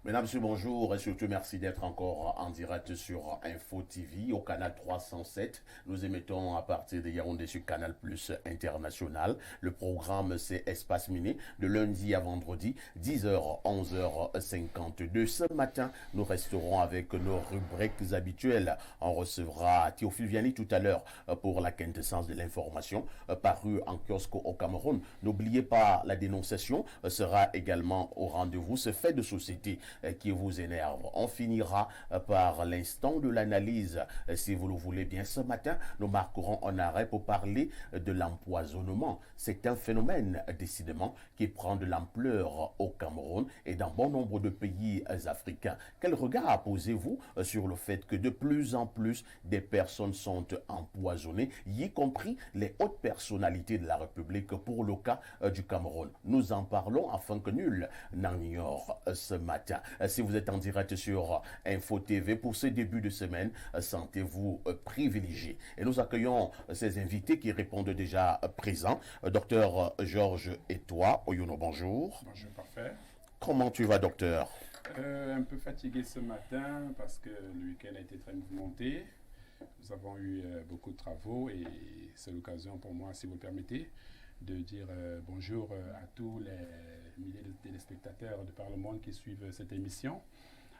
Mesdames, Messieurs, bonjour et surtout merci d'être encore en direct sur Info TV au canal 307. Nous émettons à partir de Yaoundé sur Canal Plus International. Le programme c'est Espace Miné de lundi à vendredi 10h 11h52. Ce matin, nous resterons avec nos rubriques habituelles. On recevra Théophile Vianney tout à l'heure pour la quintessence de l'information parue en kiosque au Cameroun. N'oubliez pas, la dénonciation sera également au rendez-vous. Ce fait de société qui vous énerve. On finira par l'instant de l'analyse, si vous le voulez bien. Ce matin, nous marquerons un arrêt pour parler de l'empoisonnement. C'est un phénomène, décidément, qui prend de l'ampleur au Cameroun et dans bon nombre de pays africains. Quel regard posez-vous sur le fait que de plus en plus des personnes sont empoisonnées, y compris les hautes personnalités de la République pour le cas du Cameroun? Nous en parlons afin que nul n'en ignore ce matin. Si vous êtes en direct sur Info TV pour ce début de semaine, sentez-vous privilégié. Et nous accueillons ces invités qui répondent déjà présents. Docteur Georges Etoua Oyono, bonjour. Bonjour, parfait. Comment tu vas, docteur? Un peu fatigué ce matin parce que le week-end a été très mouvementé. Nous avons eu beaucoup de travaux et c'est l'occasion pour moi, si vous le permettez, de dire bonjour à tous les milliers de téléspectateurs de par le monde qui suivent cette émission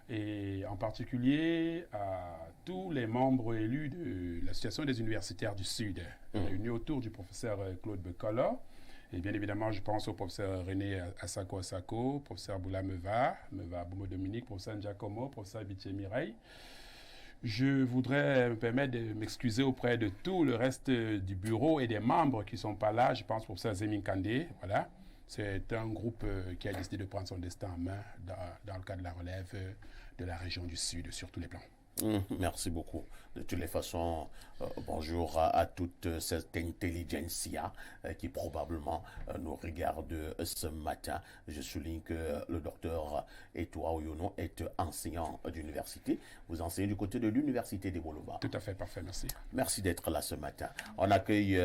et en particulier à tous les membres élus de l'Association des universitaires du Sud, réunis autour du professeur Claude Bekolo. Et bien évidemment, je pense au professeur René Asako, professeur Boula Meva Boumo Dominique, professeur Giacomo, professeur Biché Mireille. Je voudrais me permettre de m'excuser auprès de tout le reste du bureau et des membres qui ne sont pas là. Je pense au professeur Zemin Kandé, voilà. C'est un groupe qui a décidé de prendre son destin en main dans le cadre de la relève de la région du Sud sur tous les plans. Merci beaucoup. De toutes les façons, bonjour à toute cette intelligentsia qui probablement nous regarde ce matin. Je souligne que le docteur Etoua Oyono est enseignant d'université. Vous enseignez du côté de l'université des Boulevards. Tout à fait, parfait, merci. Merci d'être là ce matin. On accueille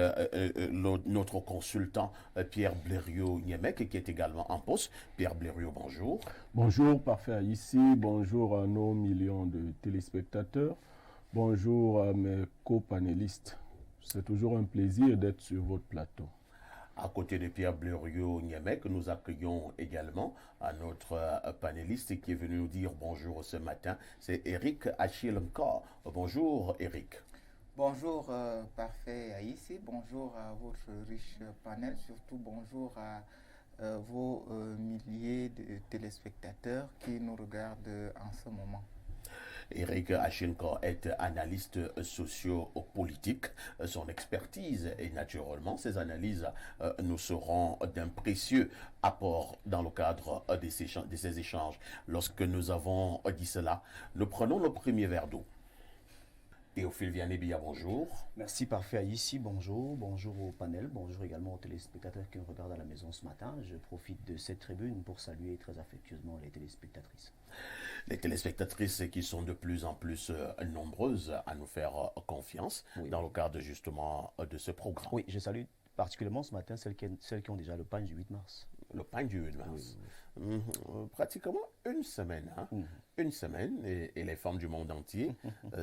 notre consultant Pierre Blériot-Niemek qui est également en poste. Pierre Blériot, bonjour. Bonjour, parfait ici. Bonjour à nos millions de téléspectateurs. Bonjour à mes copanélistes. C'est toujours un plaisir d'être sur votre plateau. À côté de Pierre Blériot-Niemek, nous accueillons également un autre panéliste qui est venu nous dire bonjour ce matin. C'est Eric Achille-Encore. Bonjour Eric. Bonjour parfait Aïssi, bonjour à votre riche panel, surtout bonjour à vos milliers de téléspectateurs qui nous regardent en ce moment. Eric Achinko est analyste socio-politique. Son expertise et naturellement ses analyses nous seront d'un précieux apport dans le cadre de ces échanges. Lorsque nous avons dit cela, nous prenons le premier verre d'eau. Théophile Vianney, bonjour. Merci parfait ici, bonjour. Bonjour au panel, bonjour également aux téléspectateurs qui nous regardent à la maison ce matin. Je profite de cette tribune pour saluer très affectueusement les téléspectatrices. Les téléspectatrices qui sont de plus en plus nombreuses à nous faire confiance dans le cadre justement de ce programme. Oui, je salue particulièrement ce matin celles qui ont déjà le pain du 8 mars. Le pain du 8 mars. Oui. Pratiquement une semaine. Hein? Une semaine et les femmes du monde entier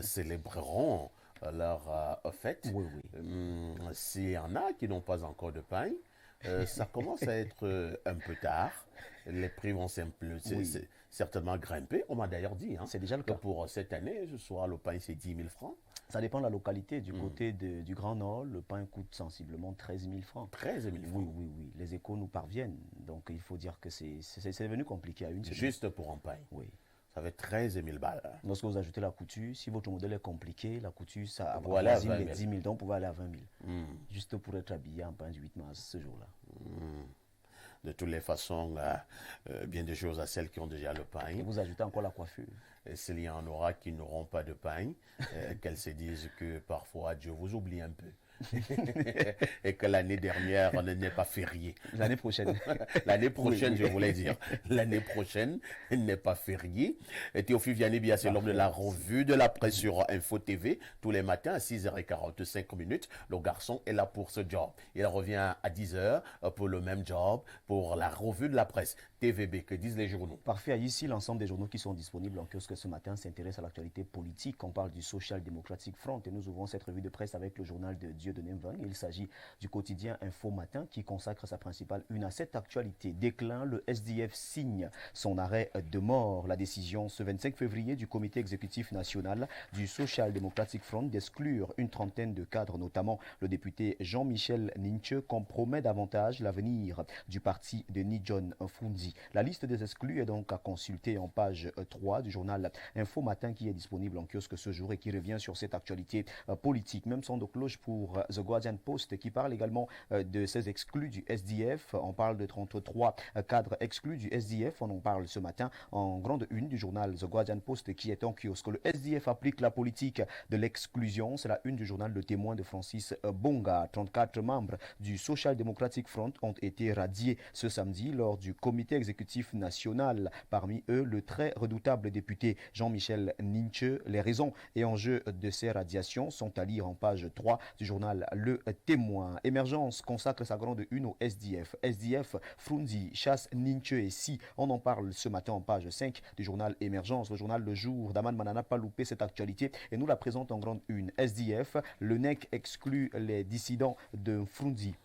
célébreront leur fête. Oui, oui. S'il y en a qui n'ont pas encore de pain, ça commence à être un peu tard. Les prix vont certainement grimper. On m'a d'ailleurs dit c'est déjà le cas. Que pour cette année, ce soir, le pain, c'est 10 000 francs. Ça dépend de la localité. Du côté du Grand Nord, le pain coûte sensiblement 13 000 francs. 13 000 francs. Oui. Les échos nous parviennent. Donc, il faut dire que c'est devenu compliqué à une semaine. Juste pour un pain. Oui. Ça fait 13 000 balles. Lorsque vous ajoutez la couture, si votre modèle est compliqué, la couture, ça avoisine les 10 000. Donc, vous pouvez aller à 20 000. Juste pour être habillé en pain du 8 mars ce jour-là. De toutes les façons, bien des choses à celles qui ont déjà le pain. Et vous ajoutez encore la coiffure. Et s'il y en aura qui n'auront pas de pain, qu'elles se disent que parfois Dieu vous oublie un peu. Et que l'année dernière n'est pas férié. L'année prochaine. L'année prochaine, oui. Je voulais dire. L'année prochaine n'est pas férié. Et Théophile Vianney, c'est l'homme de la revue de la presse sur Info TV. Tous les matins à 6h45. Le garçon est là pour ce job. Il revient à 10h pour le même job, pour la revue de la presse. TVB. Que disent les journaux? Parfait. Ici, l'ensemble des journaux qui sont disponibles en kiosque ce matin s'intéressent à l'actualité politique. On parle du Social Democratic Front et nous ouvrons cette revue de presse avec le journal de Dieudonné Mvang. Il s'agit du quotidien Info Matin qui consacre sa principale une à cette actualité. Déclin, le SDF signe son arrêt de mort. La décision ce 25 février du comité exécutif national du Social Democratic Front d'exclure une trentaine de cadres, notamment le député Jean-Michel Ninche, compromet davantage l'avenir du parti de Nijon Frunzi. La liste des exclus est donc à consulter en page 3 du journal Info Matin qui est disponible en kiosque ce jour et qui revient sur cette actualité politique. Même son de cloche pour The Guardian Post qui parle également de ces exclus du SDF. On parle de 33 cadres exclus du SDF. On en parle ce matin en grande une du journal The Guardian Post qui est en kiosque. Le SDF applique la politique de l'exclusion. C'est la une du journal Le Témoin de Francis Bonga. 34 membres du Social Democratic Front ont été radiés ce samedi lors du comité exécutif national. Parmi eux, le très redoutable député Jean-Michel Ninche. Les raisons et enjeux de ces radiations sont à lire en page 3 du journal Le Témoin. Émergence consacre sa grande une au SDF. SDF, Frunzi, chasse Ninche et Si. On en parle ce matin en page 5 du journal Émergence. Le journal Le Jour d'Aman Manana n'a pas loupé cette actualité et nous la présente en grande une. SDF, le NEC exclut les dissidents de Frunzi.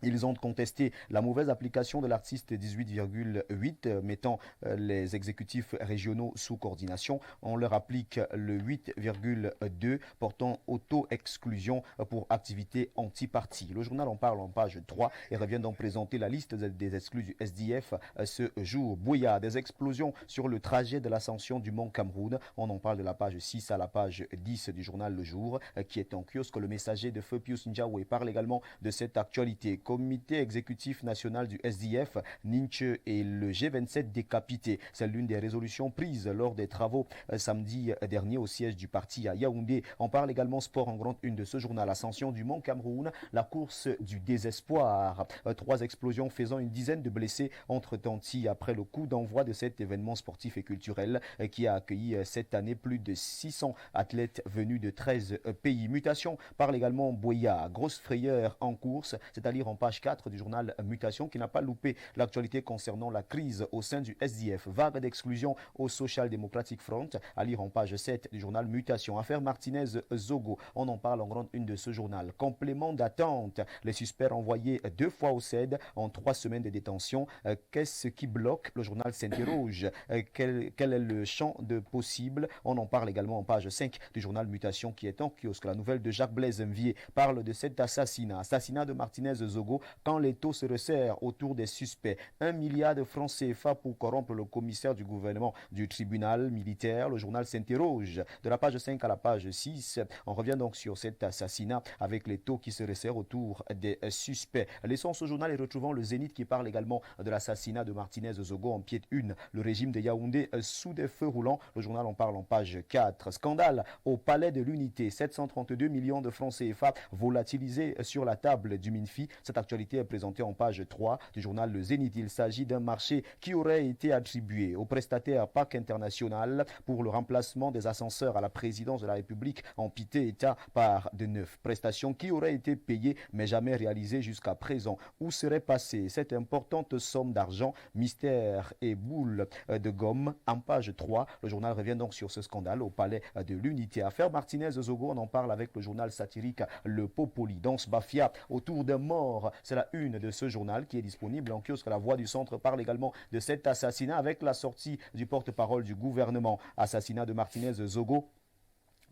Ils ont contesté la mauvaise application de l'article 18,8 mettant les exécutifs régionaux sous coordination. On leur applique le 8,2 portant auto-exclusion pour activité anti-parti. Le journal en parle en page 3 et revient donc présenter la liste des exclus du SDF ce jour. Bouya, des explosions sur le trajet de l'ascension du mont Cameroun. On en parle de la page 6 à la page 10 du journal Le Jour qui est en kiosque. Le messager de Feu Pius Njawé parle également de cette actualité. Comité exécutif national du SDF, Ninche et le G27 décapité. C'est l'une des résolutions prises lors des travaux samedi dernier au siège du parti à Yaoundé. On parle également sport en grande une de ce journal. Ascension du mont Cameroun, la course du désespoir. 3 explosions faisant une dizaine de blessés entre-temps après le coup d'envoi de cet événement sportif et culturel qui a accueilli cette année plus de 600 athlètes venus de 13 pays. Mutation parle également Boya. Grosse frayeur en course, c'est-à-dire en page 4 du journal Mutation qui n'a pas loupé l'actualité concernant la crise au sein du SDF. Vague d'exclusion au Social Democratic Front, à lire en page 7 du journal Mutation. Affaire Martinez-Zogo, on en parle en grande une de ce journal. Complément d'attente, les suspects envoyés 2 fois au CED en 3 semaines de détention. Qu'est-ce qui bloque? Le journal s'interroge. Quel est le champ de possible? On en parle également en page 5 du journal Mutation qui est en kiosque. La nouvelle de Jacques Blaise Mvier parle de cet assassinat de Martinez-Zogo quand les taux se resserrent autour des suspects. 1 milliard de francs CFA pour corrompre le commissaire du gouvernement du tribunal militaire. Le journal s'interroge. De la page 5 à la page 6, on revient donc sur cet assassinat avec les taux qui se resserrent autour des suspects. Laissons ce journal et retrouvons le Zénith qui parle également de l'assassinat de Martinez-Zogo en pied une. Le régime de Yaoundé sous des feux roulants. Le journal en parle en page 4. Scandale au palais de l'unité. 732 millions de francs CFA volatilisés sur la table du MINFI. Cette actualité est présentée en page 3 du journal Le Zénith. Il s'agit d'un marché qui aurait été attribué au prestataire PAC International pour le remplacement des ascenseurs à la présidence de la République en piteux état par de 9 prestations qui auraient été payées mais jamais réalisées jusqu'à présent. Où serait passée cette importante somme d'argent? Mystère et boule de gomme. En page 3, le journal revient donc sur ce scandale au palais de l'unité. Affaire Martinez-Zogo, on en parle avec le journal satirique Le Popoli. Dans ce Bafia, autour d'un mort, c'est la une de ce journal qui est disponible en kiosque. La Voix du Centre parle également de cet assassinat avec la sortie du porte-parole du gouvernement. Assassinat de Martinez-Zogo.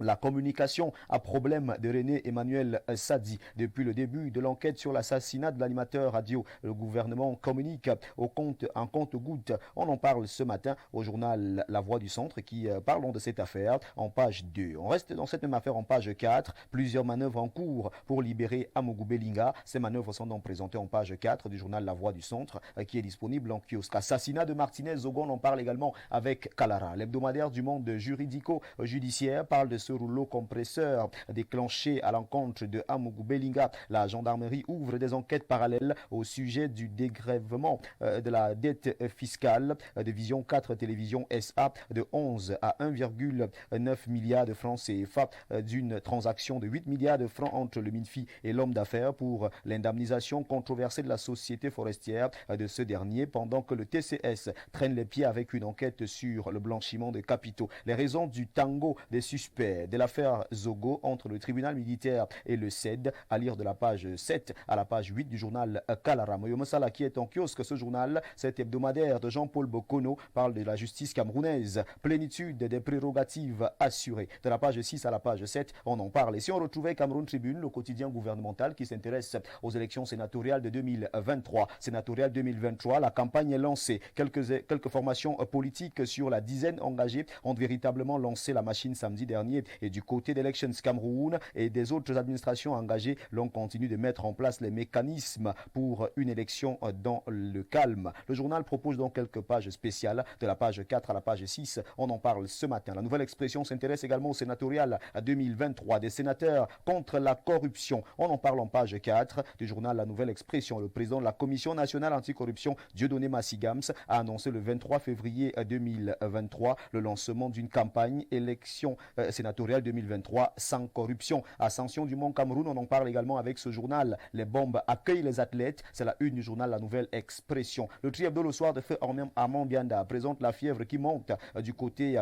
La communication à problème de René Emmanuel Sadi. Depuis le début de l'enquête sur l'assassinat de l'animateur radio, le gouvernement communique en compte-gouttes. On en parle ce matin au journal La Voix du Centre qui parlons de cette affaire en page 2. On reste dans cette même affaire en page 4. Plusieurs manœuvres en cours pour libérer Amougou Belinga. Ces manœuvres sont donc présentées en page 4 du journal La Voix du Centre qui est disponible en kiosque. Assassinat de Martinez-Zogo, on en parle également avec Kalara. L'hebdomadaire du monde juridico-judiciaire parle de ce rouleau compresseur déclenché à l'encontre de Amougou Belinga. La gendarmerie ouvre des enquêtes parallèles au sujet du dégrèvement de la dette fiscale de Vision 4 Télévision SA de 11 à 1,9 milliard de francs CFA d'une transaction de 8 milliards de francs entre le MINFI et l'homme d'affaires pour l'indemnisation controversée de la société forestière de ce dernier, pendant que le TCS traîne les pieds avec une enquête sur le blanchiment de capitaux. Les raisons du tango des suspects de l'affaire Zogo entre le tribunal militaire et le CED, à lire de la page 7 à la page 8 du journal Kalara. Moyo Sala qui est en kiosque ce journal, cet hebdomadaire de Jean-Paul Bokono, parle de la justice camerounaise, plénitude des prérogatives assurées. De la page 6 à la page 7, on en parle. Et si on retrouvait Cameroun Tribune, le quotidien gouvernemental qui s'intéresse aux élections sénatoriales de 2023. Sénatoriales 2023, la campagne est lancée. Quelques formations politiques sur la dizaine engagées ont véritablement lancé la machine samedi dernier. Et du côté d'Elections Cameroun et des autres administrations engagées, l'on continue de mettre en place les mécanismes pour une élection dans le calme. Le journal propose donc quelques pages spéciales, de la page 4 à la page 6. On en parle ce matin. La Nouvelle Expression s'intéresse également au sénatorial 2023 des sénateurs contre la corruption. On en parle en page 4 du journal La Nouvelle Expression. Le président de la Commission nationale anticorruption, Dieudonné Massigams, a annoncé le 23 février 2023 le lancement d'une campagne élection sénatoriale 2023 sans corruption. Ascension du Mont Cameroun, on en parle également avec ce journal. Les bombes accueillent les athlètes. C'est la une du journal La Nouvelle Expression. Le tri-hebdo le soir de feu Armand Bianda présente la fièvre qui monte du côté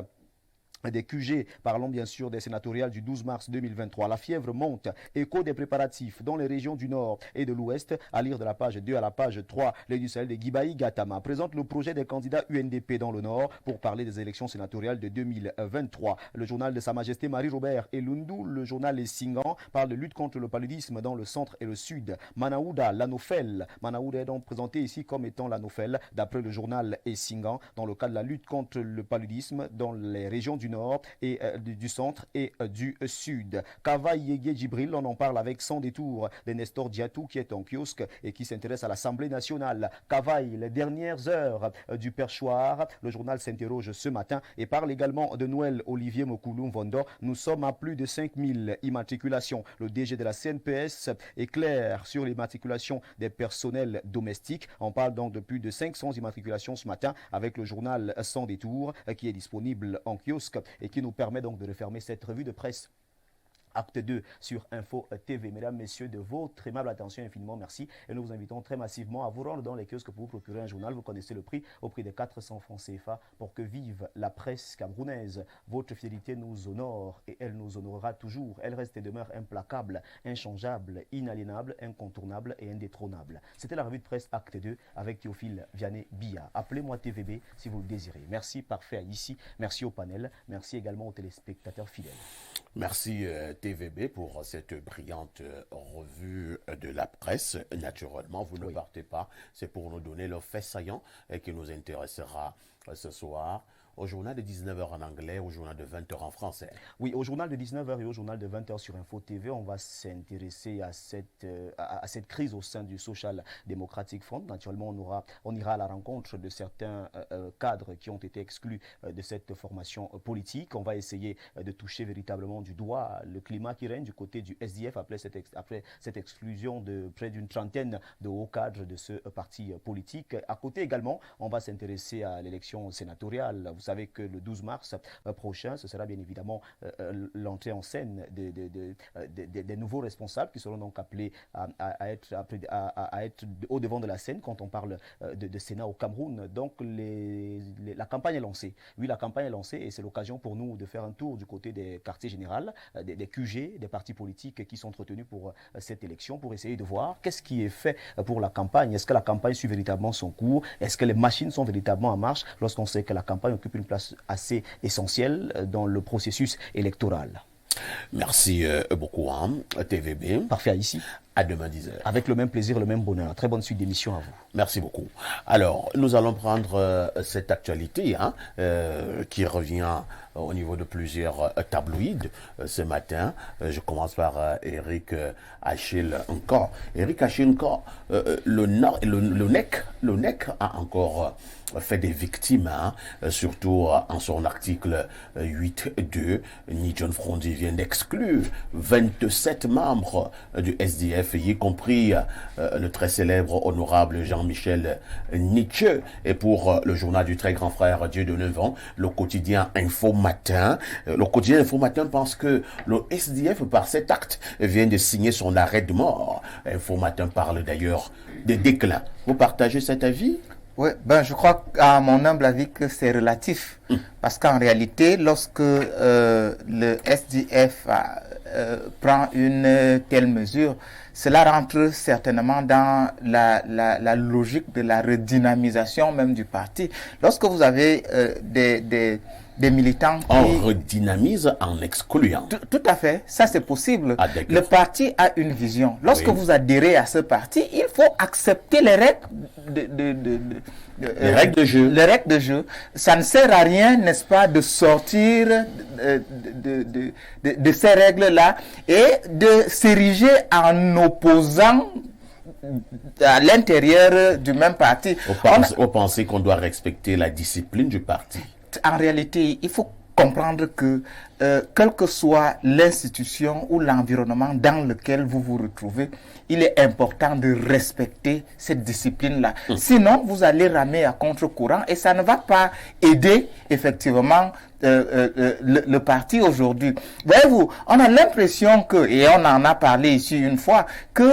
des QG, parlons bien sûr des sénatoriales du 12 mars 2023. La fièvre monte, écho des préparatifs dans les régions du Nord et de l'Ouest, à lire de la page 2 à la page 3. Les du Sahel de Guibaï Gatama présente le projet des candidats UNDP dans le Nord pour parler des élections sénatoriales de 2023. Le journal de Sa Majesté Marie-Robert Elundu, le journal Les Singans, parle de lutte contre le paludisme dans le centre et le sud. Manaouda, l'anophèle. Manaouda est donc présenté ici comme étant l'anophèle, d'après le journal Les Singans, dans le cadre de la lutte contre le paludisme dans les régions du Nord et du centre et du sud. Kava Yégué Djibril, on en parle avec Sans détour de Nestor Diatou qui est en kiosque et qui s'intéresse à l'Assemblée nationale. Kavaï, les dernières heures du perchoir. Le journal s'interroge ce matin et parle également de Noël Olivier Mokoulou Vondo. Nous sommes à plus de 5000 immatriculations. Le DG de la CNPS est clair sur l'immatriculation des personnels domestiques. On parle donc de plus de 500 immatriculations ce matin avec le journal Sans détour qui est disponible en kiosque et qui nous permet donc de refermer cette revue de presse. Acte 2 sur Info TV. Mesdames, Messieurs, de votre aimable attention, infiniment merci. Et nous vous invitons très massivement à vous rendre dans les kiosques pour vous procurer un journal. Vous connaissez le prix, au prix de 400 francs CFA, pour que vive la presse camerounaise. Votre fidélité nous honore et elle nous honorera toujours. Elle reste et demeure implacable, inchangeable, inaliénable, incontournable et indétrônable. C'était la revue de presse Acte 2 avec Théophile Vianney Billa. Appelez-moi TVB si vous le désirez. Merci, parfait ici. Merci au panel. Merci également aux téléspectateurs fidèles. Merci TVB pour cette brillante revue de la presse. Naturellement, vous ne partez pas. C'est pour nous donner le fait saillant qui nous intéressera ce soir. Au journal de 19h en anglais, au journal de 20h en français. Oui, au journal de 19h et au journal de 20h sur Info TV, on va s'intéresser à cette crise au sein du Social Democratic Front. Naturellement, on ira à la rencontre de certains cadres qui ont été exclus de cette formation politique. On va essayer de toucher véritablement du doigt le climat qui règne du côté du SDF après cette exclusion de près d'une trentaine de hauts cadres de ce parti politique. À côté également, on va s'intéresser à l'élection sénatoriale. Vous savez que le 12 mars prochain, ce sera bien évidemment l'entrée en scène des nouveaux responsables qui seront donc appelés à être au devant de la scène quand on parle de Sénat au Cameroun. Donc la campagne est lancée. Oui, la campagne est lancée et c'est l'occasion pour nous de faire un tour du côté des quartiers généraux, des QG, des partis politiques qui sont entretenus pour cette élection, pour essayer de voir qu'est-ce qui est fait pour la campagne. Est-ce que la campagne suit véritablement son cours? Est-ce que les machines sont véritablement en marche lorsqu'on sait que la campagne occupe une place assez essentielle dans le processus électoral? Merci beaucoup, TVB. Parfait, ici. À demain 10h. Avec le même plaisir, le même bonheur. Très bonne suite d'émission à vous. Merci beaucoup. Alors, nous allons prendre cette actualité qui revient au niveau de plusieurs tabloïds ce matin. Je commence par Eric Achille encore. Eric Achille encore, le NEC a encore fait des victimes, hein, surtout en son article 8.2. Ni-John Frondi vient d'exclure 27 membres du SDF, y compris le très célèbre honorable Jean-Michel Nietzsche. Et pour le journal du très grand frère Dieudonné Vent, le quotidien Info Matin, pense que le SDF, par cet acte, vient de signer son arrêt de mort. Info Matin parle d'ailleurs de déclin. Vous partagez cet avis? Oui, je crois à mon humble avis que c'est relatif. Parce qu'en réalité, lorsque le SDF prend une telle mesure, cela rentre certainement dans la logique de la redynamisation même du parti. Lorsque vous avez des militants qui... On redynamise en excluant. Tout à fait, ça c'est possible. Le parti a une vision. Lorsque vous adhérez à ce parti, il faut accepter les règles les règles de jeu. Les règles de jeu. Ça ne sert à rien, n'est-ce pas, de sortir de ces règles-là et de s'ériger en opposant à l'intérieur du même parti. Vous pensez qu'on doit respecter la discipline du parti? En réalité, il faut comprendre que quelle que soit l'institution ou l'environnement dans lequel vous vous retrouvez, il est important de respecter cette discipline-là. Sinon, vous allez ramer à contre-courant et ça ne va pas aider effectivement le parti aujourd'hui. Voyez-vous, on a l'impression que, et on en a parlé ici une fois, que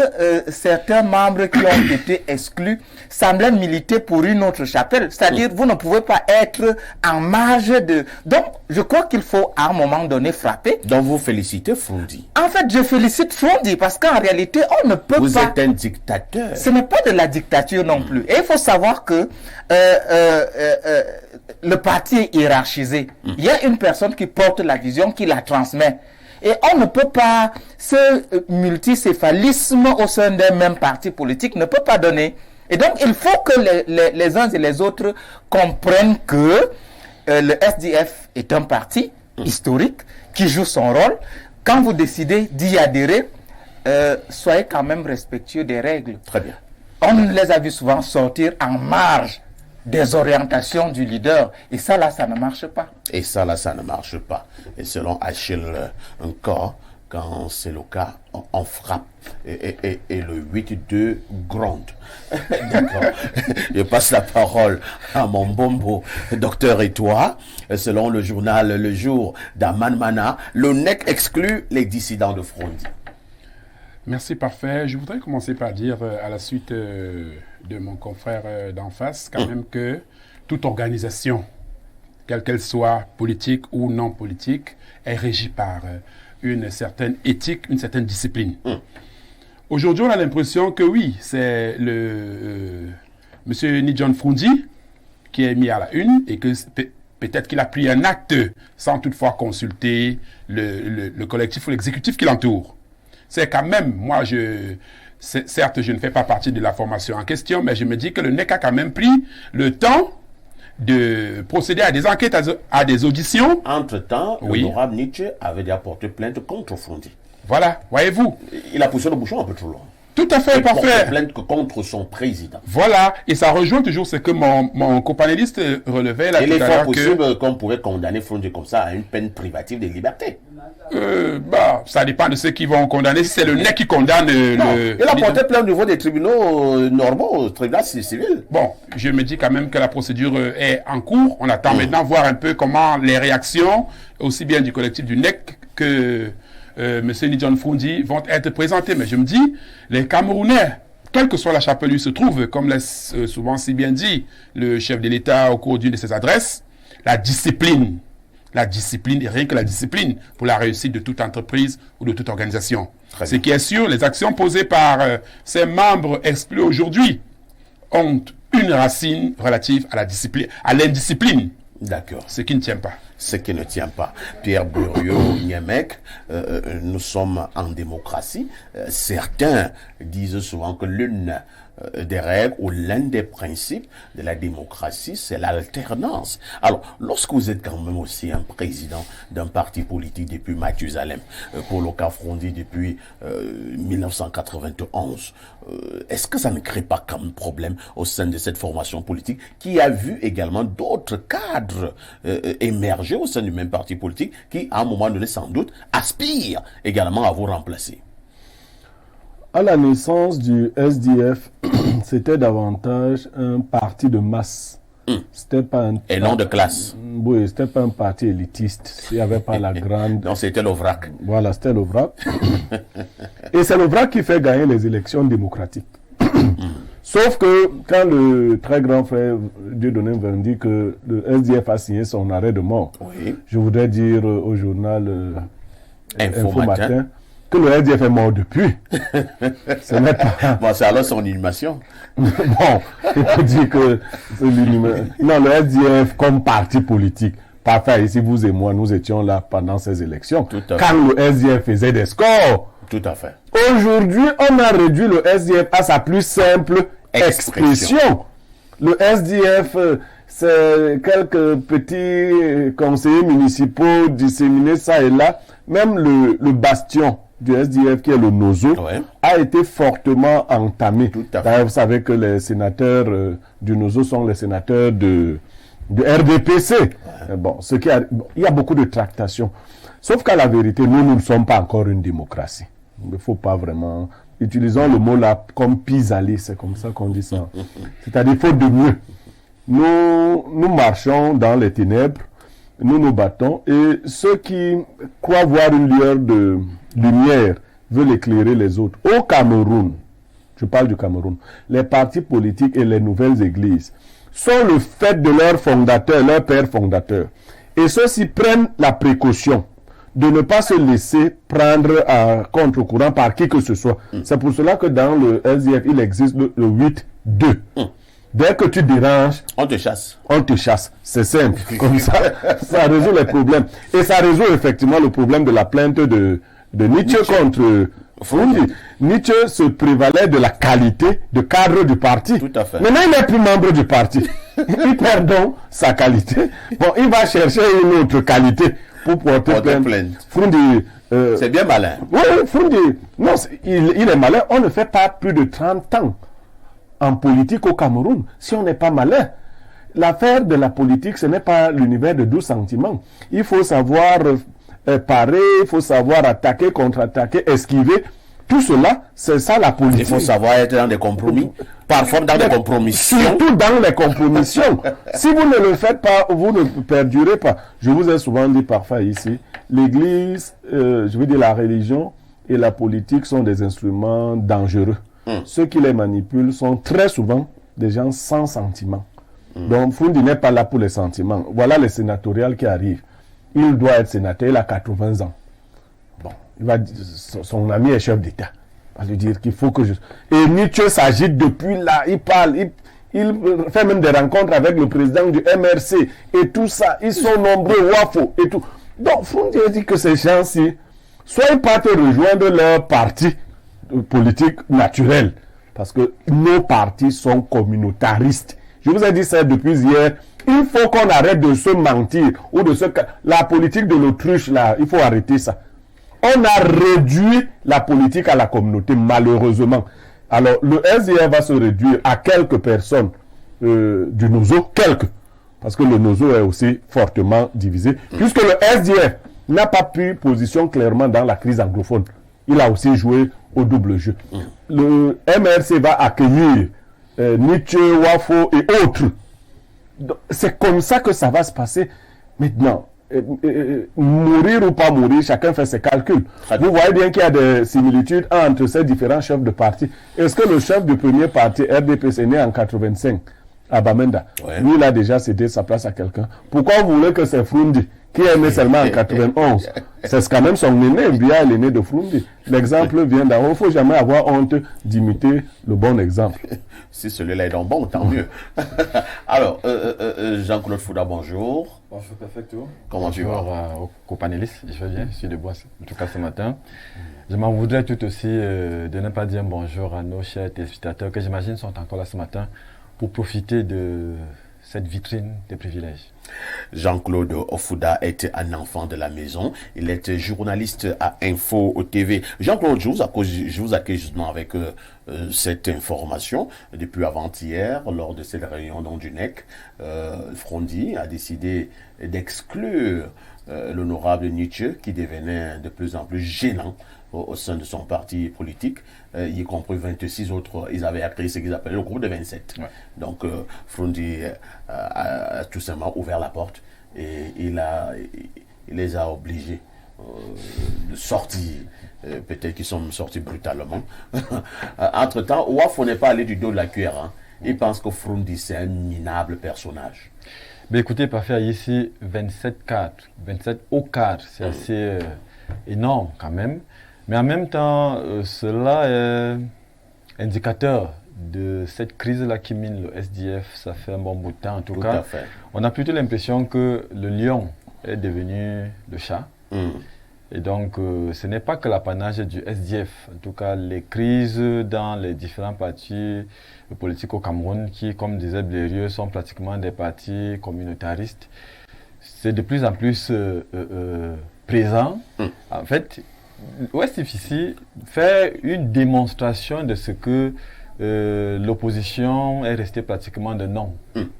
certains membres qui ont été exclus semblaient militer pour une autre chapelle. C'est-à-dire, vous ne pouvez pas être en marge de... Donc, je crois qu'il faut à un moment donné frapper. Donc, vous félicitez Frondi? En fait, je félicite Frondi parce qu'en réalité, on ne peut pas... Vous êtes un dictateur. Ce n'est pas de la dictature non plus. Et il faut savoir que le parti est hiérarchisé. Il y a une personne qui porte la vision, qui la transmet. Et on ne peut pas, ce multicéphalisme au sein d'un même parti politique ne peut pas donner. Et donc, il faut que les uns et les autres comprennent que le SDF est un parti historique qui joue son rôle. Quand vous décidez d'y adhérer, soyez quand même respectueux des règles. Très bien. On les a vu souvent sortir en marge des orientations du leader. Et ça, là, ça ne marche pas. Et ça, là, ça ne marche pas. Et selon Achille encore, quand c'est le cas, on frappe. Et le 8-2 gronde. D'accord. Je passe la parole à mon bombo, docteur et toi. Selon le journal Le Jour d'Aman Mana, le NEC exclut les dissidents de Frondi. Merci, parfait. Je voudrais commencer par dire, à la suite de mon confrère d'en face, quand même que toute organisation, quelle qu'elle soit, politique ou non politique, est régie par une certaine éthique, une certaine discipline. Aujourd'hui, on a l'impression que oui, c'est le monsieur Ni-John Frondi qui est mis à la une et que peut-être qu'il a pris un acte sans toutefois consulter le collectif ou l'exécutif qui l'entoure. C'est quand même, moi, certes, je ne fais pas partie de la formation en question, mais je me dis que le NEC a quand même pris le temps de procéder à des enquêtes, à des auditions. Entre-temps, l'honorable Nietzsche avait déjà porté plainte contre Frondi. Voilà, voyez-vous. Il a poussé le bouchon un peu trop loin. Tout à fait, parfait. Il porte plainte contre son président. Voilà, et ça rejoint toujours ce que mon copanéliste relevait là tout à l'heure. Il est fort possible qu'on pourrait condamner Frondi comme ça à une peine privative de liberté. Ça dépend de ceux qui vont condamner. Si c'est le NEC qui condamne il a porté plainte au niveau des tribunaux normaux, au tribunal civil. Bon, je me dis quand même que la procédure est en cours. On attend maintenant voir un peu comment les réactions, aussi bien du collectif du NEC que M. Ni-John Frondi, vont être présentées. Mais je me dis, les Camerounais, quelle que soit la chapelle où ils se trouvent, comme l'a souvent si bien dit le chef de l'État au cours d'une de ses adresses, la discipline, et rien que la discipline pour la réussite de toute entreprise ou de toute organisation. Ce qui est sûr, les actions posées par ces membres exclus aujourd'hui ont une racine relative à la discipline, à l'indiscipline. D'accord. Ce qui ne tient pas. Ce qui ne tient pas. Pierre Buriot-Niemek, nous sommes en démocratie. Certains disent souvent que l'une des règles ou l'un des principes de la démocratie, c'est l'alternance. Alors, lorsque vous êtes quand même aussi un président d'un parti politique depuis Mathusalem, Paul Okafrondi depuis 1991, est-ce que ça ne crée pas comme problème au sein de cette formation politique qui a vu également d'autres cadres émerger au sein du même parti politique qui, à un moment donné, sans doute, aspirent également à vous remplacer? À la naissance du SDF, c'était davantage un parti de masse. C'était pas un... Et non de classe. Oui, c'était pas un parti élitiste. Il n'y avait pas la grande... Non, c'était le VRAC. Voilà, c'était le VRAC. Et c'est le VRAC qui fait gagner les élections démocratiques. Sauf que quand le très grand frère Dieudonné Mveng dit que le SDF a signé son arrêt de mort, Oui. je voudrais dire au journal Info Info Matin. Matin que le SDF est mort depuis. Ce n'est pas... Bon, c'est alors son inhumation. Bon, il faut dire que c'est non, le SDF comme parti politique, parfait, ici vous et moi, nous étions là pendant ces élections. Tout à fait. Quand le SDF faisait des scores, Tout à fait. aujourd'hui, on a réduit le SDF à sa plus simple expression. Le SDF, c'est quelques petits conseillers municipaux disséminés ça et là. Même le bastion du SDF, qui est le NOZO, Ouais. a été fortement entamé. Tout à fait. D'ailleurs, vous savez que les sénateurs du NOZO sont les sénateurs de RDPC. Bon, il y a beaucoup de tractations. Sauf qu'à la vérité, nous ne sommes pas encore une démocratie. Il ne faut pas vraiment... Utilisons le mot là comme pis-aller, c'est comme ça qu'on dit ça. C'est-à-dire, il faut de mieux. Nous marchons dans les ténèbres, nous nous battons, et ceux qui croient voir une lueur de lumière veulent éclairer les autres. Au Cameroun, je parle du Cameroun, les partis politiques et les nouvelles églises sont le fait de leurs fondateurs, leurs pères fondateurs. Et ceux-ci prennent la précaution de ne pas se laisser prendre à contre-courant par qui que ce soit. C'est pour cela que dans le SDF, il existe le 8-2. Dès que tu déranges, On te chasse. on te chasse. C'est simple. Comme ça, ça résout les problèmes. Et ça résout effectivement le problème de la plainte de Nietzsche contre Fundi. Nietzsche se prévalait de la qualité de cadre du parti. Tout à fait. Maintenant, il n'est plus membre du parti. Il perd donc sa qualité. Bon, il va chercher une autre qualité pour porter plainte. Fundi, C'est bien malin. oui, Fundi, non, il est malin. On ne fait pas plus de 30 ans en politique au Cameroun si on n'est pas malin. L'affaire de la politique, ce n'est pas l'univers de 12 sentiments. Il faut savoir parer, il faut savoir attaquer, contre-attaquer, esquiver. Tout cela, c'est ça la politique. Il faut savoir être dans des compromis, parfois dans des compromissions. Surtout dans les compromissions. Si vous ne le faites pas, vous ne perdurez pas. Je vous ai souvent dit parfois ici, l'Église, je veux dire la religion et la politique sont des instruments dangereux. Ceux qui les manipulent sont très souvent des gens sans sentiments. Donc Fundi n'est pas là pour les sentiments. Voilà les sénatoriales qui arrivent. Il doit être sénateur, il a 80 ans. Bon, son ami est chef d'État. Il va lui dire qu'il faut que je... Et Nietzsche s'agite depuis là, il parle, il fait même des rencontres avec le président du MRC et tout ça. Ils sont nombreux, Wafo et tout. Donc Fundi dit que ces gens-ci, soit ils partent rejoindre leur parti politique naturel, parce que nos partis sont communautaristes. Je vous ai dit ça depuis hier. Il faut qu'on arrête de se mentir ou de se... La politique de l'autruche, là, il faut arrêter ça. On a réduit la politique à la communauté, malheureusement. Alors, le SDF va se réduire à quelques personnes du NOZO, quelques. Parce que le NOZO est aussi fortement divisé. Puisque le SDF n'a pas pris position clairement dans la crise anglophone. Il a aussi joué au double jeu. Le MRC va accueillir Nietzsche, Wafo et autres. C'est comme ça que ça va se passer. Maintenant, mourir ou pas mourir, chacun fait ses calculs. Vous voyez bien qu'il y a des similitudes entre ces différents chefs de parti. Est-ce que le chef du premier parti, RDPC, né en 85, à Bamenda. Ouais. Lui, il a déjà cédé sa place à quelqu'un. Pourquoi vous voulez que c'est Frundi, qui est né seulement en 91? C'est quand même son aîné, Biya est l'aîné de Frundi. L'exemple vient d'en haut. Il ne faut jamais avoir honte d'imiter le bon exemple. Si celui-là est donc bon, tant mieux. Alors, Jean-Claude Fouda, bonjour. Bonjour, Perfecto. Comment tu vas? Bonjour aux co-panélistes, je vais bien, je suis debout en tout cas ce matin. Je m'en voudrais tout aussi de ne pas dire bonjour à nos chers téléspectateurs que j'imagine sont encore là ce matin pour profiter de cette vitrine des privilèges. Jean-Claude Fouda est un enfant de la maison. Il est journaliste à Info TV. Jean-Claude, je vous accueille justement avec cette information. Depuis avant-hier, lors de cette réunion du NEC, Frundi a décidé d'exclure l'honorable Nietzsche, qui devenait de plus en plus gênant au sein de son parti politique, y compris 26 autres. Ils avaient créé ce qu'ils appellent le groupe de 27. Ouais. Donc, Frundi a tout simplement ouvert la porte et il les a obligés de sortir. Peut-être qu'ils sont sortis brutalement. Entre-temps, Ouafo n'est pas allé du dos de la cuillère. Hein. Il pense que Frundi, c'est un minable personnage. Mais écoutez, parfait, ici, 27 cadres, 27 hauts cadres, c'est assez énorme quand même. Mais en même temps, cela est indicateur de cette crise-là qui mine le SDF. Ça fait un bon bout de temps en tout cas. On a plutôt l'impression que le lion est devenu le chat. Et donc, ce n'est pas que l'apanage du SDF. En tout cas, les crises dans les différents partis politiques au Cameroun, qui, comme disait Blérieux, sont pratiquement des partis communautaristes, c'est de plus en plus présent. En fait, l'OSFIC fait une démonstration de ce que l'opposition est restée pratiquement de non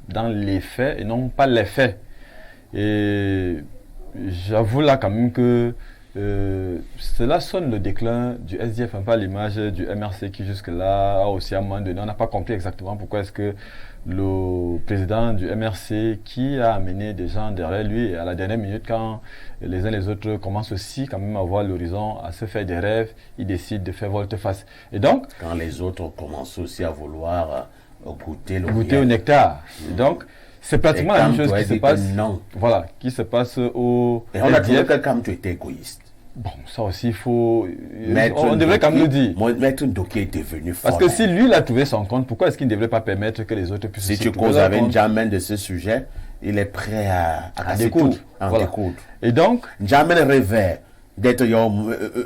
dans les faits et non pas les faits. Et j'avoue là quand même que cela sonne le déclin du SDF, un peu à l'image du MRC qui jusque-là a aussi à un moment donné, on n'a pas compris exactement pourquoi est-ce que le président du MRC qui a amené des gens derrière lui à la dernière minute quand les uns les autres commencent aussi quand même à voir l'horizon, à se faire des rêves, ils décident de faire volte-face. Et donc, quand les autres commencent aussi à vouloir goûter au nectar. Et donc, c'est pratiquement la même chose qui se passe. Voilà, qui se passe au. Et on a trouvé que quand tu étais égoïste. Bon, ça aussi, il faut. On devrait quand même le dire. Maître Ndoké est devenu fort. Parce que si lui, il a trouvé son compte, pourquoi est-ce qu'il ne devrait pas permettre que les autres puissent. Si tu causes avec N'Djamène de ce sujet, il est prêt à découdre. Et donc. N'Djamène rêvait d'être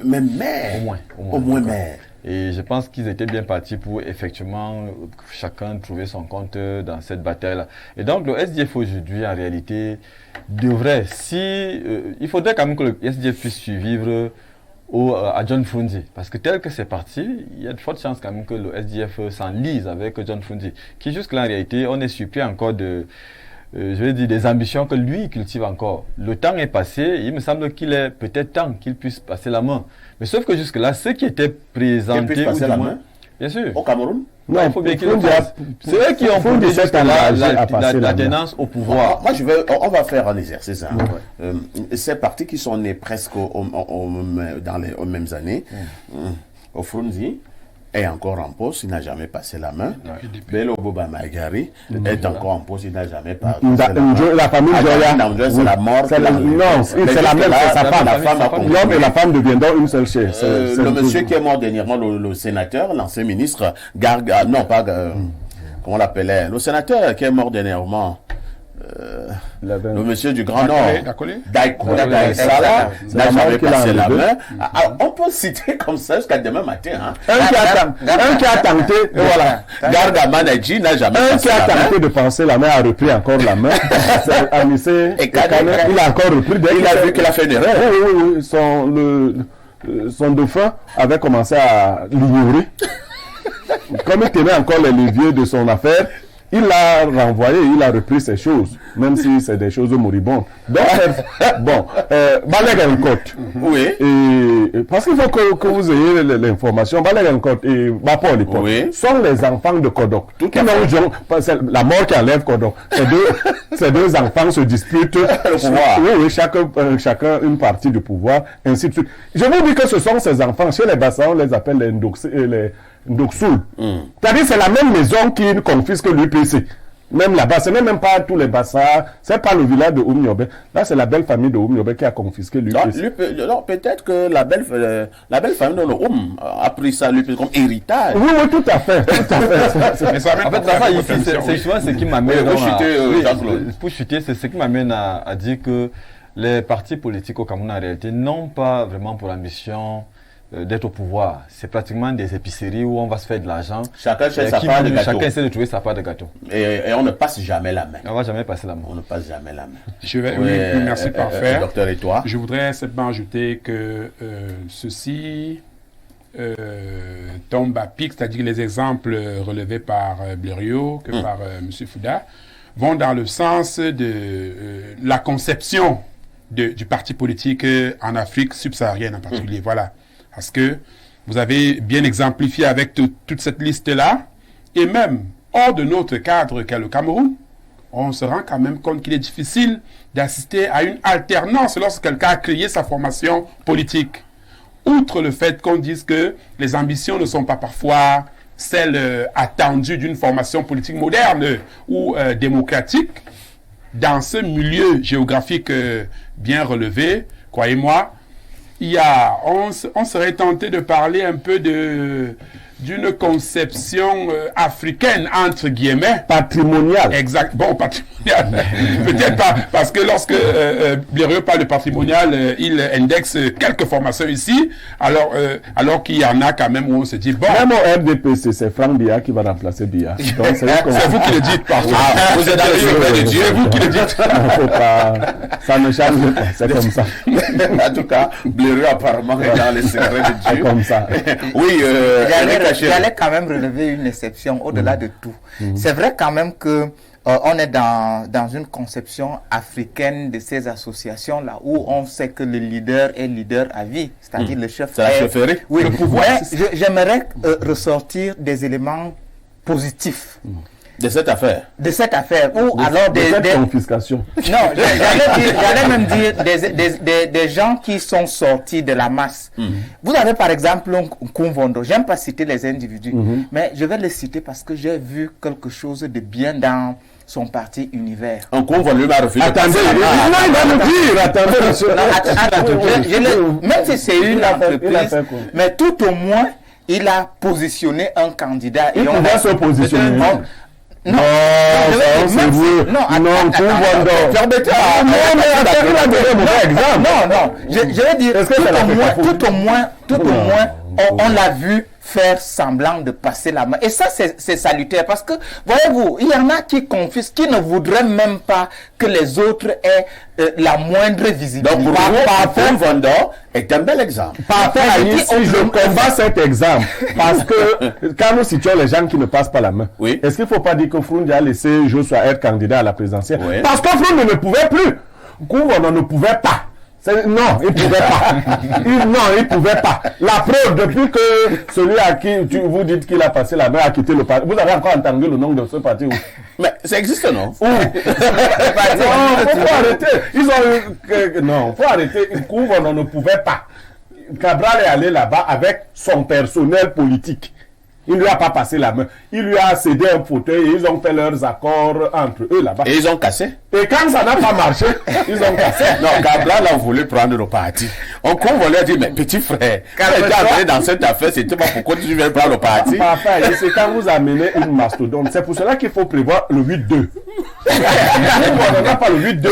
même maire. Au moins maire. Et je pense qu'ils étaient bien partis pour effectivement chacun trouver son compte dans cette bataille-là. Et donc le SDF aujourd'hui, en réalité, devrait, il faudrait quand même que le SDF puisse survivre à John Frundi. Parce que tel que c'est parti, il y a de fortes chances quand même que le SDF s'enlise avec John Frundi. Qui jusque-là, en réalité, on est surpris encore de... je vais dire des ambitions que lui cultive encore. Le temps est passé, il me semble qu'il est peut-être temps qu'il puisse passer la main. Mais sauf que jusque-là, ceux qui étaient présentés, ou du moins, bien sûr. Au Cameroun, non, il faut bien qu'il le fasse. C'est eux qui ont prouvé la tenance au pouvoir. Moi, on va faire un exercice. Hein. Ces partis qui sont nés presque aux mêmes années, au Frundi est encore en poste, il n'a jamais passé la main. Bello Boba Maïgari est encore en poste, il n'a jamais passé la main. La famille Joya, c'est la mort. Non, c'est la même, c'est sa femme. L'homme et la femme deviendront une seule chair. Le monsieur qui est mort dernièrement, le sénateur, l'ancien ministre, non pas, comment on l'appelait, le sénateur qui est mort dernièrement, le monsieur du Grand Nord, Daïkounda Sala, n'a jamais passé la main. Alors, on peut citer comme ça jusqu'à demain matin. Hein. Un qui a tenté, voilà. Garga Manadji n'a jamais passé la main. Un qui a tenté de passer la main a repris encore la main. Anissé, il a encore repris. Il a vu qu'il a fait une erreur. Oui. Son dauphin avait commencé à l'ignorer. Comme il tenait encore les leviers de son affaire, il l'a renvoyé, il a repris ces choses, même si c'est des choses moribondes. Donc, bon, Balagan-Côte. Oui. Et parce qu'il faut que vous ayez l'information, Balagan-Côte et Bapol sont les enfants de Kodok. La mort qui enlève Kodok. Ces deux enfants se disputent le pouvoir. Oui, chacun une partie du pouvoir, ainsi de suite. Je vous dis que ce sont ces enfants, chez les Bassans, on les appelle les Ndoksoul. C'est-à-dire c'est la même maison qui confisque l'UPC. Même là-bas, ce n'est même pas tous les Bassards, c'est pas le village de Oumniobé. Là, c'est la belle famille de Oumniobé qui a confisqué l'UPC. Non, peut-être que la belle famille de Oum a pris ça l'UPC comme héritage. Oui, tout à fait. Tout à fait. Mais ça amène En fait, pour faire ça, des ici, réflexions, c'est oui. justement ce qui m'amène Pour chuter, c'est ce qui m'amène à dire que les partis politiques au Cameroun, en réalité, n'ont pas vraiment pour ambition d'être au pouvoir. C'est pratiquement des épiceries où on va se faire de l'argent. Chacun cherche sa part de gâteau. Chacun essaie de trouver sa part de gâteau. Et on ne passe jamais la main. On ne va jamais passer la main. On ne passe jamais la main. Oui, merci, parfait. Docteur, et toi? Je voudrais simplement ajouter que ceci tombe à pic, c'est-à-dire les exemples relevés par Blériot que par M. Fouda vont dans le sens de la conception du parti politique en Afrique subsaharienne en particulier. Voilà. Parce que vous avez bien exemplifié avec toute cette liste-là, et même hors de notre cadre qu'est le Cameroun, on se rend quand même compte qu'il est difficile d'assister à une alternance lorsque quelqu'un a créé sa formation politique. Outre le fait qu'on dise que les ambitions ne sont pas parfois celles attendues d'une formation politique moderne ou démocratique, dans ce milieu géographique bien relevé, croyez-moi, on serait tenté de parler un peu d'une conception africaine, entre guillemets. Patrimoniale. Exact. Bon, patrimonial. Peut-être pas, parce que lorsque Blériot parle de patrimonial, il indexe quelques formations ici, alors qu'il y en a quand même où on se dit, bon... Même au RDPC, c'est Franck Biya qui va remplacer Biya. Donc, c'est vous qui le dites, parfois. Vous êtes dans le secret de Dieu. C'est vous qui le dites. Ça ne change pas, c'est comme ça. En tout cas, Blériot apparemment est dans les secrets de C'est Dieu. comme ça. Oui, J'allais quand même relever une exception au-delà de tout. C'est vrai quand même que on est dans une conception africaine de ces associations-là où on sait que le leader est leader à vie, c'est-à-dire le chef. C'est la chefferie. Oui, Le pouvoir. J'aimerais ressortir des éléments positifs De cette affaire. de cette affaire ou alors Cette confiscation. non, j'allais même dire des gens qui sont sortis de la masse. Vous avez par exemple Nkumvondo. J'aime pas citer les individus, mais je vais le citer parce que j'ai vu quelque chose de bien dans son parti Univers. Un convoi lui m'a refusé. Attendez, il va nous dire. Attendez, monsieur. Même si c'est une Il a fait entreprise, quoi? mais tout au moins, il a positionné un candidat. Il pouvait se positionner. Non, c'est vous. Non, Nkumvondo. permettez-moi. Non, mais attends, il a donné un mauvais exemple. Non, je vais dire, Est-ce que ça l'a fait tout au moins, on l'a vu faire semblant de passer la main. Et ça, c'est salutaire parce que, voyez-vous, il y en a qui confisquent, qui ne voudraient même pas que les autres aient la moindre visibilité. Donc, pour vous, Nkumvondo est un bel exemple. Parfait, ici, je combats cet exemple. Parce que quand nous situons les gens qui ne passent pas la main, Oui. est-ce qu'il ne faut pas dire que Froundi a laissé Joshua être candidat à la présidentielle? Oui. Parce que Froundi ne pouvait plus. Nkumvondo ne pouvait pas. Non, il ne pouvait pas. Non, il ne pouvait pas. La preuve, depuis que celui à qui vous dites qu'il a passé la main a quitté le parti, vous avez encore entendu le nom de ce parti où? Mais ça existe, non? Non, faut arrêter. Non, faut arrêter. Nkumvondo ne pouvait pas. Cabral est allé là-bas avec son personnel politique. Il ne lui a pas passé la main. Il lui a cédé un fauteuil et ils ont fait leurs accords entre eux là-bas. Et ils ont cassé. Et quand ça n'a pas marché, ils ont cassé. Non, Cabral a voulu prendre le parti. On lui a dit, mais petit frère, quand tu es entré dans cette affaire, c'était pas pourquoi tu viens prendre le parti. Parfait, et c'est quand vous amenez une mastodonte. C'est pour cela qu'il faut prévoir le 8-2. On n'a pas le 8-2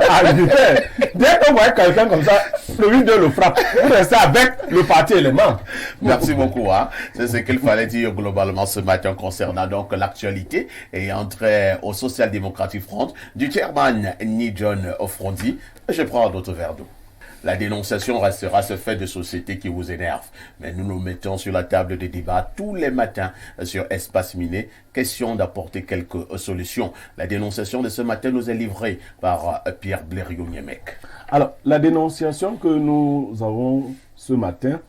à l'unitaire. Dès qu'on voit quelqu'un comme ça, le 8-2 le frappe. Vous restez avec le parti et les membres. Merci beaucoup. Hein. C'est ce qu'il fallait dire globalement ce matin concernant donc l'actualité et entrer au Social Democratic Front du chairman Ni John Frondi. Je prends d'autres verres d'eau. La dénonciation restera ce fait de société qui vous énerve. Mais nous nous mettons sur la table de débat tous les matins sur Espace Miné. Question d'apporter quelques solutions. La dénonciation de ce matin nous est livrée par Pierre Blériot-Niemek. Alors, la dénonciation que nous avons ce matin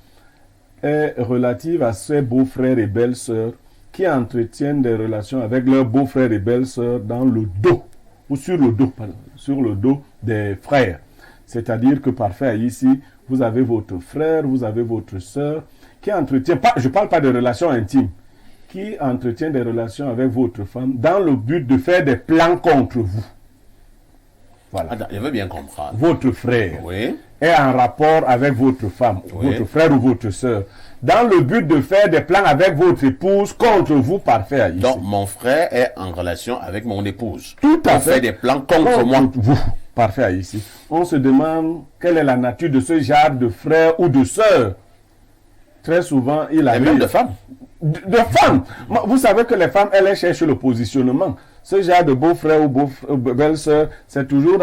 est relative à ces beaux-frères et belles-sœurs qui entretiennent des relations avec leurs beaux-frères et belles-sœurs dans le dos, ou sur le dos des frères. C'est-à-dire que parfait, ici, vous avez votre frère, vous avez votre sœur qui entretient, je ne parle pas de relations intimes, qui entretient des relations avec votre femme dans le but de faire des plans contre vous. Voilà. Attends, je veux bien comprendre. Votre frère Oui. est en rapport avec votre femme, Oui. votre frère ou votre soeur, dans le but de faire des plans avec votre épouse contre vous, parfait Haïti. Donc, mon frère est en relation avec mon épouse. Tout à On fait. fait des plans contre moi. Vous, parfait Haïti. On se demande quelle est la nature de ce genre de frère ou de sœur. Très souvent, il Et arrive... même de femmes. De femmes. Vous savez que les femmes, elles cherchent le positionnement. Ce genre de beau-frère ou belle-sœur, c'est toujours...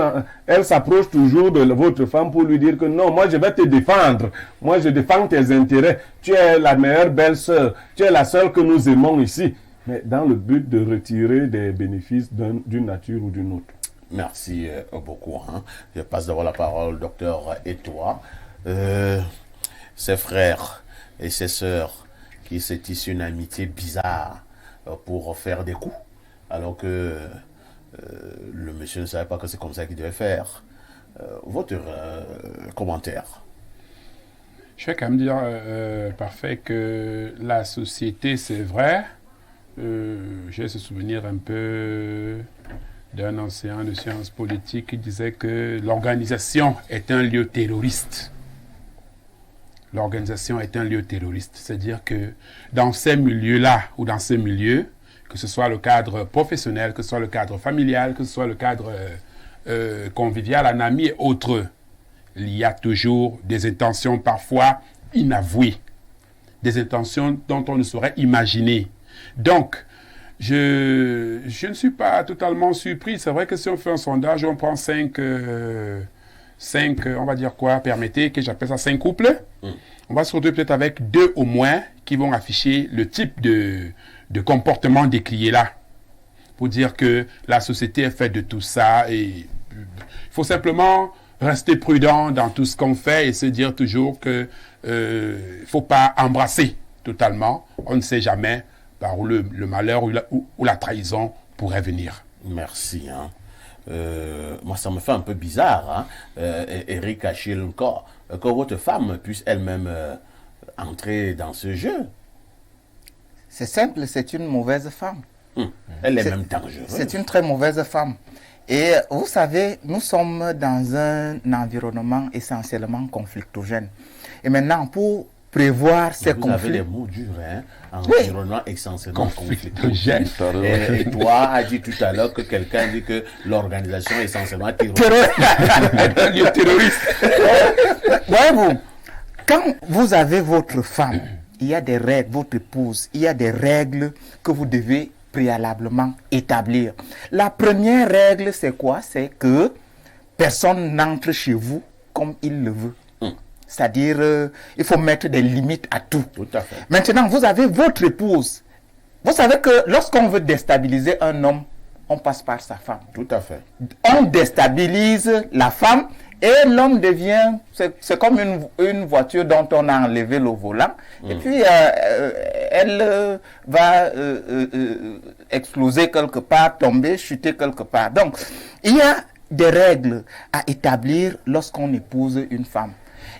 Elle s'approche toujours de votre femme pour lui dire que non, moi je vais te défendre. Moi je défends tes intérêts. Tu es la meilleure belle-sœur. Tu es la seule que nous aimons ici. Mais dans le but de retirer des bénéfices d'une nature ou d'une autre. Merci beaucoup. Hein. Je passe d'abord la parole, docteur, et toi. Ses frères et ses sœurs qui s'est tissé une amitié bizarre pour faire des coups, alors que le monsieur ne savait pas que c'est comme ça qu'il devait faire. Votre commentaire. Je vais quand même dire, parfait, que la société, c'est vrai. J'ai ce souvenir un peu d'un enseignant de sciences politiques qui disait que l'organisation est un lieu terroriste. L'organisation est un lieu terroriste. C'est-à-dire que dans ces milieux-là, ou dans ces milieux, que ce soit le cadre professionnel, que ce soit le cadre familial, que ce soit le cadre convivial, en ami et autres, il y a toujours des intentions parfois inavouées, des intentions dont on ne saurait imaginer. Donc, je ne suis pas totalement surpris. C'est vrai que si on fait un sondage, on prend 5, on va dire quoi, permettez que j'appelle ça 5 couples. On va se retrouver peut-être avec 2 au moins qui vont afficher le type de comportement décrié là. Pour dire que la société est faite de tout ça et il faut simplement rester prudent dans tout ce qu'on fait et se dire toujours que il faut pas embrasser totalement. On ne sait jamais par où le malheur ou la trahison pourrait venir. Merci. Hein. Moi, ça me fait un peu bizarre, hein, Eric Achille encore, que votre femme puisse elle-même entrer dans ce jeu. C'est simple, c'est une mauvaise femme. Elle est même dangereuse. C'est une très mauvaise femme. Et vous savez, nous sommes dans un environnement essentiellement conflictogène. Et maintenant, pour prévoir ces vous conflits... avez des mots durs, hein? Environnement essentiellement conflictogène. Et toi, a dit tout à l'heure que quelqu'un dit que l'organisation est essentiellement terroriste. Voyez-vous, quand vous avez votre femme, il y a des règles, votre épouse, il y a des règles que vous devez préalablement établir. La première règle, c'est quoi? C'est que personne n'entre chez vous comme il le veut. C'est-à-dire, il faut mettre des limites à tout. Tout à fait. Maintenant, vous avez votre épouse. Vous savez que lorsqu'on veut déstabiliser un homme, on passe par sa femme. Tout à fait. On déstabilise la femme et l'homme devient, c'est comme une voiture dont on a enlevé le volant. Et puis, elle va exploser quelque part, tomber, chuter quelque part. Donc, il y a des règles à établir lorsqu'on épouse une femme.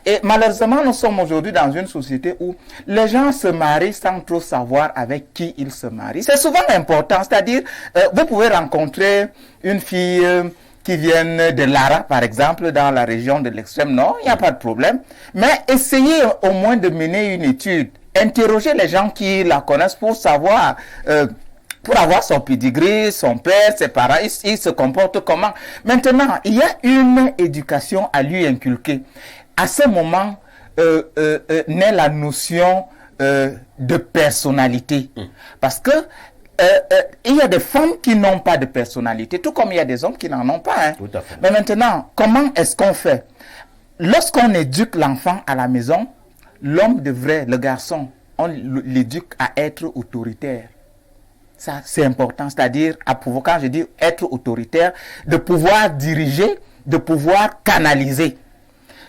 Et malheureusement, nous sommes aujourd'hui dans une société où les gens se marient sans trop savoir avec qui ils se marient. C'est souvent important, c'est-à-dire, vous pouvez rencontrer une fille qui vient de Lara, par exemple, dans la région de l'extrême nord, il n'y a pas de problème. Mais essayez au moins de mener une étude. Interrogez les gens qui la connaissent pour savoir... pour avoir son pedigree, son père, ses parents, il se comporte comment. Maintenant, il y a une éducation à lui inculquer. À ce moment, naît la notion de personnalité. Parce que il y a des femmes qui n'ont pas de personnalité, tout comme il y a des hommes qui n'en ont pas. Hein. Tout à fait. Mais maintenant, comment est-ce qu'on fait? Lorsqu'on éduque l'enfant à la maison, l'homme devrait, le garçon, on l'éduque à être autoritaire. Ça, c'est important. C'est-à-dire, à pouvoir, quand je dis être autoritaire, de pouvoir diriger, de pouvoir canaliser.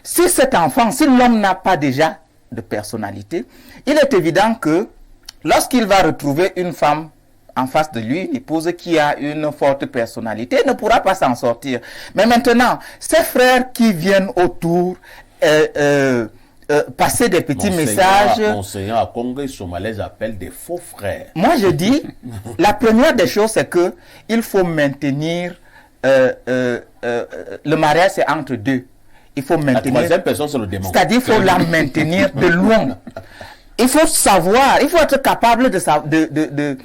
Si cet enfant, si l'homme n'a pas déjà de personnalité, il est évident que lorsqu'il va retrouver une femme en face de lui, une épouse qui a une forte personnalité, il ne pourra pas s'en sortir. Mais maintenant, ces frères qui viennent autour, passer des petits messages. Monseigneur à Congo somalais appelle des faux frères. Moi, je dis, la première des choses, c'est que il faut maintenir le mariage, c'est entre deux. Il faut maintenir. La troisième personne, c'est le démon. C'est-à-dire, il faut la maintenir de loin. Il faut savoir, il faut être capable de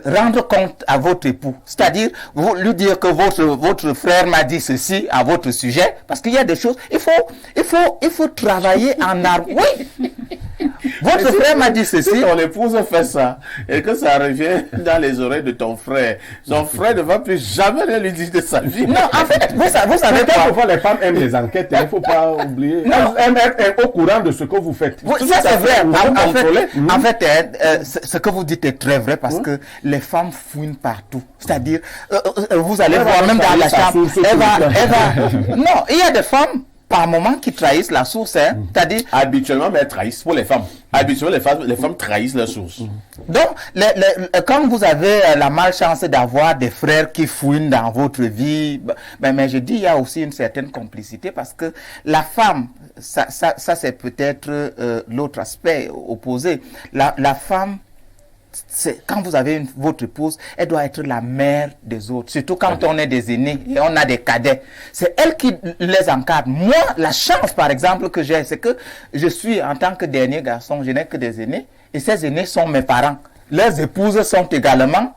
rendre compte à votre époux. C'est-à-dire, vous lui dire que votre frère m'a dit ceci à votre sujet, parce qu'il y a des choses, il faut travailler en arme. Oui! Votre frère m'a dit ceci. Si ton épouse fait ça, et que ça revient dans les oreilles de ton frère, son frère ne va plus jamais rien lui dire de sa vie. Non, en fait, vous savez Parfois, les femmes aiment les enquêtes, il ne faut pas oublier. Elles aiment être au courant de ce que vous faites. Oui, ça c'est vrai. En fait, ce que vous dites est très vrai parce que les femmes fouinent partout. C'est-à-dire, vous allez voir même dans la chambre, non, il y a des femmes par moment qui trahissent la source, hein. C'est-à-dire habituellement, mais elles trahissent pour les femmes. Habituellement, les femmes trahissent leur source. Donc, quand vous avez la malchance d'avoir des frères qui fouinent dans votre vie, mais je dis, il y a aussi une certaine complicité parce que la femme, ça c'est peut-être l'autre aspect opposé. La femme, quand vous avez votre épouse, elle doit être la mère des autres. Surtout quand on est des aînés et on a des cadets. C'est elle qui les encadre. Moi, la chance, par exemple, que j'ai, c'est que je suis, en tant que dernier garçon, je n'ai que des aînés. Et ces aînés sont mes parents. Leurs épouses sont également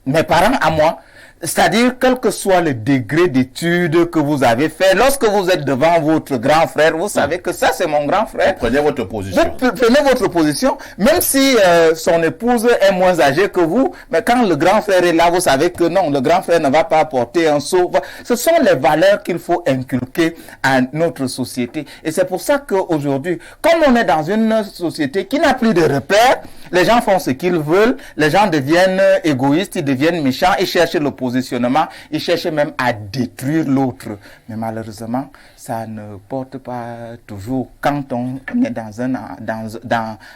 mes parents à moi. C'est-à-dire, quel que soit le degré d'études que vous avez fait, lorsque vous êtes devant votre grand frère, vous savez que ça, c'est mon grand frère. Prenez votre position. Prenez votre position, même si son épouse est moins âgée que vous, mais quand le grand frère est là, vous savez que non, le grand frère ne va pas apporter un saut. Ce sont les valeurs qu'il faut inculquer à notre société. Et c'est pour ça qu'aujourd'hui, comme on est dans une société qui n'a plus de repères, les gens font ce qu'ils veulent, les gens deviennent égoïstes, ils deviennent méchants, ils cherchent le positionnement, ils cherchent même à détruire l'autre. Mais malheureusement, ça ne porte pas toujours quand on est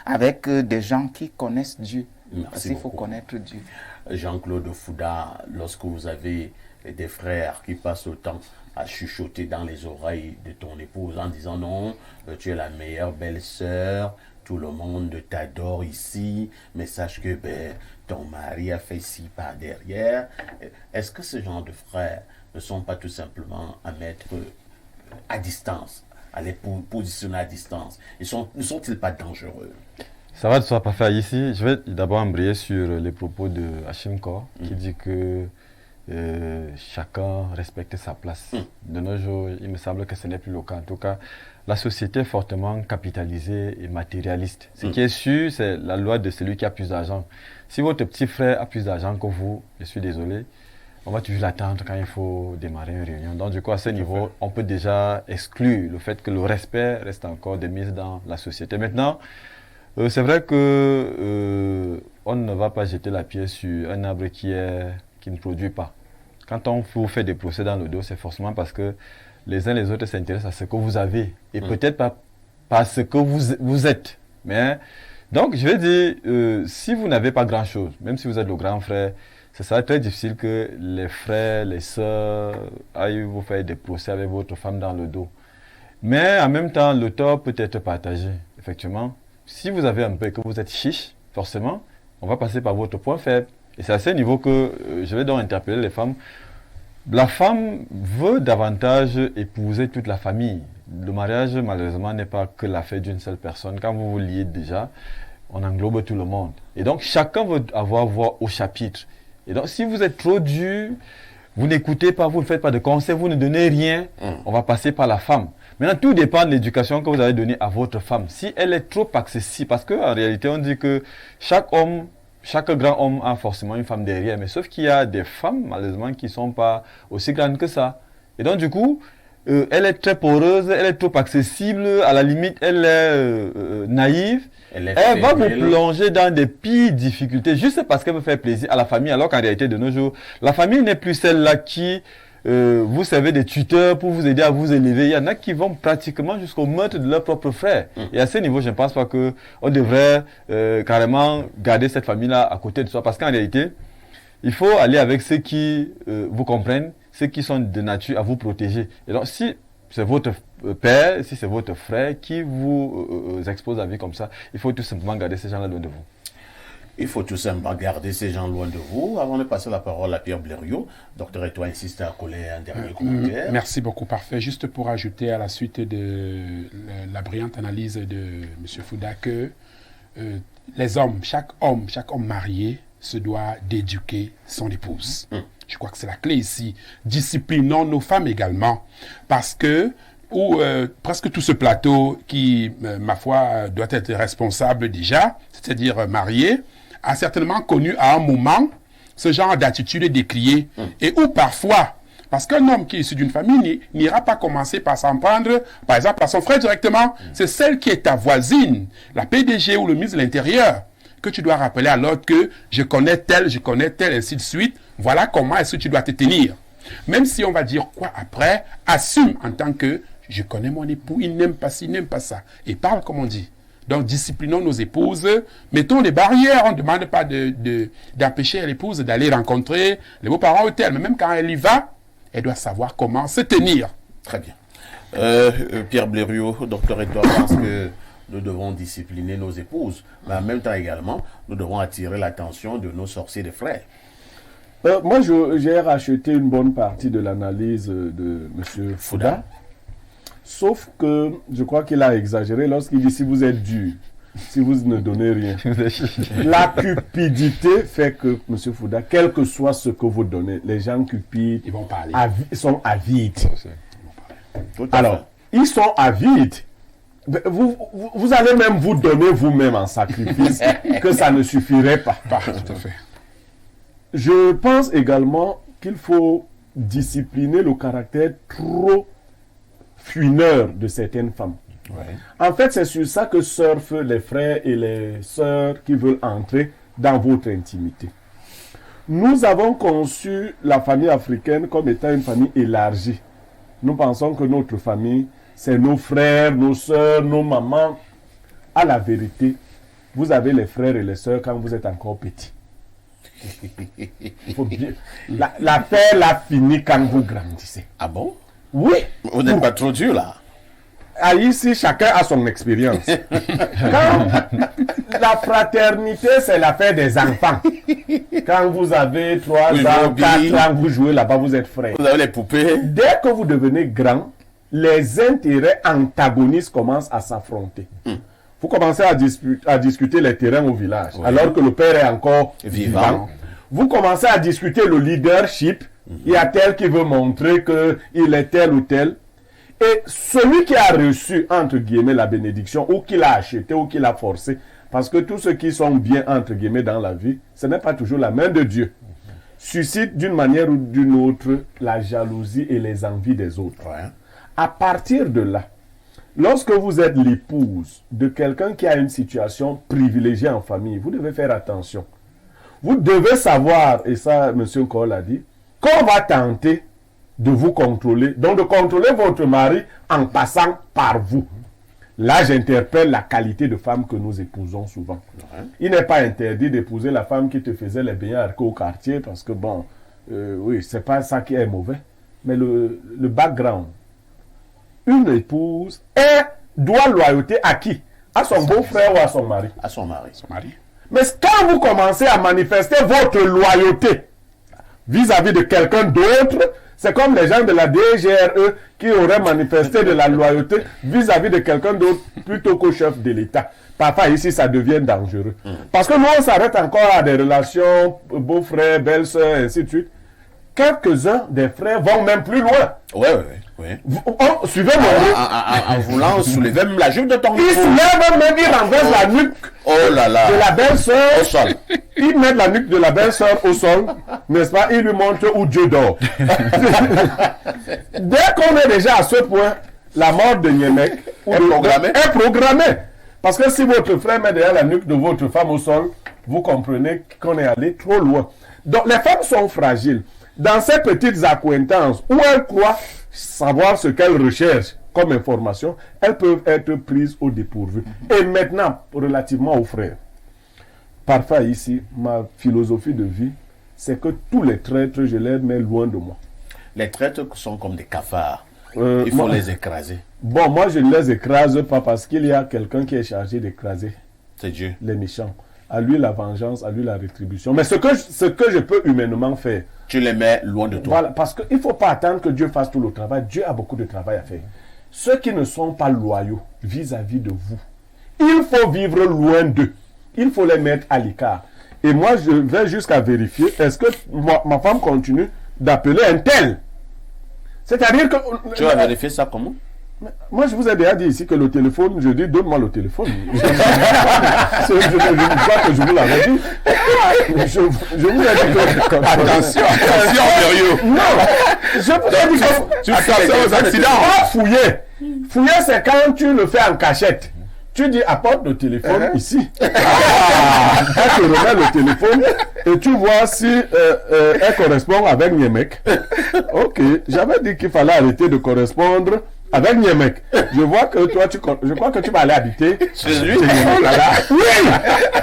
avec des gens qui connaissent Dieu. Parce qu'il faut connaître Dieu. Jean-Claude Fouda, lorsque vous avez des frères qui passent le temps à chuchoter dans les oreilles de ton épouse en disant non, tu es la meilleure belle-sœur, tout le monde t'adore ici, mais sache que ton mari a fait ci par derrière. Est-ce que ce genre de frères ne sont pas tout simplement à mettre à distance, à les positionner à distance? Ne sont-ils pas dangereux? Ça va de soi, pas faire ici. Je vais d'abord embrayer sur les propos de Hachim Kor, qui dit que chacun respecte sa place. De nos jours, il me semble que ce n'est plus le cas. En tout cas, la société est fortement capitalisée et matérialiste. Ce qui est sûr, c'est la loi de celui qui a plus d'argent. Si votre petit frère a plus d'argent que vous, je suis désolé, on va toujours l'attendre quand il faut démarrer une réunion. Donc du coup, à ce niveau, on peut déjà exclure le fait que le respect reste encore de mise dans la société. Maintenant, c'est vrai que on ne va pas jeter la pierre sur un arbre qui ne produit pas. Quand on vous fait des procès dans le dos, c'est forcément parce que les uns les autres s'intéressent à ce que vous avez et peut-être pas à ce que vous êtes. Mais, donc, je vais dire, si vous n'avez pas grand-chose, même si vous êtes le grand frère, ce sera très difficile que les frères, les sœurs aillent vous faire des procès avec votre femme dans le dos. Mais en même temps, le tort peut être partagé, effectivement. Si vous avez un peu et que vous êtes chiche, forcément, on va passer par votre point faible. Et c'est à ce niveau que je vais donc interpeller les femmes. La femme veut davantage épouser toute la famille. Le mariage, malheureusement, n'est pas que l'affaire d'une seule personne. Quand vous vous liez déjà, on englobe tout le monde. Et donc, chacun veut avoir voix au chapitre. Et donc, si vous êtes trop dur, vous n'écoutez pas, vous ne faites pas de conseils, vous ne donnez rien, on va passer par la femme. Maintenant, tout dépend de l'éducation que vous avez donnée à votre femme. Si elle est trop accessible, parce qu'en réalité, on dit que chaque grand homme a forcément une femme derrière, mais sauf qu'il y a des femmes, malheureusement, qui ne sont pas aussi grandes que ça. Et donc, du coup, elle est très poreuse, elle est trop accessible, à la limite, elle est naïve. Elle va vous plonger dans des pires difficultés, juste parce qu'elle veut faire plaisir à la famille, alors qu'en réalité, de nos jours, la famille n'est plus celle-là qui vous servez des tuteurs pour vous aider à vous élever. Il y en a qui vont pratiquement jusqu'au meurtre de leur propre frère. Et à ce niveau, je ne pense pas qu'on devrait carrément garder cette famille-là à côté de soi. Parce qu'en réalité, il faut aller avec ceux qui vous comprennent, ceux qui sont de nature à vous protéger. Et donc, si c'est votre père, si c'est votre frère qui vous expose à vie comme ça, il faut tout simplement garder ces gens-là loin de vous. Il faut tout simplement garder ces gens loin de vous. Avant de passer la parole à Pierre Blériot, docteur Etoile insiste à coller un dernier commentaire. Merci beaucoup, parfait. Juste pour ajouter à la suite de la brillante analyse de M. Fouda que les hommes, chaque homme marié se doit d'éduquer son épouse. Je crois que c'est la clé ici. Disciplinons nos femmes également, parce que presque tout ce plateau qui, ma foi, doit être responsable déjà, c'est-à-dire marié, a certainement connu à un moment ce genre d'attitude décriée. Et où parfois, parce qu'un homme qui est issu d'une famille n'ira pas commencer par s'en prendre, par exemple, à son frère directement. C'est celle qui est ta voisine, la PDG ou le ministre de l'Intérieur, que tu dois rappeler à l'autre que je connais tel, ainsi de suite. Voilà comment est-ce que tu dois te tenir. Même si on va dire quoi après, assume en tant que je connais mon époux, il n'aime pas ci, il n'aime pas ça. Et parle comme on dit. Donc, disciplinons nos épouses, mettons des barrières. On ne demande pas d'empêcher l'épouse d'aller rencontrer les beaux-parents au tel. Mais même quand elle y va, elle doit savoir comment se tenir. Très bien. Pierre Blériot, docteur Edouard, pense que nous devons discipliner nos épouses. Mais en même temps également, nous devons attirer l'attention de nos sorciers de frères. Moi, j'ai racheté une bonne partie de l'analyse de M. Fouda. Sauf que je crois qu'il a exagéré lorsqu'il dit si vous êtes dur, si vous ne donnez rien. La cupidité fait que, M. Fouda, quel que soit ce que vous donnez, les gens cupides Ils vont parler. Sont avides. Tout à Alors, ils sont avides. Vous allez même vous donner vous-même en sacrifice que ça ne suffirait pas. Tout à fait. Je pense également qu'il faut discipliner le caractère trop fuineur de certaines femmes. Ouais. En fait, c'est sur ça que surfent les frères et les sœurs qui veulent entrer dans votre intimité. Nous avons conçu la famille africaine comme étant une famille élargie. Nous pensons que notre famille, c'est nos frères, nos sœurs, nos mamans. À la vérité, vous avez les frères et les sœurs quand vous êtes encore petit. Il faut bien... L'affaire l'a fini quand vous grandissez. Ah bon? Oui. Vous n'êtes pas trop dur là. Ici, chacun a son expérience. Quand la fraternité, c'est l'affaire des enfants. Quand vous avez 3 ans, 4 ans, vous jouez là-bas, vous êtes frères. Vous avez les poupées. Dès que vous devenez grand, les intérêts antagonistes commencent à s'affronter. Vous commencez à discuter les terrains au village, alors que le père est encore vivant. Vous commencez à discuter le leadership. Il y a tel qui veut montrer qu'il est tel ou tel. Et celui qui a reçu, entre guillemets, la bénédiction, ou qui l'a acheté, ou qui l'a forcé, parce que tous ceux qui sont bien, entre guillemets, dans la vie, ce n'est pas toujours la main de Dieu, suscite d'une manière ou d'une autre la jalousie et les envies des autres. Ouais. À partir de là, lorsque vous êtes l'épouse de quelqu'un qui a une situation privilégiée en famille, vous devez faire attention. Vous devez savoir, et ça, M. Cole a dit, qu'on va tenter de vous contrôler, donc de contrôler votre mari en passant par vous. Là, j'interpelle la qualité de femme que nous épousons souvent. Ouais. Il n'est pas interdit d'épouser la femme qui te faisait les beignets au quartier, parce que bon, oui, c'est pas ça qui est mauvais. Mais le background, une épouse doit loyauté à qui? À son beau-frère ou à son mari? À son mari. Son mari. Mais quand vous commencez à manifester votre loyauté vis-à-vis de quelqu'un d'autre, c'est comme les gens de la DGRE qui auraient manifesté de la loyauté vis-à-vis de quelqu'un d'autre plutôt qu'au chef de l'État. Parfois, ici, ça devient dangereux. Parce que nous, on s'arrête encore à des relations beau-frère, belle-sœur, ainsi de suite. Quelques-uns des frères vont même plus loin. Oui. Suivez mon en voulant soulever même la jupe de ton il soulève même, il renverse la nuque de la belle-sœur au sol. Il met la nuque de la belle-sœur au sol, n'est-ce pas? Il lui montre où Dieu dort. Dès qu'on est déjà à ce point, la mort de Niemek est programmée. Parce que si votre frère met derrière la nuque de votre femme au sol, vous comprenez qu'on est allé trop loin. Donc les femmes sont fragiles. Dans ces petites accointances où elles croient savoir ce qu'elles recherchent comme information, elles peuvent être prises au dépourvu. Et maintenant, relativement aux frères, parfois ici, ma philosophie de vie, c'est que tous les traîtres, je les mets loin de moi. Les traîtres sont comme des cafards. Il faut moi- les écraser. Bon, moi, je ne les écrase pas parce qu'il y a quelqu'un qui est chargé d'écraser C'est Dieu. les méchants. À lui la vengeance, à lui la rétribution. Mais ce que je peux humainement faire, Tu les mets loin de toi. voilà, parce qu'il ne faut pas attendre que Dieu fasse tout le travail. Dieu a beaucoup de travail à faire. Ceux qui ne sont pas loyaux vis-à-vis de vous, il faut vivre loin d'eux. Il faut les mettre à l'écart. Et moi, je vais jusqu'à vérifier, est-ce que ma femme continue d'appeler un tel? C'est-à-dire que... Tu vas vérifier ça comment? Moi, je vous ai déjà dit ici que le téléphone, je dis, donne-moi le téléphone. Je crois que je vous l'avais dit. Je vous ai dit que... Attention, Blériot. Non, je vous ai dit que... Tu fais aux accidents. Pas fouiller. Fouiller, c'est quand tu le fais en cachette. Tu dis, apporte le téléphone ici. Elle te remet le téléphone et tu vois si elle correspond avec Niemek. Ok, j'avais dit qu'il fallait arrêter de correspondre avec Niemek. Je vois que toi, je crois que tu vas aller habiter Chez lui. Oh là là. Oui,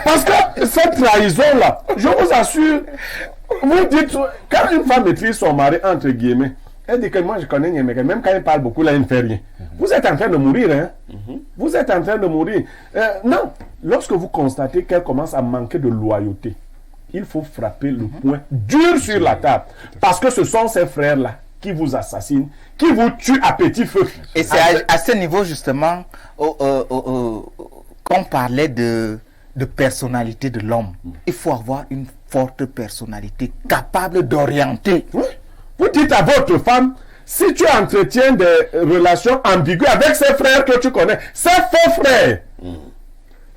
parce que cette trahison-là, je vous assure, vous dites, quand une femme maîtrise son mari, entre guillemets, elle dit que moi je connais Niemek, même quand il parle beaucoup, là, il ne fait rien. Vous êtes en train de mourir, hein? Vous êtes en train de mourir. Non, lorsque vous constatez qu'elle commence à manquer de loyauté, il faut frapper le poing dur sur la table. Parce que ce sont ces frères-là qui vous assassinent, qui vous tuent à petit feu. Et c'est à ce niveau, justement, qu'on parlait de personnalité de l'homme. Il faut avoir une forte personnalité capable d'orienter. Oui. Vous dites à votre femme, si tu entretiens des relations ambiguës avec ses frères que tu connais, ses faux frères,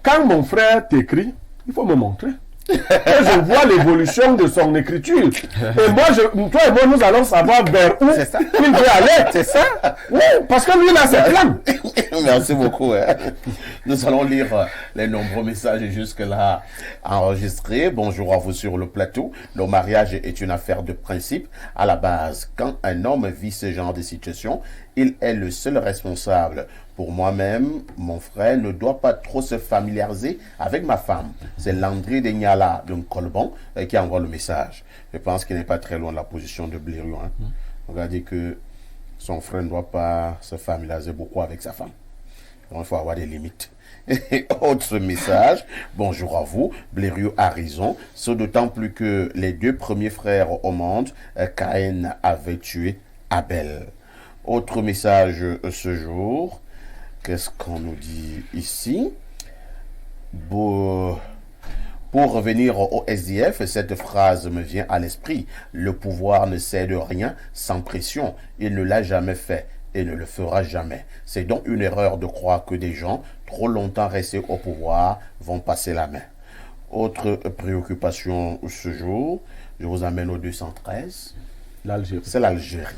quand mon frère t'écrit, il faut me montrer. Et je vois l'évolution de son écriture. Et moi, toi et moi, nous allons savoir vers où C'est ça. il veut aller. C'est ça? Oui, parce que lui, il a ses plans. Merci beaucoup. Hein. Nous allons lire les nombreux messages jusque-là enregistrés. Bonjour à vous sur le plateau. Le mariage est une affaire de principe. À la base, quand un homme vit ce genre de situation, il est le seul responsable. Pour moi-même, mon frère ne doit pas trop se familiariser avec ma femme. C'est Landry Denyala de Colbon qui envoie le message. Je pense qu'il n'est pas très loin de la position de Blériot. Hein. On a dit que son frère ne doit pas se familiariser beaucoup avec sa femme. Donc, il faut avoir des limites. Autre message, bonjour à vous, Blériot a raison, ce d'autant plus que les deux premiers frères au monde, Caïn avait tué Abel. Autre message ce jour, qu'est-ce qu'on nous dit ici? Pour revenir au SDF, cette phrase me vient à l'esprit. Le pouvoir ne cède rien sans pression. Il ne l'a jamais fait et ne le fera jamais. C'est donc une erreur de croire que des gens trop longtemps restés au pouvoir vont passer la main. Autre préoccupation ce jour, je vous amène au 213. L'Algérie. C'est l'Algérie.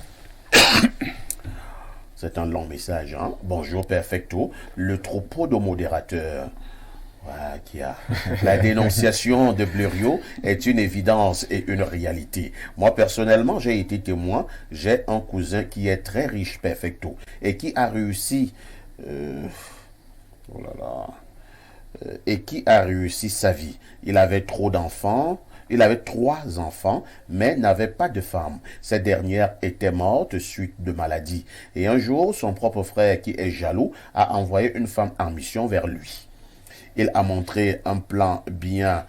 C'est un long message. Hein? Bonjour Perfecto. Le troupeau de modérateurs. Voilà, qui a. La dénonciation de Blériot est une évidence et une réalité. Moi, personnellement, j'ai été témoin. J'ai un cousin qui est très riche, Perfecto, et qui a réussi... et qui a réussi sa vie. Il avait trop d'enfants. Il avait 3 enfants, mais n'avait pas de femme. Cette dernière était morte suite de maladie. Et un jour, son propre frère, qui est jaloux, a envoyé une femme en mission vers lui. Il a montré un plan bien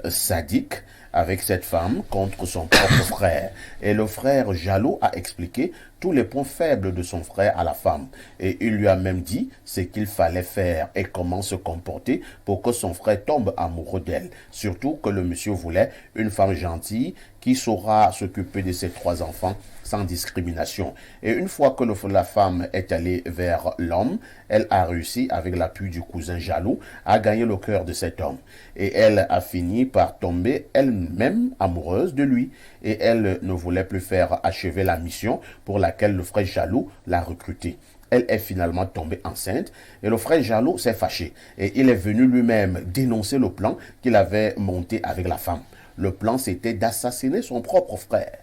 sadique avec cette femme contre son propre frère. Et le frère jaloux a expliqué tous les points faibles de son frère à la femme. Et il lui a même dit ce qu'il fallait faire et comment se comporter pour que son frère tombe amoureux d'elle. Surtout que le monsieur voulait une femme gentille qui saura s'occuper de ses 3 enfants sans discrimination. Et une fois que la femme est allée vers l'homme, elle a réussi, avec l'appui du cousin jaloux, à gagner le cœur de cet homme. Et elle a fini par tomber elle-même amoureuse de lui. Et elle ne voulait plus faire achever la mission pour laquelle le frère jaloux l'a recrutée. Elle est finalement tombée enceinte et le frère jaloux s'est fâché. Et il est venu lui-même dénoncer le plan qu'il avait monté avec la femme. Le plan, c'était d'assassiner son propre frère.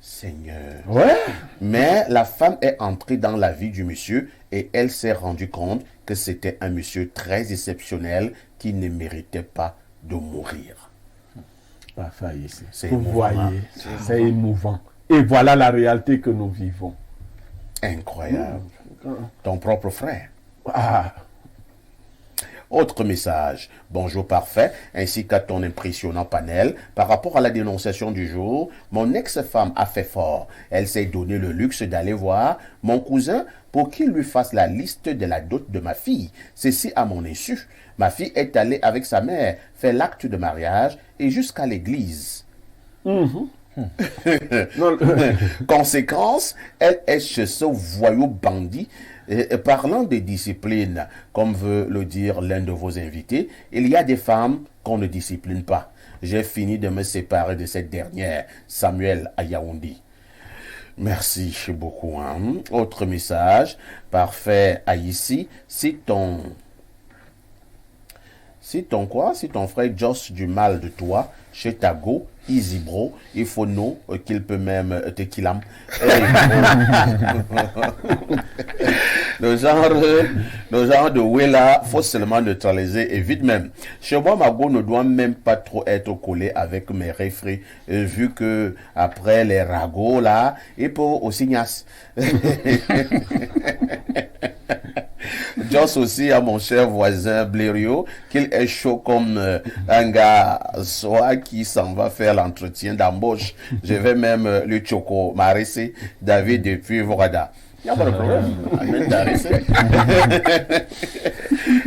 Seigneur. Ouais. Mais la femme est entrée dans la vie du monsieur et elle s'est rendue compte que c'était un monsieur très exceptionnel qui ne méritait pas de mourir. Parfait ici. C'est Vous émouvant, voyez, hein. c'est émouvant. Et voilà la réalité que nous vivons. Incroyable. Ton propre frère. Ah, Autre message. Bonjour parfait, ainsi qu'à ton impressionnant panel. Par rapport à la dénonciation du jour, mon ex-femme a fait fort. Elle s'est donné le luxe d'aller voir mon cousin pour qu'il lui fasse la liste de la dot de ma fille. Ceci à mon insu. Ma fille est allée avec sa mère faire l'acte de mariage et jusqu'à l'église. non, Conséquence, elle est chez ce voyou bandit. Parlant de discipline, comme veut le dire l'un de vos invités, il y a des femmes qu'on ne discipline pas. J'ai fini de me séparer de cette dernière, Samuel à Yaoundé. Merci beaucoup. Autre message, parfait à ici, si ton frère Joss du mal de toi, chez Tago, Easy Bro, il faut nous qu'il peut même te killam. Le genre de Wella, faut seulement neutraliser et vite même. Chez moi, ma go ne doit même pas trop être collé avec mes refrains, vu que après les ragots là, il peut aussi nias. Joss aussi à mon cher voisin Blériot qu'il est chaud comme un gars soit qui s'en va faire l'entretien d'embauche. Je vais même lui choco m'arrêter David depuis Vorada. Il n'y a pas de problème.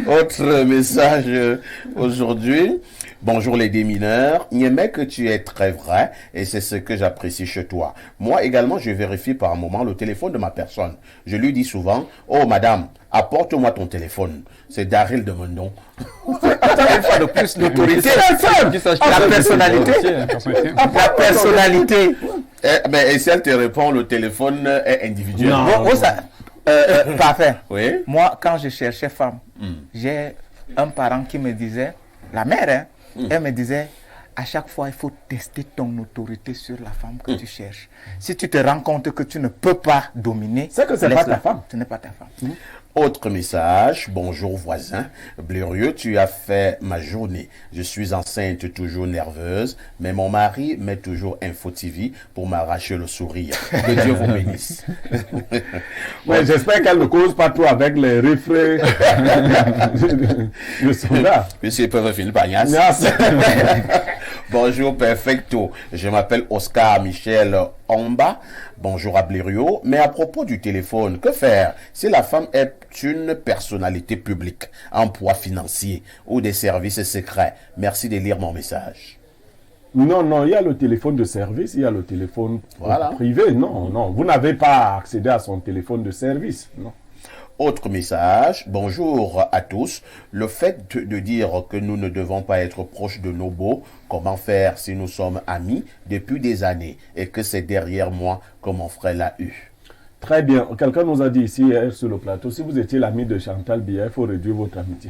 Autre message aujourd'hui. Bonjour les démineurs. Niemek, tu es très vrai et c'est ce que j'apprécie chez toi. Moi également, je vérifie par moment le téléphone de ma personne. Je lui dis souvent, oh madame, apporte-moi ton téléphone. C'est Daryl de Mondon. Attends, une fois de plus, l'autorité, la personnalité. La personnalité. Et si elle te répond, le téléphone est individuel. Parfait. Oui. Moi, quand je cherchais femme, j'ai un parent qui me disait, la mère, elle me disait, à chaque fois, il faut tester ton autorité sur la femme que tu cherches. Si tu te rends compte que tu ne peux pas dominer, c'est que c'est pas ta femme. Ce n'est pas ta femme. Autre message, bonjour voisin, Blériot, tu as fait ma journée. Je suis enceinte, toujours nerveuse, mais mon mari met toujours Info TV pour m'arracher le sourire. Que Dieu vous bénisse. Ouais, j'espère qu'elle ne cause pas trop avec les refrains de Soda. Monsieur, ils peuvent finir par Nias. Bonjour, perfecto. Je m'appelle Oscar Michel Omba. Bonjour à Blériot. Mais à propos du téléphone, que faire si la femme est une personnalité publique, emploi financier ou des services secrets? Merci de lire mon message. Non, il y a le téléphone de service, il y a le téléphone privé. Non, vous n'avez pas accédé à son téléphone de service. Non. Autre message, bonjour à tous. Le fait de dire que nous ne devons pas être proches de nos beaux, comment faire si nous sommes amis depuis des années et que c'est derrière moi que mon frère l'a eu? Très bien. Quelqu'un nous a dit ici hier sur le plateau, si vous étiez l'ami de Chantal Biya, il faut réduire votre amitié.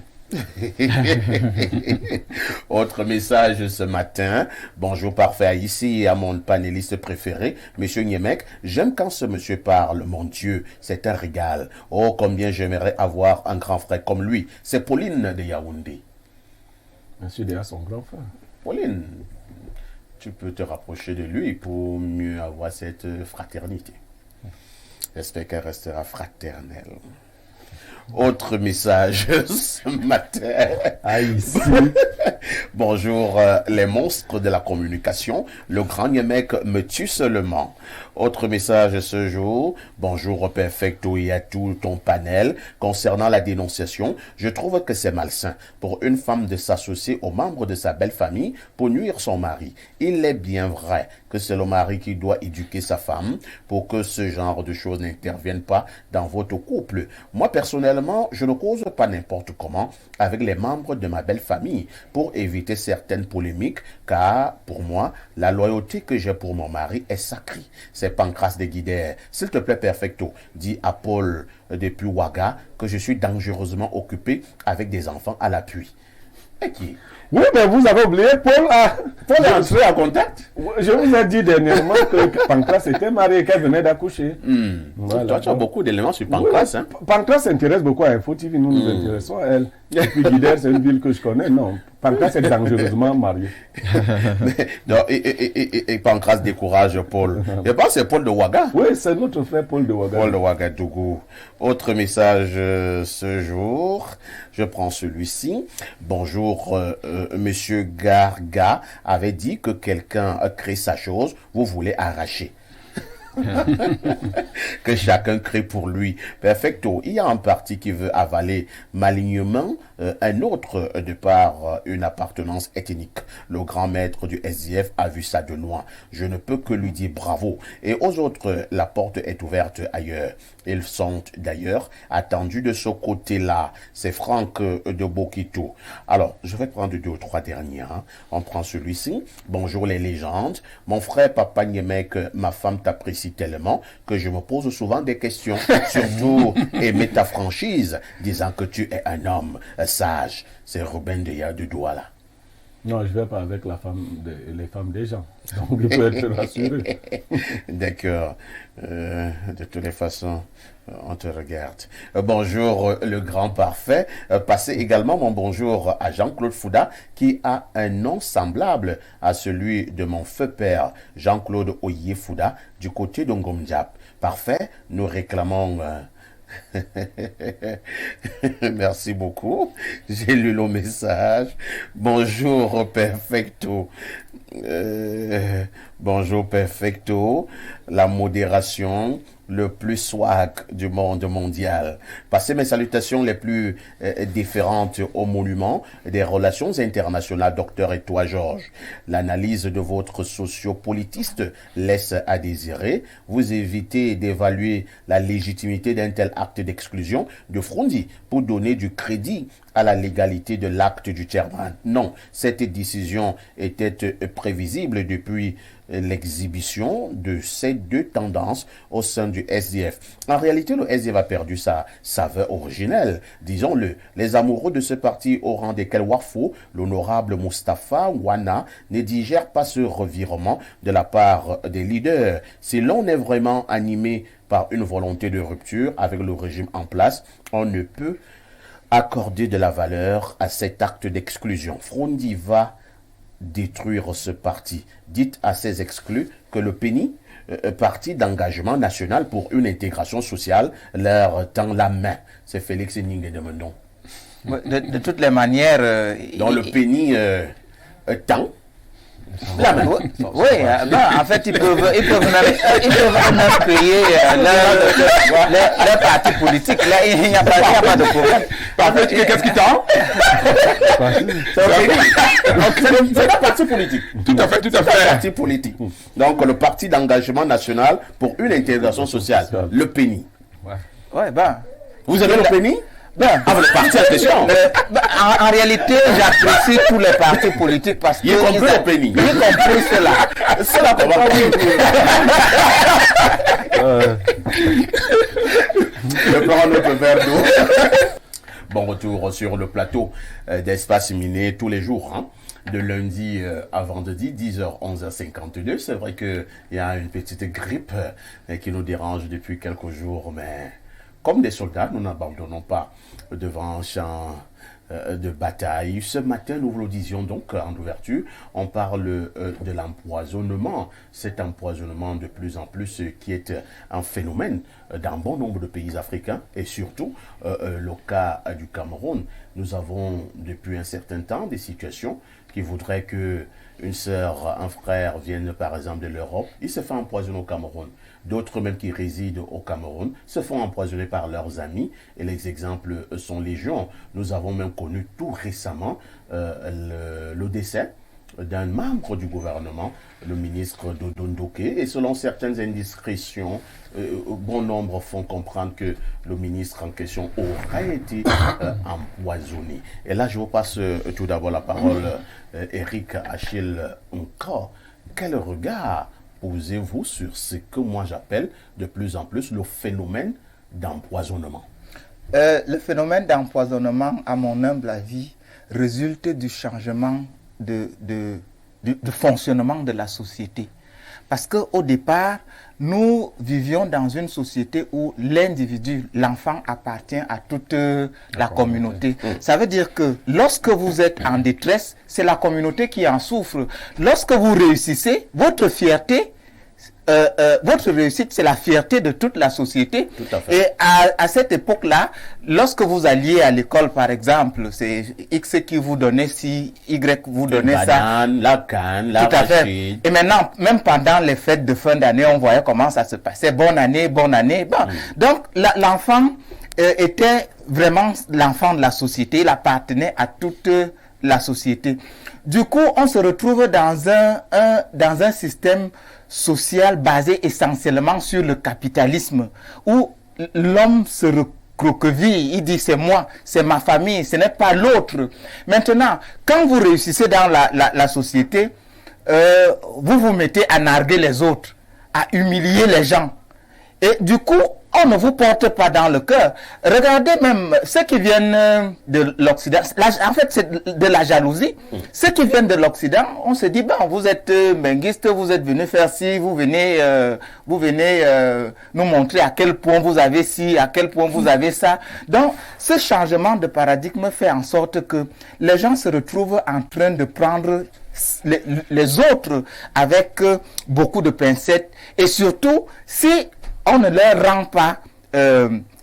Autre message ce matin. Bonjour parfait ici à mon panéliste préféré, Monsieur Niemek. J'aime quand ce monsieur parle, mon Dieu, c'est un régal. Oh, combien j'aimerais avoir un grand frère comme lui. C'est Pauline de Yaoundé. Monsieur déjà son grand frère. Pauline, tu peux te rapprocher de lui pour mieux avoir cette fraternité. J'espère qu'elle restera fraternelle. Autre message ce matin. Ici. Bonjour les monstres de la communication. Le grand Niemek me tue seulement. Autre message ce jour. Bonjour Perfecto et à tout ton panel. Concernant la dénonciation, je trouve que c'est malsain pour une femme de s'associer aux membres de sa belle famille pour nuire son mari. Il est bien vrai que c'est le mari qui doit éduquer sa femme pour que ce genre de choses n'interviennent pas dans votre couple. Moi personnellement, je ne cause pas n'importe comment avec les membres de ma belle famille pour éviter certaines polémiques, car pour moi, la loyauté que j'ai pour mon mari est sacrée. C'est Pancras de Guidère. S'il te plaît, Perfecto, dis à Paul depuis Ouaga que je suis dangereusement occupé avec des enfants à l'appui. Et qui? Oui, mais vous avez oublié, Paul est entré en contact. Je vous ai dit dernièrement que Pancras était marié et qu'elle venait d'accoucher. Voilà. Toi, tu as beaucoup d'éléments sur Pancras. Oui, Pancras s'intéresse beaucoup à Info TV, nous nous intéressons à elle. Et puis Guidère, c'est une ville que je connais. Non, Pancras est dangereusement marié. Et Pancras décourage Paul. Je pense que c'est Paul de Ouaga. Oui, c'est notre frère Paul de Ouaga. Paul de Ouagadougou. Autre message ce jour. Je prends celui-ci. Bonjour, Monsieur Garga avait dit que quelqu'un crée sa chose, vous voulez arracher. Que chacun crée pour lui. Perfecto. Il y a un parti qui veut avaler malignement un autre de par une appartenance ethnique. Le grand maître du SDF a vu ça de loin. Je ne peux que lui dire bravo. Et aux autres, la porte est ouverte ailleurs. Ils sont d'ailleurs attendus de ce côté-là. C'est Franck de Bokito. Alors, je vais prendre 2 ou 3 derniers. On prend celui-ci. Bonjour les légendes. Mon frère Papa Niemek, ma femme t'apprécie tellement que je me pose souvent des questions. Surtout, aimer ta franchise, disant que tu es un homme sage. C'est Ruben de Douala. Non, je ne vais pas avec les femmes des gens. Donc, il peut être rassuré. D'accord. De toutes les façons, on te regarde. Bonjour, le grand parfait. Passez également mon bonjour à Jean-Claude Fouda, qui a un nom semblable à celui de mon feu père, Jean-Claude Oye Fouda, du côté de Ngomdiap. Parfait, nous réclamons... Merci beaucoup. J'ai lu le message. Bonjour, perfecto. Bonjour, perfecto. La modération, le plus swag du monde mondial. Passez mes salutations les plus différentes au monument des relations internationales, docteur et toi, Georges. L'analyse de votre sociopolitiste laisse à désirer. Vous évitez d'évaluer la légitimité d'un tel acte d'exclusion de Frondi pour donner du crédit à la légalité de l'acte du chairman. Non, cette décision était prévisible depuis l'exhibition de ces 2 tendances au sein du SDF. En réalité, le SDF a perdu sa saveur originelle. Disons-le, les amoureux de ce parti au rang desquels Wafo, l'honorable Mustapha Wana, ne digèrent pas ce revirement de la part des leaders. Si l'on est vraiment animé par une volonté de rupture avec le régime en place, on ne peut accorder de la valeur à cet acte d'exclusion. Frondi va détruire ce parti. Dites à ces exclus que le PENI, parti d'engagement national pour une intégration sociale, leur tend la main. C'est Félix Ningue de Menon. De toutes les manières... Dans le PENI tend Oui, en fait, ils peuvent même payer leur parti politique. Là, il n'y a pas de problème. En fait, qu'est-ce qui tend? C'est un parti politique. Tout à fait, tout à C'est un fait. parti politique. Donc, le parti d'engagement national pour une intégration sociale, le PENI. Ouais, ben... Vous avez le PENI? Ben, Ah, le parti en question. en réalité, j'apprécie tous les partis politiques parce que... Y compris le PENI. Y compris cela. C'est la Je prends notre verre d'eau. Bon retour sur le plateau d'Espace Miné tous les jours. De lundi à vendredi, 10h, 11h52. C'est vrai qu'il y a une petite grippe qui nous dérange depuis quelques jours, mais comme des soldats, nous n'abandonnons pas devant un champ de bataille. Ce matin, nous vous le disions donc en ouverture, on parle de l'empoisonnement. Cet empoisonnement de plus en plus qui est un phénomène dans bon nombre de pays africains et surtout le cas du Cameroun. Nous avons depuis un certain temps des situations qui voudraient que une sœur, un frère viennent par exemple de l'Europe, ils se font empoisonner au Cameroun. D'autres même qui résident au Cameroun se font empoisonner par leurs amis et les exemples sont légion. Nous avons même connu tout récemment le décès d'un membre du gouvernement, le ministre Dodondoke, et selon certaines indiscrétions, bon nombre font comprendre que le ministre en question aurait été empoisonné. Et là, je vous passe tout d'abord la parole, Eric Achille encore. Quel regard posez-vous sur ce que moi j'appelle de plus en plus le phénomène d'empoisonnement? Le phénomène d'empoisonnement, à mon humble avis, résulte du changement de fonctionnement de la société. Parce qu'au départ, nous vivions dans une société où l'individu, l'enfant appartient à toute la communauté. Ça veut dire que lorsque vous êtes en détresse, c'est la communauté qui en souffre. Lorsque vous réussissez, votre fierté, votre réussite, c'est la fierté de toute la société. Tout à fait. Et à cette époque-là, lorsque vous alliez à l'école, par exemple, c'est X qui vous donnait ci, Y vous donnait ça. Banane, la canne, la Tout à fait. rachide. Et maintenant, même pendant les fêtes de fin d'année, on voyait comment ça se passait. Bonne année, bonne année. Bon. Donc, l'enfant était vraiment l'enfant de la société. Il appartenait à toute la société. Du coup, on se retrouve dans un système social basé essentiellement sur le capitalisme, où l'homme se recroqueville, il dit c'est moi, c'est ma famille, ce n'est pas l'autre. Maintenant, quand vous réussissez dans la société, vous vous mettez à narguer les autres, à humilier les gens. Et du coup, on ne vous porte pas dans le cœur. Regardez même ceux qui viennent de l'Occident. En fait, c'est de la jalousie. Ceux qui viennent de l'Occident, on se dit, bon, vous êtes benguiste, vous êtes venu faire ci, vous venez nous montrer à quel point vous avez ci, à quel point vous avez ça. Donc, ce changement de paradigme fait en sorte que les gens se retrouvent en train de prendre les autres avec beaucoup de pincettes. Et surtout, si on ne leur rend pas,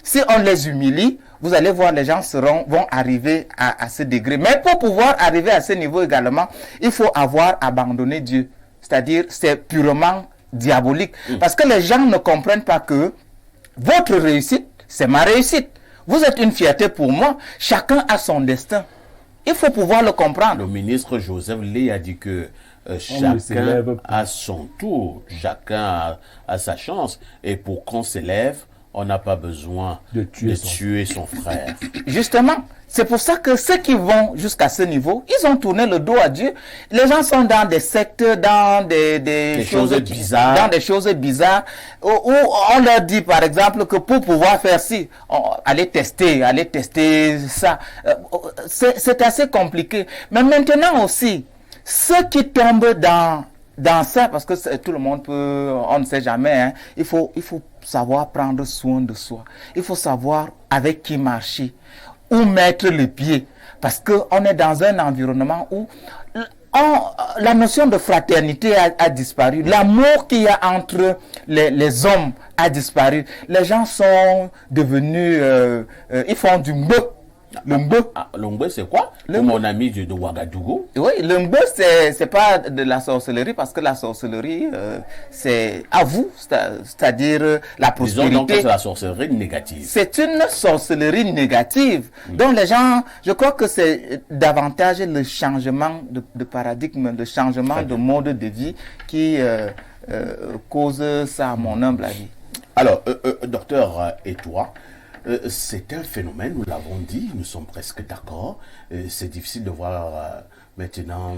si on les humilie, vous allez voir, les gens vont arriver à ce degré. Mais pour pouvoir arriver à ce niveau également, il faut avoir abandonné Dieu. C'est-à-dire, c'est purement diabolique. Parce que les gens ne comprennent pas que votre réussite, c'est ma réussite. Vous êtes une fierté pour moi. Chacun a son destin. Il faut pouvoir le comprendre. Le ministre Joseph Lé a dit que ne chacun s'élève pas. a son tour, chacun a sa chance. Et pour qu'on s'élève, on n'a pas besoin De tuer tuer son frère. Justement, c'est pour ça que ceux qui vont jusqu'à ce niveau, ils ont tourné le dos à Dieu. Les gens sont dans des sectes, dans des choses bizarres. Dans des choses bizarres, où on leur dit par exemple que pour pouvoir faire ci, allez tester ça. C'est assez compliqué. Mais maintenant aussi, ceux qui tombent dans ça, parce que tout le monde peut, on ne sait jamais, hein, il faut savoir prendre soin de soi. Il faut savoir avec qui marcher, où mettre les pieds. Parce qu'on est dans un environnement où la notion de fraternité a disparu. L'amour qu'il y a entre les hommes a disparu. Les gens sont devenus, ils font du mbeu. Le mbeu. Le mbeu, c'est quoi? Pour mon ami de Ouagadougou. Oui, le mbeu, c'est pas de la sorcellerie, parce que la sorcellerie, c'est à vous, c'est-à-dire la prospérité. Disons donc que c'est la sorcellerie négative. C'est une sorcellerie négative. Donc les gens, je crois que c'est davantage le changement de paradigme, le changement de mode de vie qui cause ça, à mon humble avis. Alors, docteur, et toi, c'est un phénomène, nous l'avons dit, nous sommes presque d'accord. C'est difficile de voir maintenant,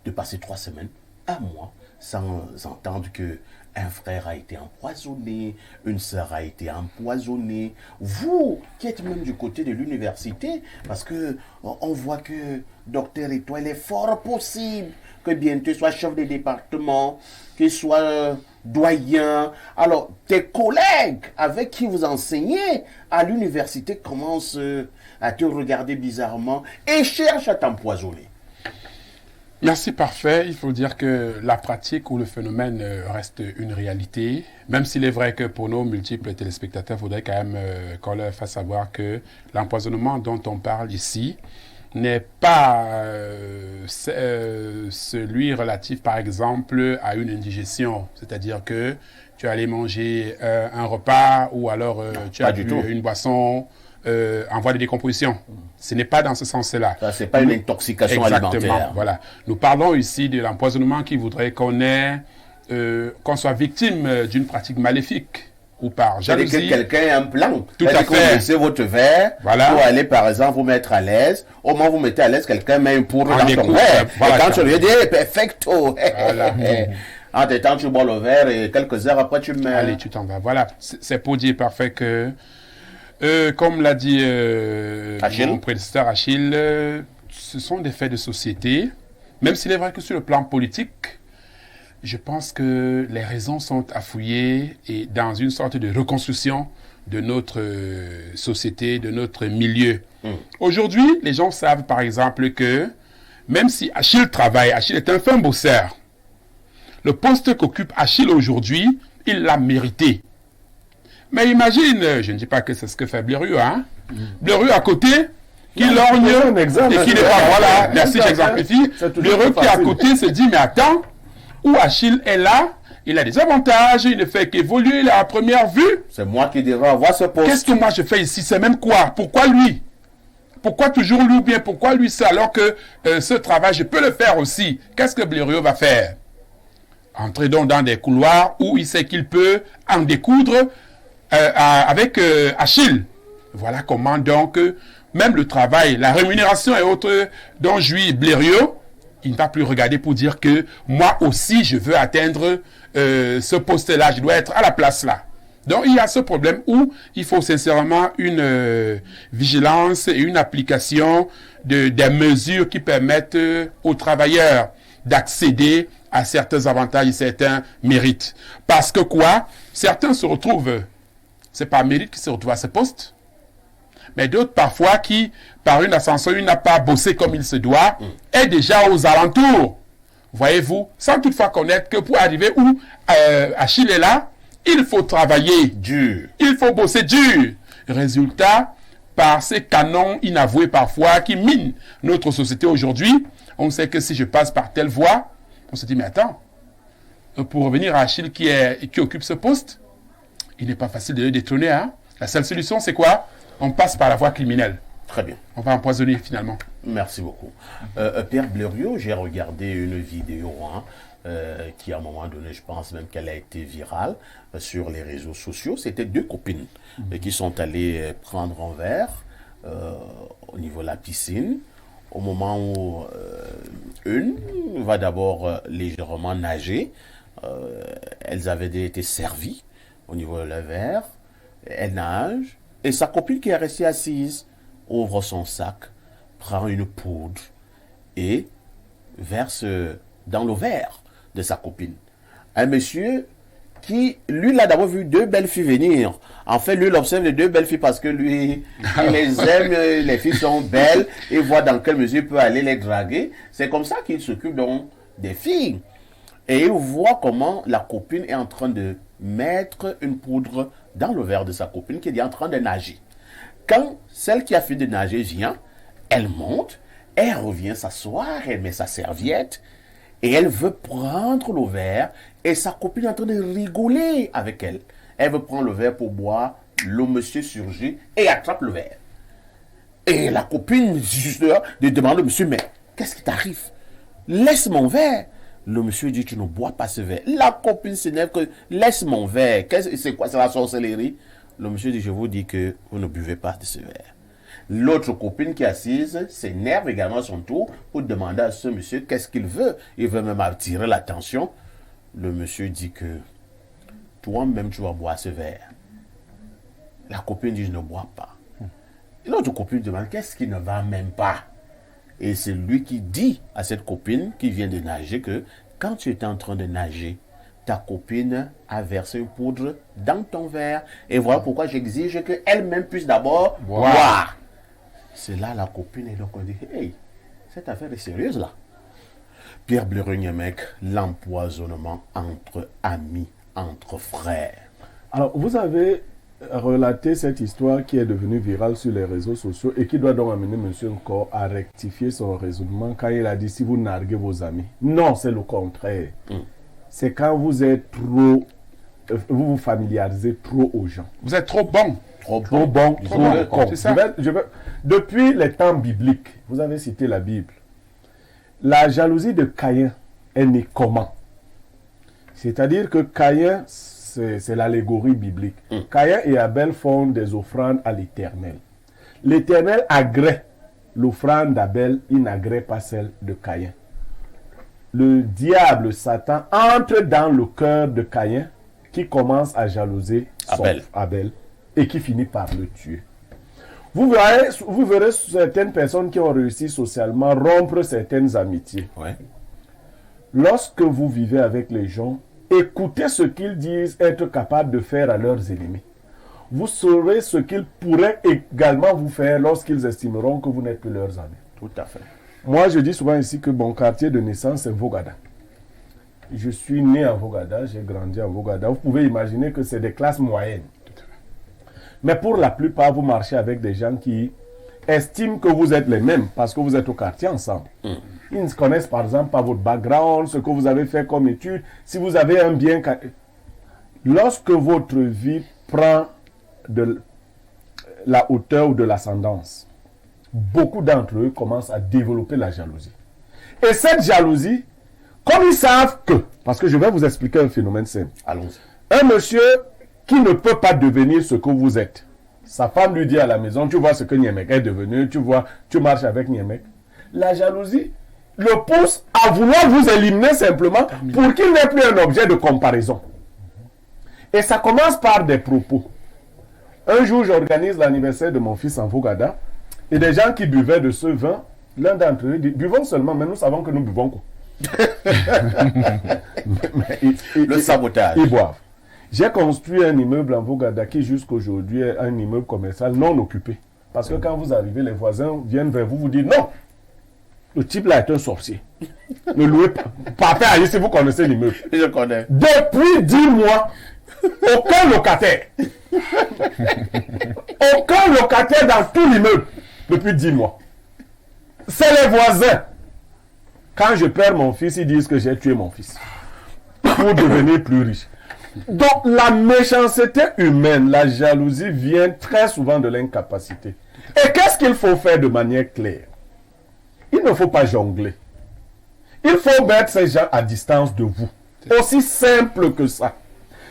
de passer 3 semaines, 1 mois, sans entendre que un frère a été empoisonné, une sœur a été empoisonnée. Vous, qui êtes même du côté de l'université, parce que on voit que docteur et toi, il est fort possible que bientôt tu sois chef de département, qu'il soit doyen. Alors, tes collègues avec qui vous enseignez à l'université commencent à te regarder bizarrement et cherchent à t'empoisonner. Merci, parfait. Il faut dire que la pratique ou le phénomène reste une réalité, même s'il est vrai que pour nos multiples téléspectateurs, il faudrait quand même qu'on leur fasse savoir que l'empoisonnement dont on parle ici n'est pas celui relatif, par exemple, à une indigestion. C'est-à-dire que tu es allé manger un repas ou alors tu as bu une boisson en voie de décomposition. Ce n'est pas dans ce sens-là. Ça, c'est pas une intoxication alimentaire. Voilà. Nous parlons ici de l'empoisonnement qui voudrait qu'on soit victime d'une pratique maléfique ou par jalousie. C'est-à-dire que quelqu'un a un plan. Tout à fait. Vous laissez votre verre pour aller, par exemple, vous mettre à l'aise. Au moment où vous mettez à l'aise, quelqu'un met un pourre dans son verre. Voilà, et quand tu lui dis, perfecto. Voilà. En t'étant, tu bois le verre et quelques heures après, tu mets... Allez, tu t'en vas. Voilà. C'est pour dire parfait que, comme l'a dit mon prédécesseur Achille, ce sont des faits de société. Même s'il est vrai que sur le plan politique, Je pense que les raisons sont à fouiller et dans une sorte de reconstruction de notre société, de notre milieu. Aujourd'hui, les gens savent par exemple que même si Achille travaille, Achille est un fin bosseur. Le poste qu'occupe Achille aujourd'hui, il l'a mérité. Mais imagine, je ne dis pas que c'est ce que fait Blériot, hein. Blériot à côté, qui lorgne et qui n'est pas, voilà, merci, j'exemplifie. Blériot qui est à côté se dit, mais attends, où Achille est là, il a des avantages, il ne fait qu'évoluer à première vue. C'est moi qui devrais avoir ce poste. Qu'est-ce que moi je fais ici? C'est même quoi? Pourquoi lui? Pourquoi toujours lui ou bien pourquoi lui ça? Alors que ce travail, je peux le faire aussi. Qu'est-ce que Blériot va faire? Entrer donc dans des couloirs où il sait qu'il peut en découdre avec Achille. Voilà comment donc, même le travail, la rémunération et autres dont jouit Blériot, il ne va plus regarder pour dire que moi aussi je veux atteindre ce poste-là, je dois être à la place là. Donc il y a ce problème où il faut sincèrement une vigilance et une application des mesures qui permettent aux travailleurs d'accéder à certains avantages et certains mérites. Parce que quoi? Certains se retrouvent, c'est par mérite qu'ils se retrouvent à ce poste, mais d'autres parfois qui, par une ascension, il n'a pas bossé comme il se doit, est déjà aux alentours. Voyez-vous, sans toutefois connaître que pour arriver où Achille est là, il faut travailler dur. Il faut bosser dur. Résultat, par ces canons inavoués parfois qui minent notre société aujourd'hui, on sait que si je passe par telle voie, on se dit, mais attends, pour revenir à Achille qui occupe ce poste, il n'est pas facile de le détrôner. Hein? La seule solution, c'est quoi? On passe par la voie criminelle. Très bien. On va empoisonner finalement. Merci beaucoup. Pierre Blériot, j'ai regardé une vidéo qui à un moment donné, je pense même qu'elle a été virale sur les réseaux sociaux. C'était deux copines qui sont allées prendre un verre au niveau de la piscine. Au moment où une va d'abord légèrement nager, elles avaient été servies au niveau de leur verre. Elle nage et sa copine qui est restée assise ouvre son sac, prend une poudre et verse dans le verre de sa copine. Un monsieur qui, lui, l'a d'abord vu deux belles filles venir. En fait, lui, il observe les deux belles filles parce que lui, il les aime, les filles sont belles, et voit dans quelle mesure il peut aller les draguer. C'est comme ça qu'il s'occupe donc des filles. Et il voit comment la copine est en train de mettre une poudre dans le verre de sa copine qui est en train de nager. Quand celle qui a fini de nager vient, elle monte, elle revient s'asseoir, elle met sa serviette, et elle veut prendre le verre, et sa copine est en train de rigoler avec elle. Elle veut prendre le verre pour boire, le monsieur surgit et attrape le verre. Et la copine, justement, demande au monsieur, mais qu'est-ce qui t'arrive? Laisse mon verre. Le monsieur dit, tu ne bois pas ce verre. La copine s'énerve que, laisse mon verre. C'est quoi, c'est la sorcellerie? Le monsieur dit, je vous dis que vous ne buvez pas de ce verre. L'autre copine qui est assise s'énerve également à son tour pour demander à ce monsieur qu'est-ce qu'il veut. Il veut même attirer l'attention. Le monsieur dit que toi-même tu vas boire ce verre. La copine dit je ne bois pas. L'autre copine demande qu'est-ce qui ne va même pas. Et c'est lui qui dit à cette copine qui vient de nager que quand tu étais en train de nager, ta copine a versé une poudre dans ton verre. Et voilà pourquoi j'exige qu'elle-même puisse d'abord boire. C'est là la copine et donc on dit, hey, cette affaire est sérieuse là. Pierre Blériot-Niémec, l'empoisonnement entre amis, entre frères. Alors, vous avez relaté cette histoire qui est devenue virale sur les réseaux sociaux et qui doit donc amener M. Nkor à rectifier son raisonnement quand il a dit si vous narguez vos amis. Non, c'est le contraire. C'est quand vous êtes trop, vous vous familiarisez trop aux gens. Vous êtes trop bon. Trop bon. C'est ça. Depuis les temps bibliques, vous avez cité la Bible. La jalousie de Caïn est née comment? C'est-à-dire que Caïn, c'est l'allégorie biblique. Caïn et Abel font des offrandes à l'Éternel. L'Éternel agrée l'offrande d'Abel, il n'agrée pas celle de Caïn. Le diable, Satan, entre dans le cœur de Caïn qui commence à jalouser Abel et qui finit par le tuer. Vous verrez certaines personnes qui ont réussi socialement rompre certaines amitiés. Ouais. lorsque vous vivez avec les gens, écoutez ce qu'ils disent être capables de faire à leurs ennemis. Vous saurez ce qu'ils pourraient également vous faire lorsqu'ils estimeront que vous n'êtes que leurs amis. Tout à fait. Moi, je dis souvent ici que mon quartier de naissance, c'est Vogada. Je suis né à Vogada, j'ai grandi à Vogada. Vous pouvez imaginer que c'est des classes moyennes. Mais pour la plupart, vous marchez avec des gens qui estiment que vous êtes les mêmes parce que vous êtes au quartier ensemble. Ils ne connaissent par exemple pas votre background, ce que vous avez fait comme étude, si vous avez un bien... Lorsque votre vie prend de la hauteur ou de l'ascendance, beaucoup d'entre eux commencent à développer la jalousie. Et cette jalousie, comme ils savent que, parce que je vais vous expliquer un phénomène simple. Allons-y. Un monsieur qui ne peut pas devenir ce que vous êtes. Sa femme lui dit à la maison, tu vois ce que Niemek est devenu, tu vois, tu marches avec Niemek. La jalousie le pousse à vouloir vous éliminer simplement pour qu'il n'ait plus un objet de comparaison. Et ça commence par des propos. Un jour, j'organise l'anniversaire de mon fils en Vogada, et des gens qui buvaient de ce vin, l'un d'entre eux dit, buvons seulement, mais nous savons que nous buvons quoi. Le sabotage. Ils boivent. J'ai construit un immeuble en Vogada qui jusqu'aujourd'hui est un immeuble commercial non occupé. Parce que quand vous arrivez, les voisins viennent vers vous, vous dites non, le type là est un sorcier. Ne louez pas. Partez ailleurs si vous connaissez l'immeuble. Je connais. Depuis 10 mois, aucun locataire. Aucun locataire dans tout l'immeuble. Depuis 10 mois. C'est les voisins. Quand je perds mon fils, ils disent que j'ai tué mon fils. Pour devenir plus riche. Donc la méchanceté humaine, la jalousie vient très souvent de l'incapacité. Et qu'est-ce qu'il faut faire de manière claire? Il ne faut pas jongler. Il faut mettre ces gens à distance de vous. Aussi simple que ça.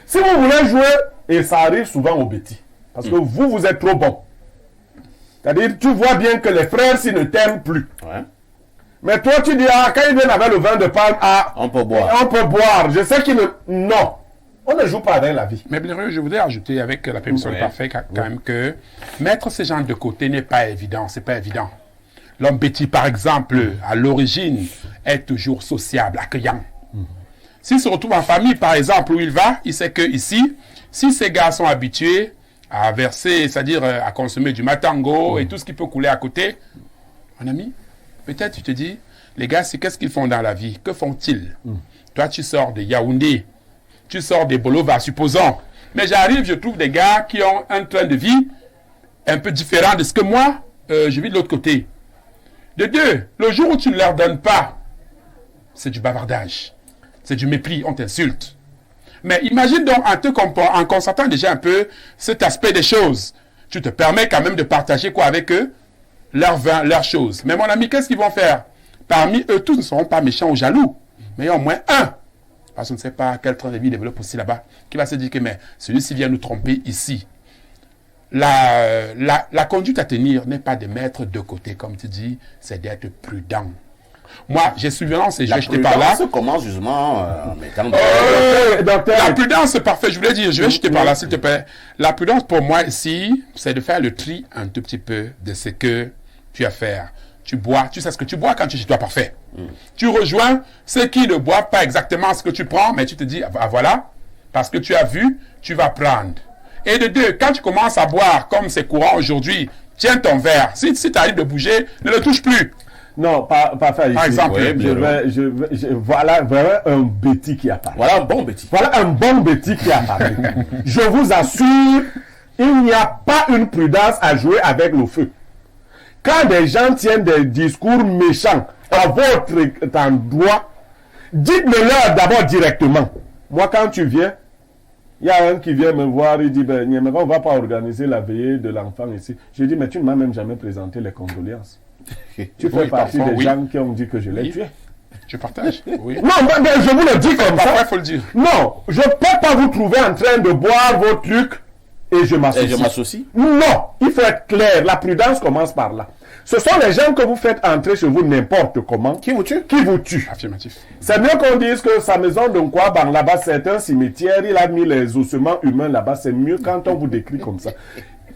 Si vous voulez jouer, et ça arrive souvent aux bêtis, parce que vous êtes trop bon. C'est-à-dire, tu vois bien que les frères, s'ils ne t'aiment plus. Ouais. Mais toi, tu dis, ah, quand ils viennent avec le vin de palme, ah, On peut boire. on peut boire. Je sais qu'ils ne... Non. On ne joue pas avec la vie. Mais Blériot, je voudrais ajouter avec la permission Ouais. du parfait quand même que mettre ces gens de côté n'est pas évident, c'est pas évident. L'homme bêti, par exemple, à l'origine, est toujours sociable, accueillant. S'il se retrouve en famille, par exemple, où il va, il sait que ici, si ces gars sont habitués à verser, c'est-à-dire à consommer du matango et tout ce qui peut couler à côté, mon ami, peut-être tu te dis, les gars, qu'est-ce qu'ils font dans la vie? Que font-ils? Toi, tu sors de Yaoundé, tu sors des Bolova, supposons. Mais j'arrive, je trouve des gars qui ont un train de vie un peu différent de ce que moi, je vis de l'autre côté. De deux, le jour où tu ne leur donnes pas, c'est du bavardage. C'est du mépris, on t'insulte. Mais imagine donc en constatant déjà un peu cet aspect des choses. Tu te permets quand même de partager quoi avec eux? Leurs vins, leurs choses. Mais mon ami, qu'est-ce qu'ils vont faire? Parmi eux, tous ne seront pas méchants ou jaloux. Mais il y a au moins un. Parce qu'on ne sait pas quel train de vie développe aussi là-bas. Qui va se dire que mais celui-ci vient nous tromper ici. La conduite à tenir n'est pas de mettre de côté, comme tu dis, c'est d'être prudent. Moi, j'ai surveillance et je vais jeter par là. Ça commence justement en mettant... La prudence, c'est parfait, je voulais dire, je vais jeter par là, s'il te plaît. La prudence, pour moi, ici, c'est de faire le tri un tout petit peu de ce que tu as à faire. Tu bois, tu sais ce que tu bois quand tu es chez toi, parfait. Tu rejoins ceux qui ne boivent pas exactement ce que tu prends, mais tu te dis, ah, voilà, parce que tu as vu, tu vas prendre. Et de deux, quand tu commences à boire, comme c'est courant aujourd'hui, tiens ton verre. Si tu arrives de bouger, ne le touche plus. Non, pas faire ici. Par exemple, voilà vraiment un bêtis qui apparaît. Voilà un bon bêtis. Voilà un bon bêtis qui apparaît. Je vous assure, il n'y a pas une prudence à jouer avec le feu. Quand des gens tiennent des discours méchants à votre endroit, dites-le-leur d'abord directement. Moi, quand tu viens, il y a un qui vient me voir, il dit, ben, on ne va pas organiser la veillée de l'enfant ici. Je dis, mais tu ne m'as même jamais présenté les condoléances. Tu fais partie des gens qui ont dit que je l'ai tué. Je partage, oui. Non, mais je vous le dis comme ça. Il faut le dire. Non, je ne peux pas vous trouver en train de boire vos trucs et je m'associe. Non, il faut être clair. La prudence commence par là. Ce sont les gens que vous faites entrer chez vous n'importe comment. Qui vous tuent. Affirmatif. C'est mieux qu'on dise que sa maison de Nkwabang, là-bas, c'est un cimetière. Il a mis les ossements humains là-bas. C'est mieux quand on vous décrit comme ça.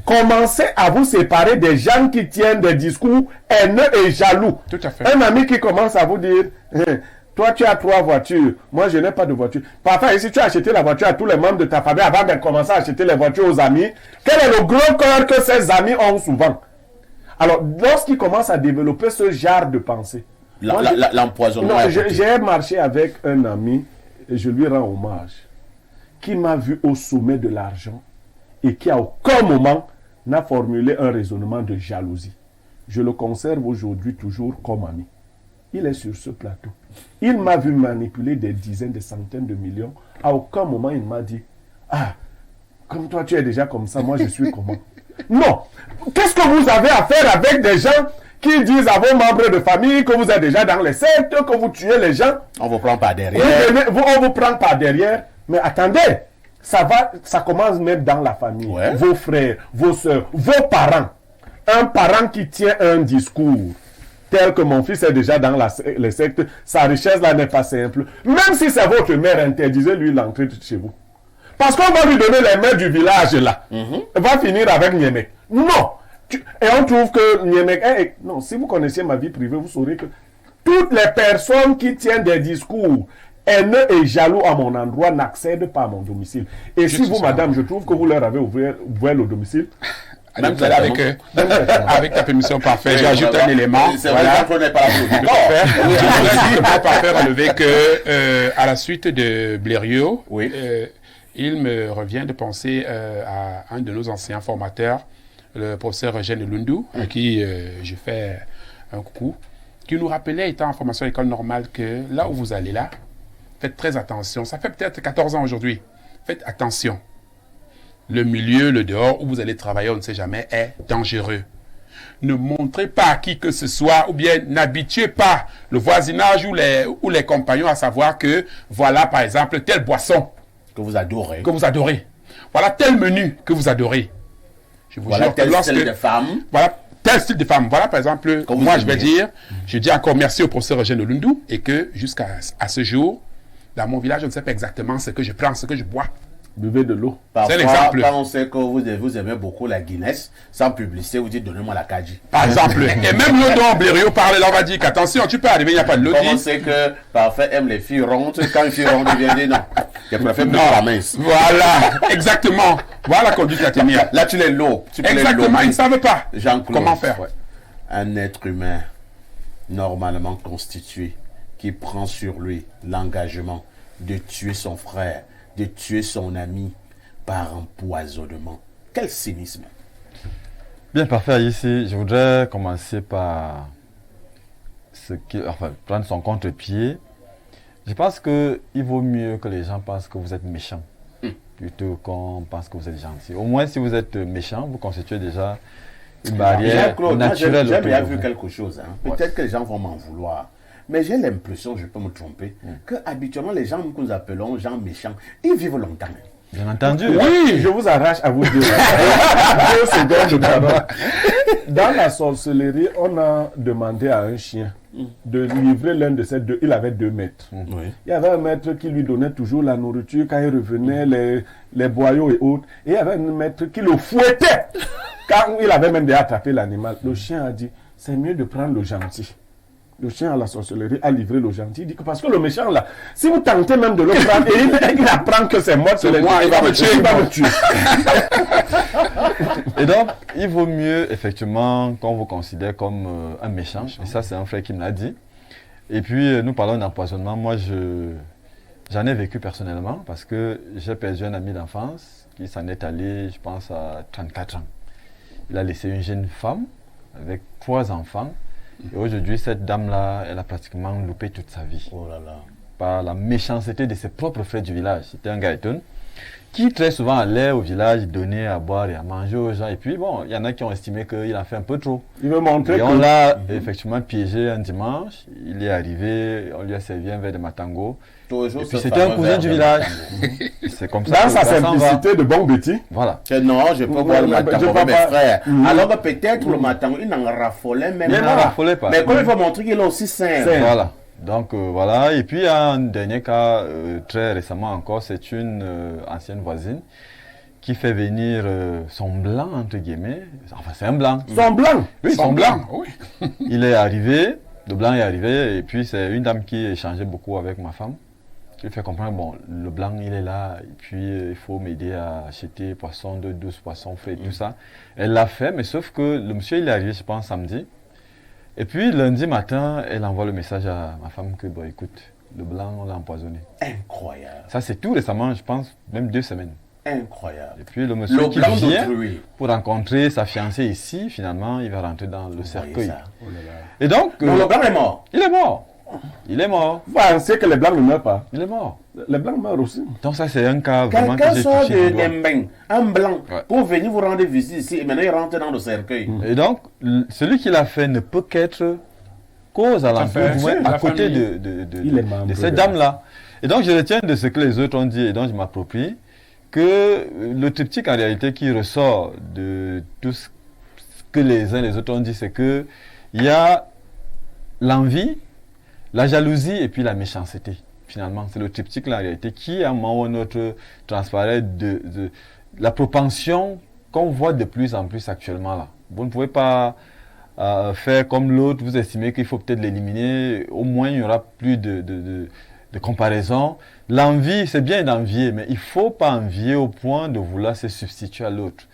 Commencez à vous séparer des gens qui tiennent des discours haineux et jaloux. Tout à fait. Un ami qui commence à vous dire Toi, tu as 3 voitures. Moi, je n'ai pas de voiture. Parfois, ici, tu as acheté la voiture à tous les membres de ta famille avant de commencer à acheter les voitures aux amis. Quel est le gros cœur que ces amis ont souvent? Alors, lorsqu'ils commencent à développer ce genre de pensée. L'empoisonnement. J'ai marché avec un ami, et je lui rends hommage, qui m'a vu au sommet de l'argent et qui à aucun moment n'a formulé un raisonnement de jalousie. Je le conserve aujourd'hui toujours comme ami. Il est sur ce plateau. Il m'a vu manipuler des dizaines, des centaines de millions. À aucun moment, il m'a dit, ah, comme toi, tu es déjà comme ça, moi, je suis comment? Non. Qu'est-ce que vous avez à faire avec des gens qui disent à vos membres de famille que vous êtes déjà dans les sectes, que vous tuez les gens? On vous prend par derrière. On vous prend par derrière. Mais attendez, ça commence même dans la famille. Ouais. Vos frères, vos soeurs, vos parents. Un parent qui tient un discours tel que mon fils est déjà dans les sectes, sa richesse là n'est pas simple. Même si c'est votre mère, interdisez-lui l'entrée chez vous. Parce qu'on va lui donner les maires du village là. Elle va finir avec Niemek. Non. Et on trouve que Niemek... non, si vous connaissiez ma vie privée, vous saurez que toutes les personnes qui tiennent des discours haineux et jaloux à mon endroit n'accèdent pas à mon domicile. Et si vous, madame, je trouve que vous leur avez ouvert le domicile... Avec ta permission parfaite, j'ajoute un élément. Voilà. Je voudrais parfait relever que à la suite de Blériot, il me revient de penser à un de nos anciens formateurs, le professeur Eugène Lundu, à qui je fais un coucou, qui nous rappelait, étant en formation à l'école normale, que là où vous allez là, faites très attention. Ça fait peut-être 14 ans aujourd'hui. Faites attention. Le milieu, le dehors, où vous allez travailler, on ne sait jamais, est dangereux. Ne montrez pas à qui que ce soit, ou bien n'habituez pas le voisinage ou les compagnons à savoir que, voilà, par exemple, telle boisson que vous adorez. Voilà tel menu que vous adorez. Je vous jure que tel style de femme. Voilà tel style de femme. Voilà, par exemple, moi, je dis encore merci au professeur Eugène Lundu, et que jusqu'à ce jour, dans mon village, je ne sais pas exactement ce que je prends, ce que je bois. Buvez de l'eau. Parfois, quand on sait que vous aimez beaucoup la Guinness, sans publicité, vous dites donnez-moi la Kaji. Par exemple. Et même l'eau dont Blériot parlait, là, on va dire qu'attention, tu peux arriver, il n'y a pas de l'eau. On sait que parfois aime les filles rondes, quand une fille ronde vient dire non. Je préfère plus la mince. Voilà, exactement. Voilà la conduite à tenir. Là, tu l'es l'eau. Exactement, ils ne savent pas. Comment faire. Un être humain normalement constitué qui prend sur lui l'engagement de tuer son frère, de tuer son ami par empoisonnement. Quel cynisme. Bien, parfait. Ici, je voudrais commencer par prendre son contre-pied. Je pense qu'il vaut mieux que les gens pensent que vous êtes méchant, plutôt qu'on pense que vous êtes gentil. Au moins, si vous êtes méchant, vous constituez déjà une barrière naturelle. J'ai bien vu quelque chose. Peut-être que les gens vont m'en vouloir. Mais j'ai l'impression, je peux me tromper, que habituellement les gens que nous appelons gens méchants, ils vivent longtemps. Bien entendu. Oui, je vous arrache à vous dire. 2 secondes de parole. Dans la sorcellerie, on a demandé à un chien de livrer l'un de ces deux. Il avait 2 maîtres. Oui. Il y avait un maître qui lui donnait toujours la nourriture quand il revenait, les boyaux et autres. Et il y avait un maître qui le fouettait quand il avait même déjà attrapé l'animal. Le chien a dit, c'est mieux de prendre le gentil. Le chien à la sorcellerie a livré le gentil. Il dit que parce que le méchant là, si vous tentez même de le prendre, et il apprend que c'est moi, il va me tuer. Et donc, il vaut mieux effectivement qu'on vous considère comme un méchant. Et ça, c'est un frère qui me l'a dit. Et puis, nous parlons d'empoisonnement. Moi, j'en ai vécu personnellement parce que j'ai perdu un ami d'enfance qui s'en est allé, je pense, à 34 ans. Il a laissé une jeune femme avec 3 enfants. Et aujourd'hui, cette dame-là, elle a pratiquement loupé toute sa vie. Oh là là. Par la méchanceté de ses propres frères du village. C'était un gaïton qui très souvent allait au village donner à boire et à manger aux gens. Et puis bon, il y en a qui ont estimé qu'il en fait un peu trop. Il veut montrer et on l'a effectivement piégé un dimanche. Il est arrivé, on lui a servi un verre de matango. Et puis c'était un cousin du village. C'est comme ça. Dans sa simplicité de bon bêtis. Voilà. Non, je peux boire le matango avec mes frères. Alors que peut-être le matango, il n'en raffolait même pas. Il n'en raffolait pas. Mais comme il faut montrer qu'il est aussi sain. Voilà. Donc voilà, et puis un dernier cas, très récemment encore, c'est une ancienne voisine qui fait venir son blanc, entre guillemets, enfin c'est un blanc. Son blanc. Oui, son blanc. Oui. Il est arrivé, Le blanc est arrivé et puis c'est une dame qui échangeait beaucoup avec ma femme qui lui fait comprendre, bon, le blanc il est là et puis il faut m'aider à acheter poisson, 12 poissons frais et tout ça. Elle l'a fait, mais sauf que le monsieur il est arrivé, je pense, samedi. Et puis lundi matin, elle envoie le message à ma femme que, bon, écoute, le blanc on l'a empoisonné. Incroyable. Ça c'est tout récemment, je pense, même 2 semaines. Incroyable. Et puis le monsieur Le qui blanc vient d'autrui. pour rencontrer sa fiancée ici, finalement, il va rentrer dans le cercueil. ça. Oh là là. Et donc, Donc le blanc est mort. il est mort. Il est mort. Vous pensez que les Blancs ne meurent pas? Il est mort. Les Blancs meurent aussi. Donc ça, c'est un cas vraiment que Quelqu'un j'ai sort touché de du doigt. Dembeng, un blanc, Ouais. pour venir vous rendre visite ici, et maintenant il rentre dans le cercueil. Et donc, celui qui l'a fait ne peut qu'être cause à l'enfant, fait, du moins la à côté famille. Il est membre de cette de- dame-là. Et donc, je retiens de ce que les autres ont dit et dont je m'approprie, que le triptyque en réalité qui ressort de tout ce que les uns et les autres ont dit, c'est que il y a l'envie, la jalousie et puis la méchanceté. Finalement, c'est le triptyque là, en réalité qui, à un moment ou à un autre, transparaît de la propension qu'on voit de plus en plus actuellement là. Vous ne pouvez pas faire comme l'autre, vous estimez qu'il faut peut-être l'éliminer, au moins il n'y aura plus de comparaison. L'envie, c'est bien d'envier, mais il ne faut pas envier au point de vouloir se substituer à l'autre.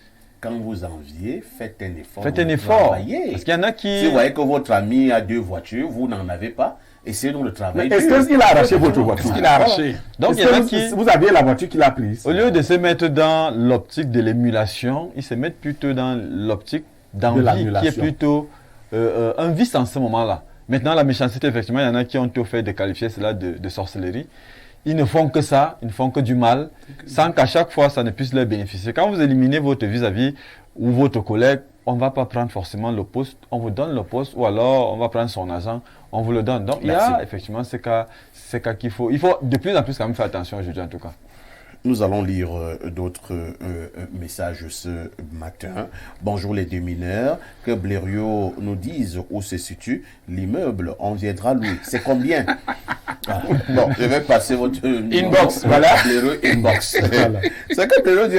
Quand vous enviez, faites un effort. Faites de un effort. travailler. Parce qu'il y en a qui... Si vous voyez que votre ami a 2 voitures, vous n'en avez pas, essayez donc de travailler. Mais est-ce qu'il a arraché votre voiture? Qu'est-ce qu'il a arraché? Donc il y Est-ce en a que qui, vous aviez la voiture qu'il a prise? au lieu de se mettre dans l'optique de l'émulation, ils se mettent plutôt dans l'optique d'envie, qui est l'annulation. plutôt un vice en ce moment-là. Maintenant, la méchanceté, effectivement, il y en a qui ont tout fait de qualifier cela de sorcellerie. Ils ne font que ça, ils ne font que du mal, sans qu'à chaque fois, ça ne puisse leur bénéficier. Quand vous éliminez votre vis-à-vis ou votre collègue, on ne va pas prendre forcément le poste, on vous donne le poste, ou alors on va prendre son agent, on vous le donne. Donc, il y Merci. a effectivement ces cas qu'il faut de plus en plus quand même faire attention aujourd'hui, en tout cas. Nous allons lire d'autres messages ce matin. Bonjour les démineurs. Que Blériot nous dise où se situe l'immeuble. On viendra louer. C'est combien? Ah, bon, je vais passer votre Inbox, voilà. Blériot inbox. Voilà. C'est que Blériot dit.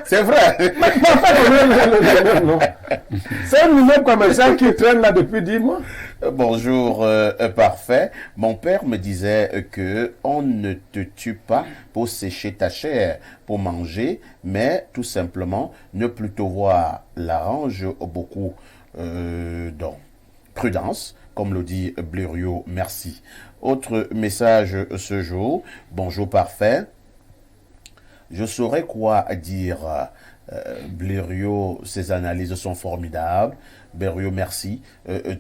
C'est vrai. Non. C'est un immeuble commercial qui traîne là depuis 10 mois. Bonjour, parfait. Mon père me disait que on ne te tue pas pour sécher ta chair, pour manger, mais tout simplement ne plutôt voir l'arrange beaucoup donc prudence, comme le dit Blériot. Merci. Autre message ce jour. Bonjour, parfait. Je saurais quoi dire. Blériot, ses analyses sont formidables. Blériot, merci.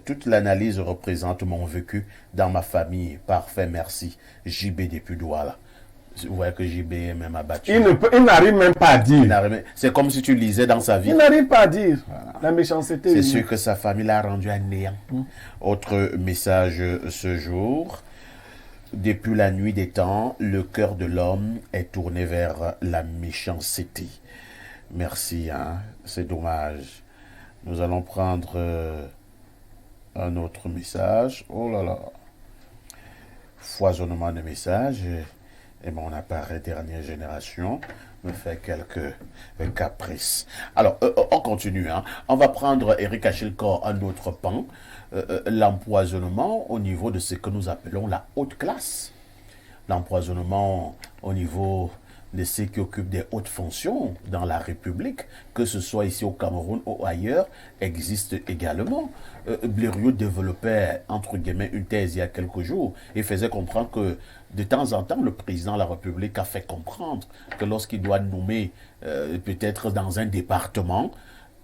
Toute l'analyse représente mon vécu dans ma famille. Parfait, merci. JB depuis Douala. Vous voyez que JB est même abattu. Il n'arrive même pas à dire. C'est comme si tu lisais dans sa vie. Il n'arrive pas à dire. La méchanceté. C'est sûr que sa famille l'a rendu à néant. Autre message ce jour. Depuis la nuit des temps, le cœur de l'homme est tourné vers la méchanceté. Merci, hein? C'est dommage. Nous allons prendre un autre message. Oh là là. Foisonnement de messages. Et mon appareil dernière génération me fait quelques caprices. Alors, on continue. Hein? On va prendre Eric Achilcor, un autre pan. L'empoisonnement au niveau de ce que nous appelons la haute classe. L'empoisonnement au niveau de ceux qui occupent des hautes fonctions dans la République, que ce soit ici au Cameroun ou ailleurs, existe également. Blériot développait, entre guillemets, une thèse il y a quelques jours et faisait comprendre que de temps en temps, le président de la République a fait comprendre que lorsqu'il doit nommer peut-être dans un département,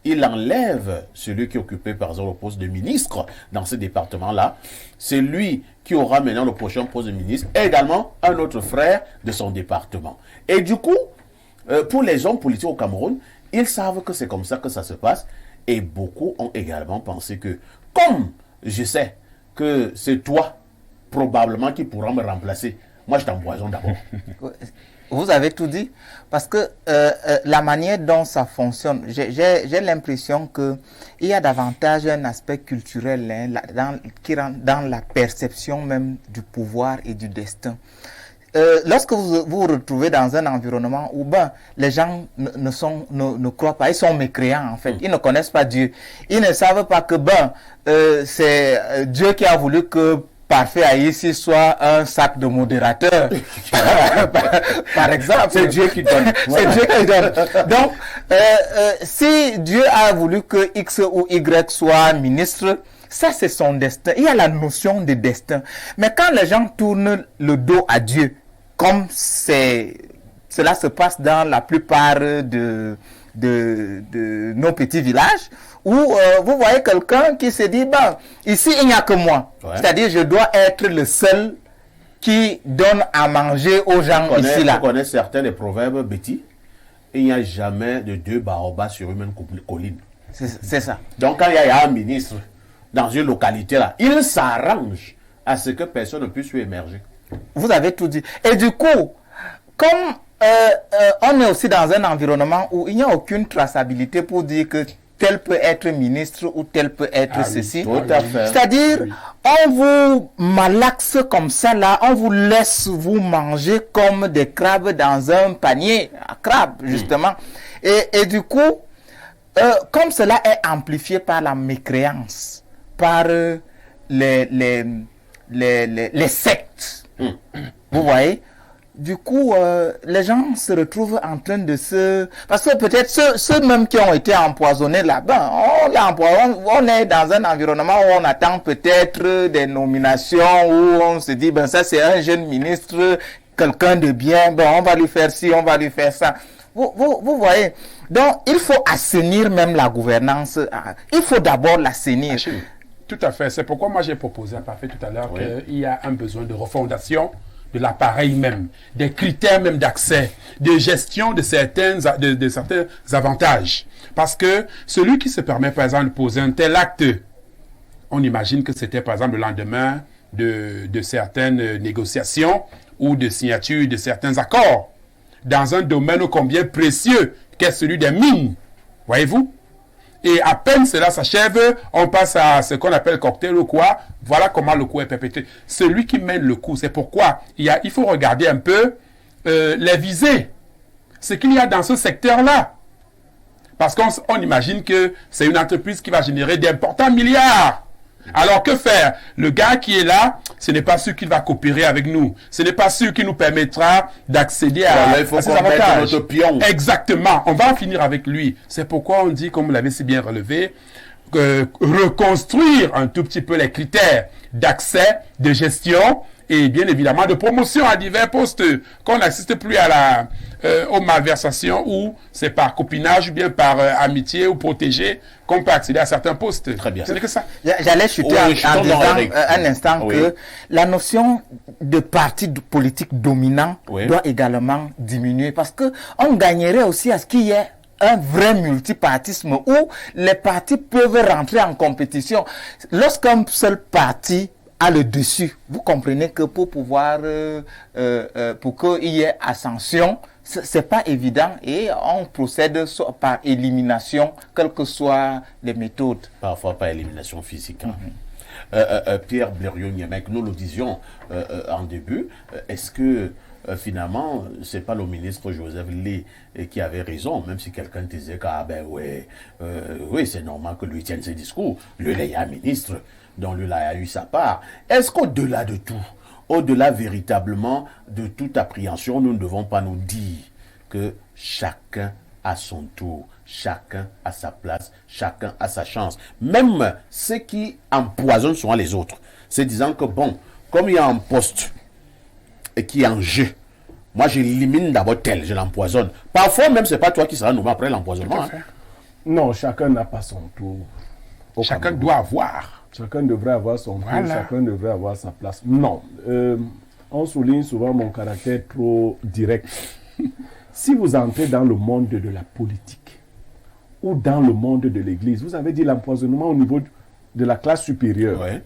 il enlève celui qui occupait par exemple le poste de ministre dans ce département-là. C'est lui qui aura maintenant le prochain poste de ministre et également un autre frère de son département. Et du coup, pour les hommes politiques au Cameroun, ils savent que c'est comme ça que ça se passe. Et beaucoup ont également pensé que, comme je sais que c'est toi probablement qui pourra me remplacer, moi je t'empoisonne d'abord. Vous avez tout dit, parce que la manière dont ça fonctionne, j'ai l'impression qu'il y a davantage un aspect culturel hein, qui rentre dans la perception même du pouvoir et du destin. lorsque vous vous retrouvez dans un environnement où les gens ne croient pas, ils sont mécréants en fait, ils ne connaissent pas Dieu, ils ne savent pas que c'est Dieu qui a voulu que Parfait Haïti soit un sac de modérateur, par exemple. C'est Dieu qui donne. C'est Dieu qui donne. Donc, si Dieu a voulu que X ou Y soit ministre, ça c'est son destin. Il y a la notion de destin. Mais quand les gens tournent le dos à Dieu, comme cela se passe dans la plupart de nos petits villages, où vous voyez quelqu'un qui se dit, ici il n'y a que moi. Ouais. C'est-à-dire je dois être le seul qui donne à manger aux gens ici là. Vous connaissez certains des proverbes, Betty? Il n'y a jamais de deux baobabs sur une même colline. C'est ça. Donc quand il y a un ministre dans une localité là, il s'arrange à ce que personne ne puisse lui émerger. Vous avez tout dit. Et du coup, comme on est aussi dans un environnement où il n'y a aucune traçabilité pour dire que tel peut être ministre ou tel peut être ceci. C'est-à-dire, on vous malaxe comme ça là, on vous laisse vous manger comme des crabes dans un panier à crabes, justement. Et du coup, comme cela est amplifié par la mécréance, par les sectes, vous voyez, du coup, les gens se retrouvent en train de se... Parce que peut-être ceux même qui ont été empoisonnés là-bas, on est dans un environnement où on attend peut-être des nominations, où on se dit, ça c'est un jeune ministre, quelqu'un de bien, on va lui faire ci, on va lui faire ça. Vous voyez. Donc, il faut assainir même la gouvernance. Il faut d'abord l'assainir. Tout à fait. C'est pourquoi moi j'ai proposé à Parfait tout à l'heure qu'il y a un besoin de refondation de l'appareil même, des critères même d'accès, de gestion de certains avantages. Parce que celui qui se permet, par exemple, de poser un tel acte, on imagine que c'était, par exemple, le lendemain de certaines négociations ou de signature de certains accords dans un domaine ô combien précieux qu'est celui des mines. Voyez-vous? Et à peine cela s'achève, on passe à ce qu'on appelle cocktail ou quoi. Voilà comment le coup est perpétré. Celui qui mène le coup, c'est pourquoi il faut regarder un peu les visées. Ce qu'il y a dans ce secteur-là. Parce qu'on imagine que c'est une entreprise qui va générer d'importants milliards. Alors que faire? Le gars qui est là, ce n'est pas sûr qu'il va coopérer avec nous. Ce n'est pas sûr qu'il nous permettra d'accéder à ces avantages. Notre pion. Exactement. On va en finir avec lui. C'est pourquoi on dit, comme vous l'avez si bien relevé, reconstruire un tout petit peu les critères d'accès, de gestion et bien évidemment de promotion à divers postes. Qu'on n'assiste plus à aux malversations où c'est par copinage ou bien par amitié ou protégé qu'on peut accéder à certains postes. Très bien. Ce n'est que ça. J'allais chuter en disant un instant que la notion de parti politique dominant doit également diminuer parce que on gagnerait aussi à ce qu'il y ait un vrai multipartisme où les partis peuvent rentrer en compétition. Lorsqu'un seul parti a le dessus, vous comprenez que pour pouvoir, pour qu'il y ait ascension, c'est pas évident et on procède par élimination, quelles que soient les méthodes. Parfois par élimination physique. Pierre Blériot-Niémec, nous le disions en début, est-ce que finalement, c'est pas le ministre Joseph Lé qui avait raison, même si quelqu'un disait que oui, c'est normal que lui tienne ses discours. Lui, il y a un ministre, dont lui, il a eu sa part. Est-ce qu'au-delà de tout, au-delà véritablement de toute appréhension, nous ne devons pas nous dire que chacun a son tour, chacun a sa place, chacun a sa chance. Même ceux qui empoisonnent souvent les autres, c'est disant que comme il y a un poste qui est en jeu, moi j'élimine d'abord tel, je l'empoisonne. Parfois même c'est pas toi qui sera nommé après l'empoisonnement. Non, chacun n'a pas son tour. Chacun doit avoir. Chacun devrait avoir son tour, chacun devrait avoir sa place. Non, on souligne souvent mon caractère trop direct. Si vous entrez dans le monde de la politique ou dans le monde de l'église, vous avez dit l'empoisonnement au niveau de la classe supérieure. Ouais.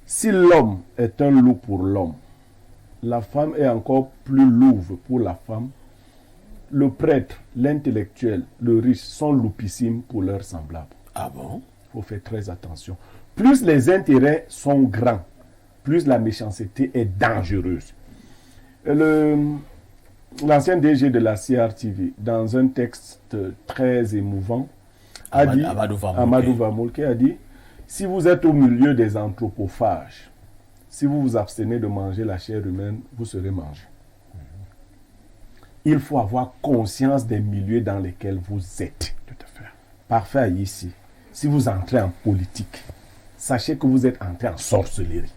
Si l'homme est un loup pour l'homme, la femme est encore plus louve pour la femme. Le prêtre, l'intellectuel, le riche sont loupissimes pour leurs semblables. Ah bon? Il faut faire très attention. Plus les intérêts sont grands, plus la méchanceté est dangereuse. L'ancien DG de la CRTV, dans un texte très émouvant, a dit, Amadou Vamoulke a dit, si vous êtes au milieu des anthropophages, si vous vous abstenez de manger la chair humaine, vous serez mangé. Il faut avoir conscience des milieux dans lesquels vous êtes. Tout à fait. Parfait ici. Si vous entrez en politique, sachez que vous êtes entré en sorcellerie.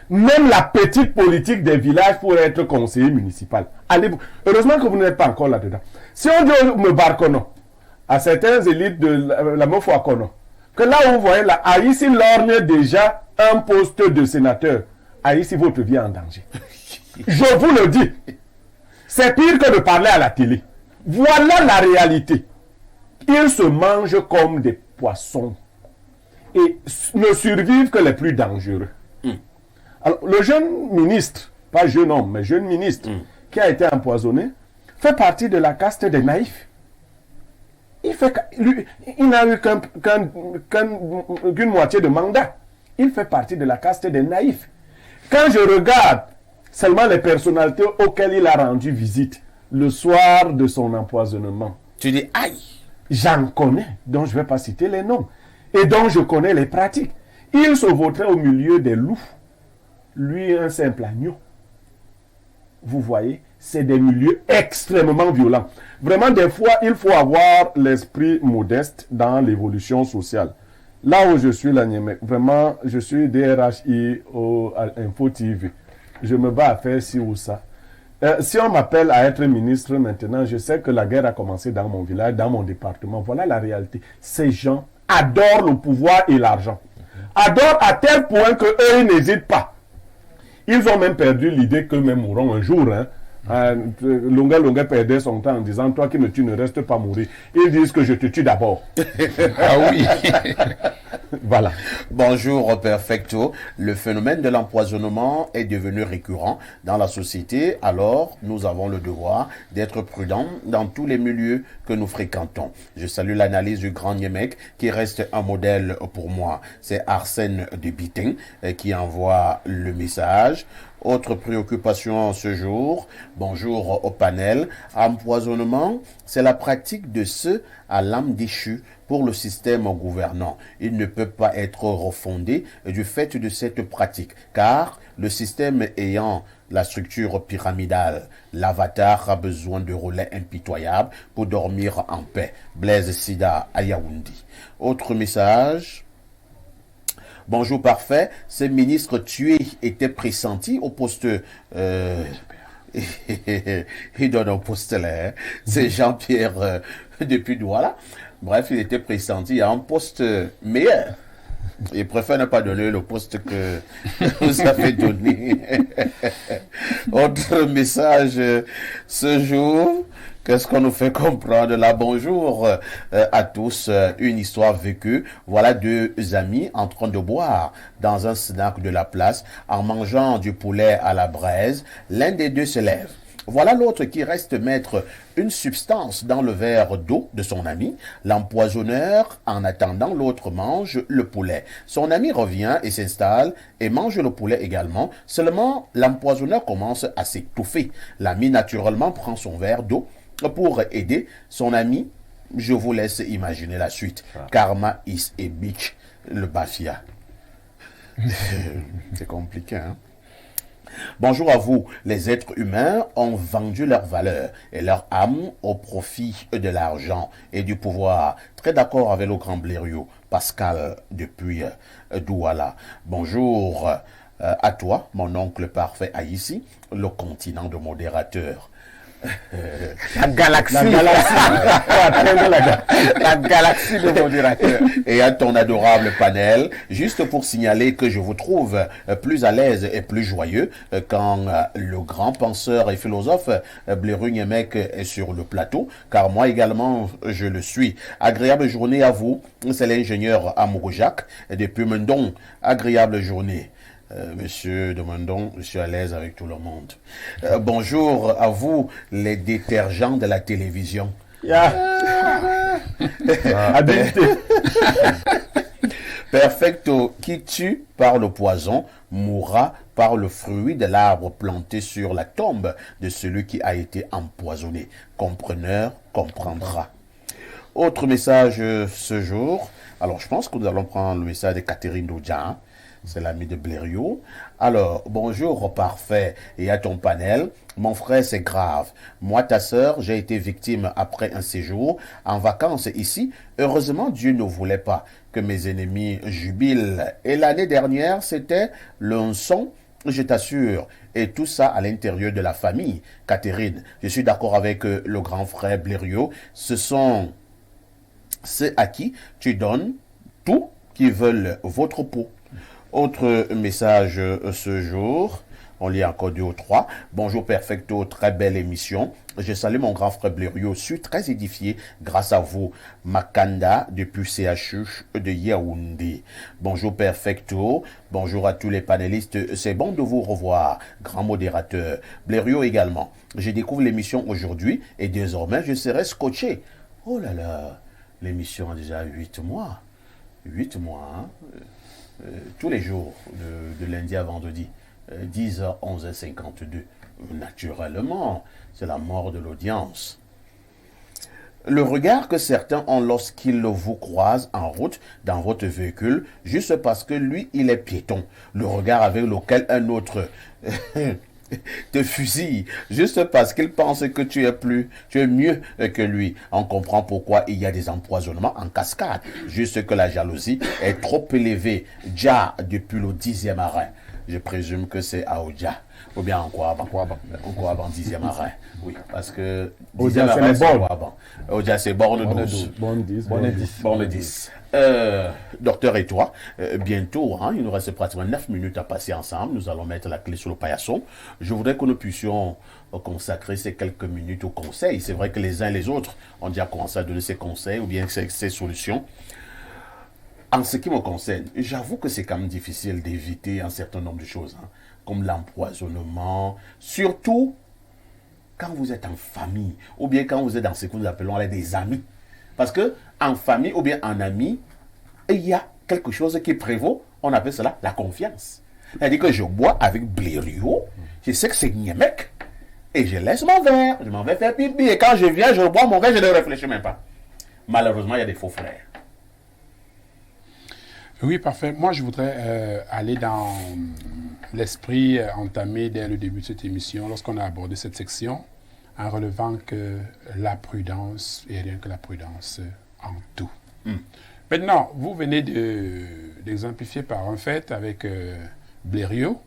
Même la petite politique des villages pour être conseiller municipal. Allez-vous. Heureusement que vous n'êtes pas encore là-dedans. Si on dit me barcono, à certaines élites de la Mofoakono, que là où vous voyez là, Haïti lorgne déjà un poste de sénateur. Haïti, votre vie est en danger. Je vous le dis. C'est pire que de parler à la télé. Voilà la réalité. Ils se mangent comme des poissons et ne survivent que les plus dangereux. Alors, le jeune ministre, pas jeune homme, mais jeune ministre, qui a été empoisonné, fait partie de la caste des naïfs. Il n'a eu qu'une moitié de mandat. Il fait partie de la caste des naïfs. Quand je regarde seulement les personnalités auxquelles il a rendu visite le soir de son empoisonnement, tu dis aïe. J'en connais, dont je ne vais pas citer les noms, et dont je connais les pratiques. Il se vautrait au milieu des loups. Lui, un simple agneau. Vous voyez, c'est des milieux extrêmement violents. Vraiment, des fois, il faut avoir l'esprit modeste dans l'évolution sociale. Là où je suis, là, vraiment, je suis DRHI à Info TV. Je me bats à faire ci ou ça. Si on m'appelle à être ministre maintenant, je sais que la guerre a commencé dans mon village, dans mon département. Voilà la réalité. Ces gens adorent le pouvoir et l'argent. Adorent à tel point qu'eux, ils n'hésitent pas. Ils ont même perdu l'idée qu'eux-mêmes mourront un jour. Longa perdait son temps en disant, toi qui me tues ne reste pas mourir. Ils disent que je te tue d'abord. Ah oui. Voilà. Bonjour Perfecto. Le phénomène de l'empoisonnement est devenu récurrent dans la société, alors nous avons le devoir d'être prudents dans tous les milieux que nous fréquentons. Je salue l'analyse du grand Niemek qui reste un modèle pour moi. C'est Arsène de Bitin qui envoie le message. Autre préoccupation ce jour, bonjour au panel, empoisonnement, c'est la pratique de ceux à l'âme déchue pour le système gouvernant. Il ne peut pas être refondé du fait de cette pratique, car le système ayant la structure pyramidale, l'avatar a besoin de relais impitoyables pour dormir en paix. Blaise Sida à Yaoundé. Autre message. Bonjour parfait, ces ministres tués étaient pressentis au poste... il donne un poste là, hein. C'est Jean-Pierre depuis Douala. Bref, il était pressenti à un poste meilleur. Il préfère ne pas donner le poste que vous avez donné. Autre message ce jour. Qu'est-ce qu'on nous fait comprendre là? Bonjour à tous. Une histoire vécue. Voilà deux amis en train de boire dans un snack de la place en mangeant du poulet à la braise. L'un des deux se lève. Voilà l'autre qui reste mettre une substance dans le verre d'eau de son ami. L'empoisonneur, en attendant, l'autre mange le poulet. Son ami revient et s'installe et mange le poulet également. Seulement, l'empoisonneur commence à s'étouffer. L'ami, naturellement, prend son verre d'eau pour aider son ami. Je vous laisse imaginer la suite. Karma is a bitch, le Bafia. C'est compliqué, hein? Bonjour à vous. Les êtres humains ont vendu leur valeur et leur âme au profit de l'argent et du pouvoir. Très d'accord avec le grand Blériot, Pascal depuis Douala. Bonjour à toi, mon oncle parfait Haïti, le continent de modérateur. La galaxie de modérateurs. Et à ton adorable panel, juste pour signaler que je vous trouve plus à l'aise et plus joyeux quand le grand penseur et philosophe Blériot Niemek est sur le plateau, car moi également je le suis. Agréable journée à vous, c'est l'ingénieur Amourou Jacques depuis Mendon. Agréable journée. Monsieur Demandon, je suis à l'aise avec tout le monde. Bonjour à vous, les détergents de la télévision. Perfecto, qui qui tue par le poison mourra par le fruit de l'arbre planté sur la tombe de celui qui a été empoisonné. Compreneur comprendra. Autre message ce jour. Alors, je pense que nous allons prendre le message de Catherine Dodja. C'est l'ami de Blériot. Alors, bonjour parfait et à ton panel. Mon frère, c'est grave. Moi, ta sœur, j'ai été victime après un séjour en vacances ici. Heureusement, Dieu ne voulait pas que mes ennemis jubilent. Et l'année dernière, c'était le son, je t'assure. Et tout ça à l'intérieur de la famille. Catherine, je suis d'accord avec le grand frère Blériot. Ce sont ceux à qui tu donnes tout qui veulent votre peau. Autre message ce jour, on lit encore 2 ou 3. Bonjour Perfecto, très belle émission. Je salue mon grand frère Blériot, je suis très édifié grâce à vous. Makanda depuis CHU de Yaoundé. Bonjour Perfecto, bonjour à tous les panélistes, c'est bon de vous revoir. Grand modérateur. Blériot également. Je découvre l'émission aujourd'hui et désormais je serai scotché. Oh là là, l'émission a déjà 8 mois. 8 mois, hein. Tous les jours, de lundi à vendredi, 10h, 11h52. Naturellement, c'est la mort de l'audience. Le regard que certains ont lorsqu'ils vous croisent en route, dans votre véhicule, juste parce que lui, il est piéton. Le regard avec lequel un autre te fusille, juste parce qu'il pense que tu es mieux que lui. On comprend pourquoi il y a des empoisonnements en cascade. Juste que la jalousie est trop élevée. Dja, depuis le 10e arrêt. Je présume que c'est à Oja. Ou bien en Kouaban. En 10e arrêt. Oui, parce que 10e arrêt, c'est Kouaban. Oja, c'est borne 12. Borne 10. Docteur et toi, bientôt, hein, il nous reste pratiquement 9 minutes à passer ensemble. Nous allons mettre la clé sur le paillasson. Je voudrais que nous puissions consacrer ces quelques minutes aux conseils. C'est vrai que les uns et les autres ont déjà commencé à donner ces conseils ou bien ces solutions. En ce qui me concerne, j'avoue que c'est quand même difficile d'éviter un certain nombre de choses, hein, comme l'empoisonnement, surtout quand vous êtes en famille ou bien quand vous êtes dans ce que nous appelons des amis. Parce que en famille ou bien en ami, il y a quelque chose qui prévaut, on appelle cela la confiance. C'est-à-dire que je bois avec Blériot, je sais que c'est Niemek, et je laisse mon verre, je m'en vais faire pipi, et quand je viens, je bois mon verre, je ne réfléchis même pas. Malheureusement, il y a des faux frères. Oui, parfait. Moi, je voudrais aller dans l'esprit entamé dès le début de cette émission, lorsqu'on a abordé cette section, en relevant que la prudence, et rien que la prudence en tout. Maintenant, vous venez d'exemplifier par un fait avec Blériot.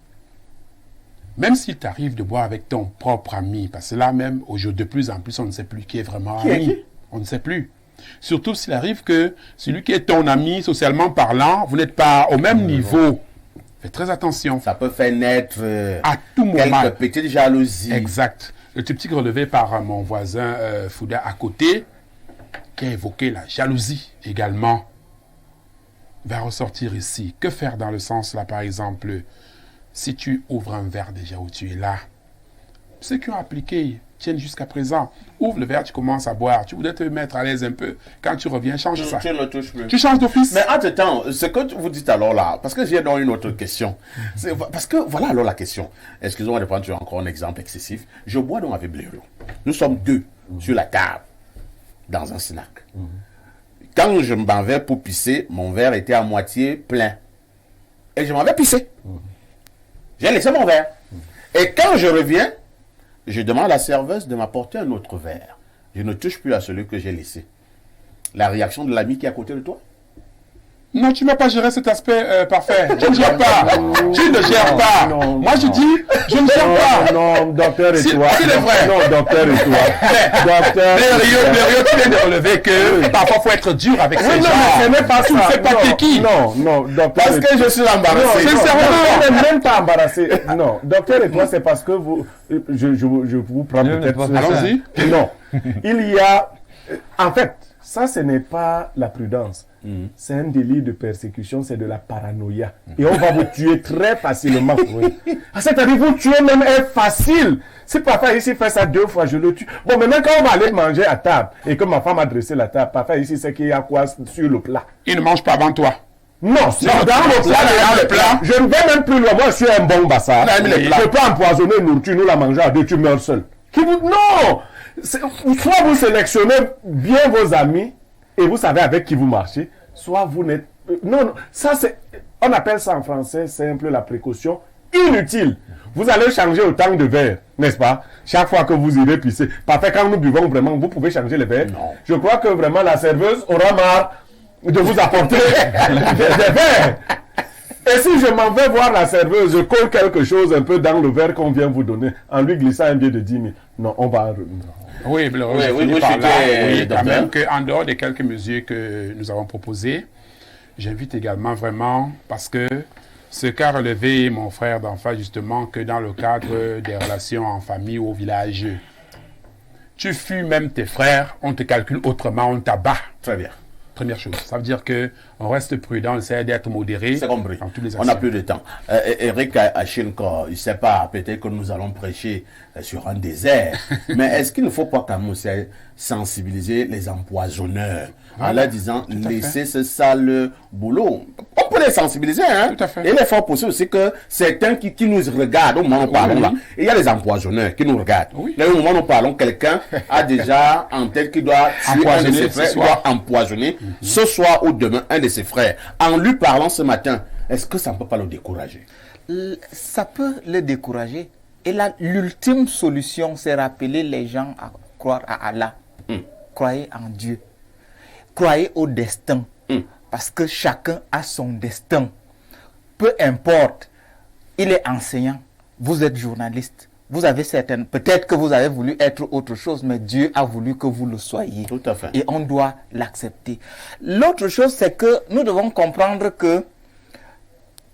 Même s'il t'arrive de boire avec ton propre ami, parce que là même, aujourd'hui, de plus en plus, on ne sait plus qui est vraiment ami. On ne sait plus. Surtout s'il arrive que celui qui est ton ami, socialement parlant, vous n'êtes pas au même niveau. Faites très attention. Ça peut faire naître à tout moment quelques petites jalousies. Exact. Le typique relevé par mon voisin Fouda à côté, qui a évoqué la jalousie également, va ressortir ici. Que faire dans le sens là, par exemple, si tu ouvres un verre déjà où tu es là, ceux qui ont appliqué tiennent jusqu'à présent. Ouvre le verre, tu commences à boire. Tu voudrais te mettre à l'aise un peu. Quand tu reviens, change ça. Tu ne le touches plus. Tu changes d'office. Mais entre-temps, ce que vous dites alors là, parce que j'ai dans une autre question. Parce que voilà alors la question. Excusez-moi de prendre encore un exemple excessif. Je bois donc avec Blériot. Nous sommes deux sur la table, dans un snack. Quand je m'en vais pour pisser, mon verre était à moitié plein. Et je m'en vais pisser. J'ai laissé mon verre. Et quand je reviens, je demande à la serveuse de m'apporter un autre verre. Je ne touche plus à celui que j'ai laissé. La réaction de l'ami qui est à côté de toi? Non, tu ne vas pas gérer cet aspect parfait. Tu ne gères pas. Tu ne gères pas. Non, moi, je dis, je ne gère pas. Non, docteur et toi. C'est vrai. Non, docteur et toi. Blériot, tu viens de relever que parfois, il faut être dur avec ces gens. Non, c'est même pas tu ça. ne fais pas piquer. Non, docteur. Parce que je suis embarrassé. Non, sincèrement, non, même pas embarrassé. Non, docteur et toi, c'est parce que vous, je vous prends peut-être. Allons-y. Non, il y a, en fait, ça, ce n'est pas la prudence. C'est un délit de persécution, c'est de la paranoïa. Et on va vous tuer très facilement. C'est-à-dire, vous tuer même est facile. Si papa ici fait ça 2 fois, je le tue. Bon, maintenant, quand on va aller manger à table et que ma femme a dressé la table, papa ici sait qu'il y a quoi sur le plat. Il ne mange pas avant toi. Non, dans le plan, je ne vais même plus loin. Moi, je suis un bon bassa. Je ne peux pas empoisonner une nourriture, nous la manger à deux, tu meurs seul. Non! Soit vous sélectionnez bien vos amis et vous savez avec qui vous marchez, soit vous n'êtes... Non, ça c'est... On appelle ça en français simple la précaution inutile. Vous allez changer autant de verres, n'est-ce pas? Chaque fois que vous irez pisser. Parfait, quand nous buvons vraiment, vous pouvez changer les verres. Non. Je crois que vraiment la serveuse aura marre de vous apporter des verres. Et si je m'en vais voir la serveuse, je colle quelque chose un peu dans le verre qu'on vient vous donner, en lui glissant un billet de 10 000. Non, on va... Oui, quand même qu'en dehors des quelques mesures que nous avons proposées, j'invite également vraiment, parce que ce qu'a relevé mon frère d'enfant, justement, que dans le cadre des relations en famille ou au village, tu fuis même tes frères, on te calcule autrement, on t'abat. Très bien. Première chose, ça veut dire qu'on reste prudent, on essaie d'être modéré. C'est compris. Dans tous les on n'a plus de temps. Eric Achinko, il ne sait pas, peut-être que nous allons prêcher sur un désert, mais est-ce qu'il ne faut pas quand même sensibiliser les empoisonneurs en leur disant laissez ce sale boulot? On peut les sensibiliser, hein? Tout à fait. Et il est fort possible aussi que certains qui nous regardent au moment où nous parlons là, et il y a les empoisonneurs qui nous regardent. Oui. Là, au moment où nous parlons, quelqu'un a déjà en tête qu'il doit tuer un de ses frères, doit empoisonner ce soir ou demain un de ses frères. En lui parlant ce matin, est-ce que ça ne peut pas le décourager? Ça peut le décourager. Et là, l'ultime solution, c'est rappeler les gens à croire à Allah. Croyez en Dieu. Croyez au destin. Parce que chacun a son destin. Peu importe, il est enseignant, vous êtes journaliste, vous avez certaines... Peut-être que vous avez voulu être autre chose, mais Dieu a voulu que vous le soyez. Tout à fait. Et on doit l'accepter. L'autre chose, c'est que nous devons comprendre que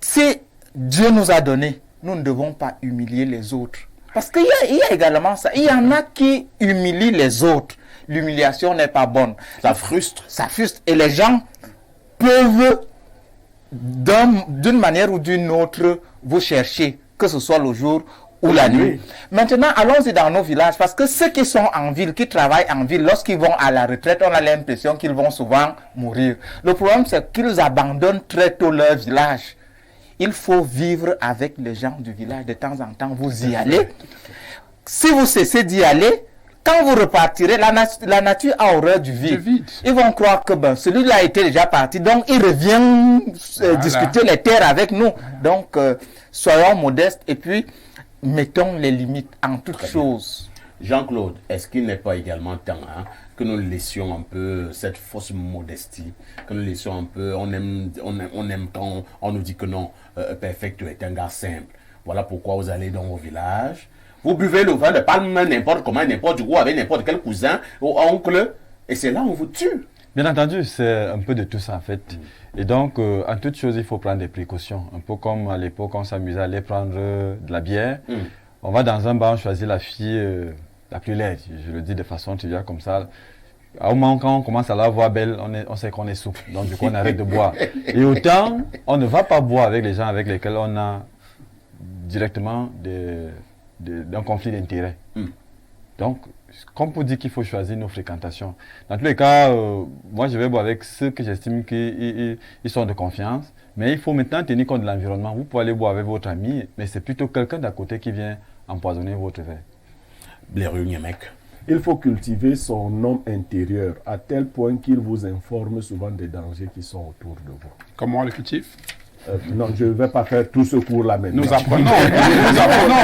si Dieu nous a donné, nous ne devons pas humilier les autres. Parce qu'il y a également ça. Il y en a qui humilient les autres. L'humiliation n'est pas bonne. Ça frustre. Ça frustre. Et les gens peuvent, d'une manière ou d'une autre, vous chercher, que ce soit le jour ou la nuit. Maintenant, allons-y dans nos villages, parce que ceux qui sont en ville, qui travaillent en ville, lorsqu'ils vont à la retraite, on a l'impression qu'ils vont souvent mourir. Le problème, c'est qu'ils abandonnent très tôt leur village. Il faut vivre avec les gens du village. De temps en temps, vous y allez. Si vous cessez d'y aller, quand vous repartirez, la nature a horreur du vide. Ils vont croire que celui-là était déjà parti, donc il revient discuter les terres avec nous. Donc, soyons modestes et puis mettons les limites en toutes choses. Jean-Claude, est-ce qu'il n'est pas également temps que nous laissions un peu cette fausse modestie, que nous laissions un peu, on aime quand on nous dit que non, Perfect est un gars simple. Voilà pourquoi vous allez dans vos villages. Vous buvez le vin de palme n'importe comment, n'importe où, avec n'importe quel cousin ou oncle, et c'est là où on vous tue. Bien entendu, c'est un peu de tout ça en fait. Et donc, en toute chose, il faut prendre des précautions. Un peu comme à l'époque, on s'amusait à aller prendre de la bière. On va dans un bar, on choisit la fille la plus laide. Je le dis de façon triviale comme ça. Au moment quand on commence à la voir belle, on sait qu'on est souple. Donc, du coup, on arrête de boire. Et autant, on ne va pas boire avec les gens avec lesquels on a directement d'un conflit d'intérêts. Donc, comme pour dire qu'il faut choisir nos fréquentations. Dans tous les cas, moi je vais boire avec ceux que j'estime qu'ils sont de confiance. Mais il faut maintenant tenir compte de l'environnement. Vous pouvez aller boire avec votre ami, mais c'est plutôt quelqu'un d'à côté qui vient empoisonner votre verre. Il faut cultiver son homme intérieur à tel point qu'il vous informe souvent des dangers qui sont autour de vous. Comment on le cultive? Non, je ne vais pas faire tout ce cours-là maintenant. Nous apprenons,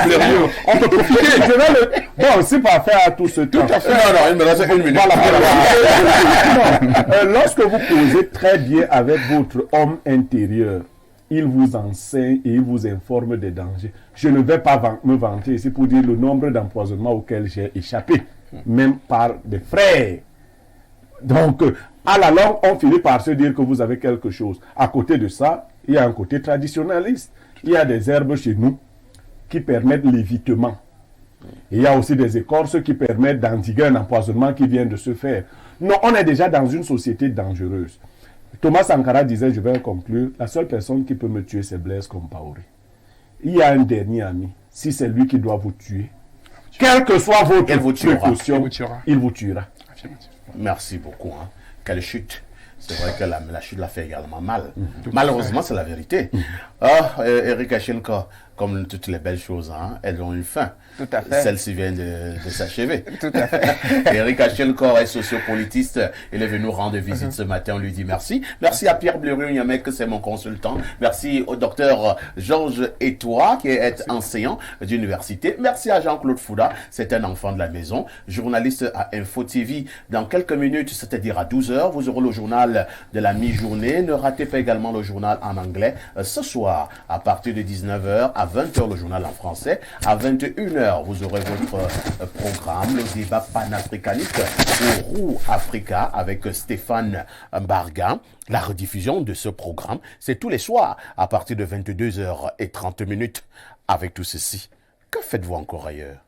Blériot. On peut profiter. Je vais Bon, c'est pas faire tout ce temps. Tout à fait. Non, il me reste une minute. Non. Lorsque vous causez très bien avec votre homme intérieur, il vous enseigne et il vous informe des dangers. Je ne vais pas me vanter ici pour dire le nombre d'empoisonnements auxquels j'ai échappé, même par des frères. Donc, à la longue, on finit par se dire que vous avez quelque chose. À côté de ça, il y a un côté traditionnaliste. Il y a des herbes chez nous qui permettent l'évitement. Et il y a aussi des écorces qui permettent d'endiguer un empoisonnement qui vient de se faire. Non, on est déjà dans une société dangereuse. Thomas Sankara disait, je vais conclure, la seule personne qui peut me tuer, c'est Blaise Compaoré. Il y a un dernier ami. Si c'est lui qui doit vous tuer, quelle que soit votre précaution, il vous tuera. Merci beaucoup. Quelle chute. C'est vrai que la chute l'a fait également mal. Malheureusement, c'est la vérité. Eric Achelko, comme toutes les belles choses, hein, elles ont une fin. Tout à fait. Celle-ci vient de s'achever. Tout à fait. Eric Achelko est sociopolitiste. Il est venu nous rendre visite ce matin. On lui dit merci. Merci à Pierre Bleriot-Niamek, c'est mon consultant. Merci au docteur Georges Etoua, qui est enseignant d'université. Merci à Jean-Claude Fouda, c'est un enfant de la maison, journaliste à Info TV. Dans quelques minutes, c'est-à-dire à 12h, vous aurez le journal de la mi-journée. Ne ratez pas également le journal en anglais. Ce soir, à partir de 19h, à 20h, le journal en français. À 21h, vous aurez votre programme, le débat panafricaniste au Roux Africa avec Stéphane Mbarga. La rediffusion de ce programme, c'est tous les soirs à partir de 22h30. Avec tout ceci, que faites-vous encore ailleurs?